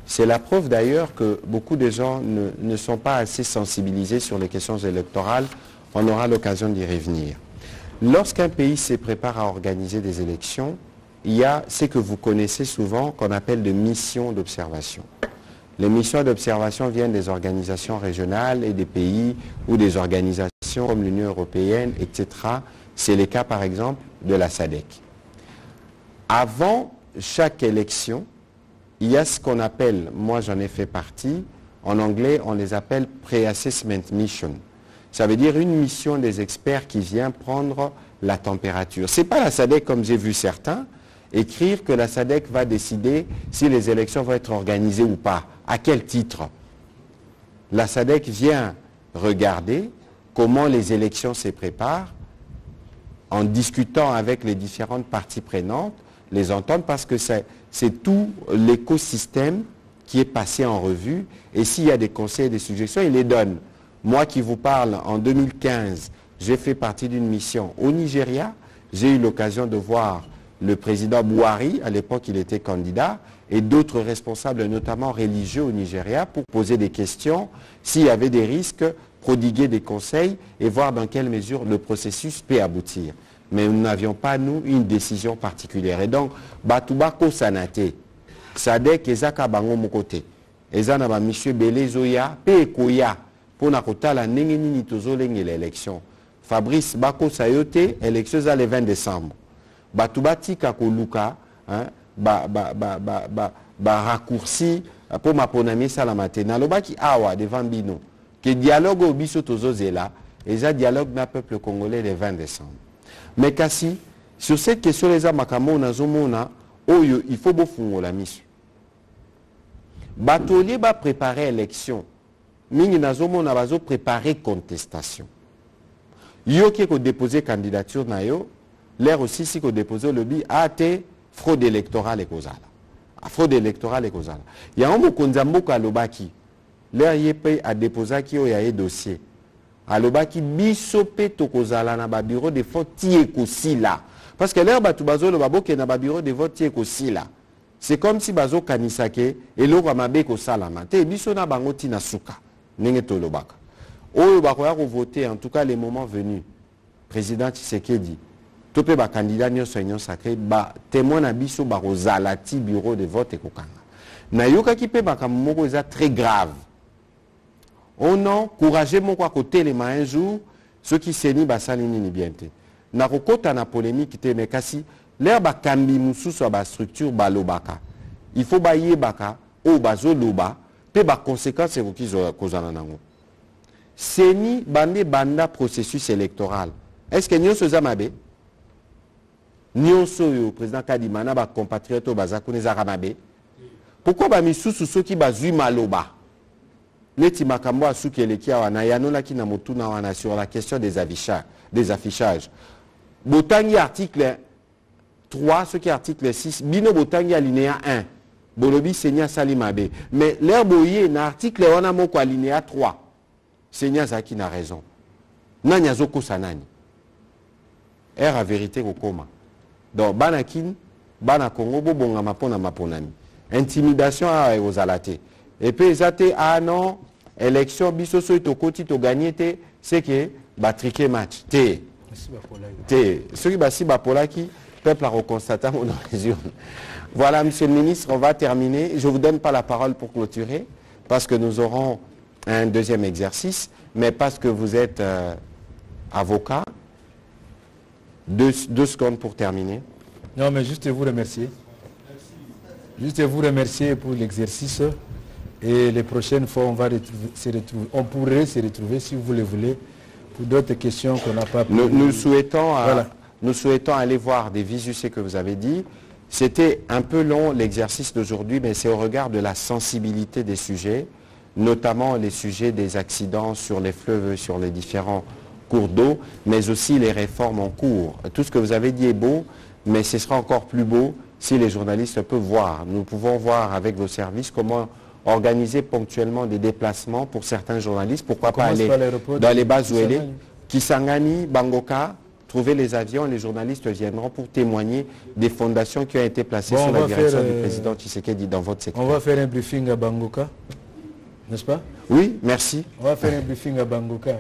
C'est la preuve d'ailleurs que beaucoup de gens ne sont pas assez sensibilisés sur les questions électorales. On aura l'occasion d'y revenir. Lorsqu'un pays se prépare à organiser des élections, il y a ce que vous connaissez souvent qu'on appelle de missions d'observation. Les missions d'observation viennent des organisations régionales et des pays ou des organisations comme l'Union européenne, etc. C'est le cas par exemple de la SADC. Avant chaque élection, il y a ce qu'on appelle, moi j'en ai fait partie, en anglais on les appelle Pre-Assessment Mission. Ça veut dire une mission des experts qui vient prendre la température. Ce n'est pas la SADC comme j'ai vu certains, écrire que la SADC va décider si les élections vont être organisées ou pas. À quel titre? La SADC vient regarder comment les élections se préparent en discutant avec les différentes parties prenantes, les entendre, parce que c'est tout l'écosystème qui est passé en revue, et s'il y a des conseils et des suggestions, il les donne. Moi qui vous parle, en 2015, j'ai fait partie d'une mission au Nigeria, j'ai eu l'occasion de voir le président Buhari, à l'époque il était candidat, et d'autres responsables, notamment religieux au Nigeria, pour poser des questions, s'il y avait des risques, prodiguer des conseils et voir dans quelle mesure le processus peut aboutir. Mais nous n'avions pas, nous, une décision particulière. Et donc, Batubako Sanate, Sadek Ezaka Bango Mokote, Ezanaba M. Bele Zoya, Pekoya, pour Nakota la Nengeni Tozoleng et l'élection. Fabrice Bako Sayote, élection le 20 décembre. Batubati Kakoluka, raccourci pour ma ponami salamate. Nalobaki awa devant Bino. Que dialogue au biso tozozela, et ça dialogue na peuple congolais le 20 décembre. Mais kasi, sur cette question, les amakamo nazomona, oyo, il faut bofungo la mission. Batolier va préparer élection. Mingi nazomona bazo préparer contestation. Yo qui ko déposer candidature na yo, l'air aussi si ko déposer le bi ate fraude électorale et kozala. Fraude électorale et kozala. Ya omo konzamboka lobaki. L'air yépé a déposé qui a un dossier. Alobaki bisope tokozala na ba bureau de vote tieko sila. Parce que l'air batu bazo le babo ke na ba bureau de vote tieko sila. C'est comme si bazo kanisake et l'eau mabe ko salama. Te biso na bango tina suka. Nenge tolobaka. Oyo bakoya ko voter en tout cas les moments venus. Président Tshisekedi topé ba candidat nyo soignon sacré ba témoin na biso ba rozalati bureau de vote ekokanga. Na yoka ki pe ba kamoko eza très grave. Oh non, couragez mon quoi côté les mains un jour, ceux qui s'énient basalini ni bien te. Na kokota na polémique te mais kasi l'air ba kambi musu so ba structure ba lobaka. Il faut ba yebaka o bazo loba pe ba conséquences et qui kozana nango. Seni bande banda processus électoral. Est-ce que nyo soza mabe? Nyo soyo président Kadimana ba compatriote bazakune za mabe? Pourquoi ba misusu ceux qui bazui maloba? Neti makambo asuki eleki wana yanola ki na motuna wana sur la question des affichages. Botangi article 3, ce qui est article 6, bino botangi alinéa 1. Bolobi Seigneur Salimabe. Mais l'air boye na article wana moko alinéa 3. Seigneur Zaki n'a raison. Nanya zoko sanani. Er a vérité kokoma. Donc banakin, bana Congo bobonga mapona maponami. Intimidation a ozalate. Et puis zate ah non, élection bisoso et tokoti to gagné te, c'est que ba triquer match. Te. Ceux qui basi bapolaki, peuple a reconstaté mon origine. Voilà, monsieur le ministre, on va terminer. Je ne vous donne pas la parole pour clôturer, parce que nous aurons un deuxième exercice, mais parce que vous êtes avocat. 2 secondes pour terminer. Non, mais juste vous remercier. Juste vous remercier pour l'exercice. Et les prochaines fois, on pourrait se retrouver, si vous le voulez, pour d'autres questions qu'on n'a pas pu... Nous souhaitons aller voir des visus que vous avez dit. C'était un peu long l'exercice d'aujourd'hui, mais c'est au regard de la sensibilité des sujets, notamment les sujets des accidents sur les fleuves, sur les différents cours d'eau, mais aussi les réformes en cours. Tout ce que vous avez dit est beau, mais ce sera encore plus beau si les journalistes peuvent voir. Nous pouvons voir avec vos services comment organiser ponctuellement des déplacements pour certains journalistes. Pourquoi pas aller dans les bases où elle est, Kisangani, Bangoka, trouver les avions, les journalistes viendront pour témoigner des fondations qui ont été placées sous la direction du président Tshisekedi dans votre secteur. On va faire un briefing à Bangoka, n'est-ce pas? Oui, merci. On va faire un briefing à Bangoka.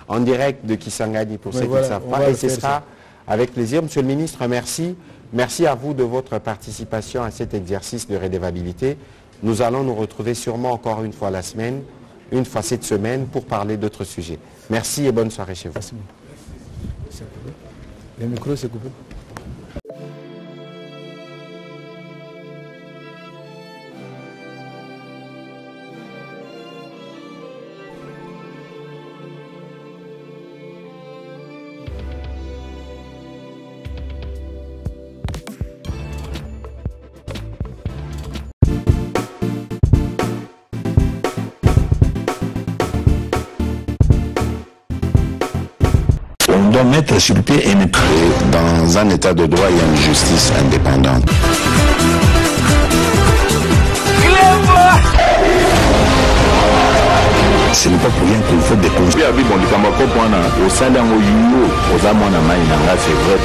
En direct de Kisangani pour ceux qui ne savent pas. Et ce sera avec plaisir. Monsieur le ministre, merci. Merci à vous de votre participation à cet exercice de redevabilité. Nous allons nous retrouver sûrement encore une fois la semaine, une fois cette semaine, pour parler d'autres sujets. Merci et bonne soirée chez vous. Merci. Le micro s'est coupé. La sécurité est créée dans un état de droit et une justice indépendante. Ce n'est pas pour rien qu'il faut des conseils. C'est vrai,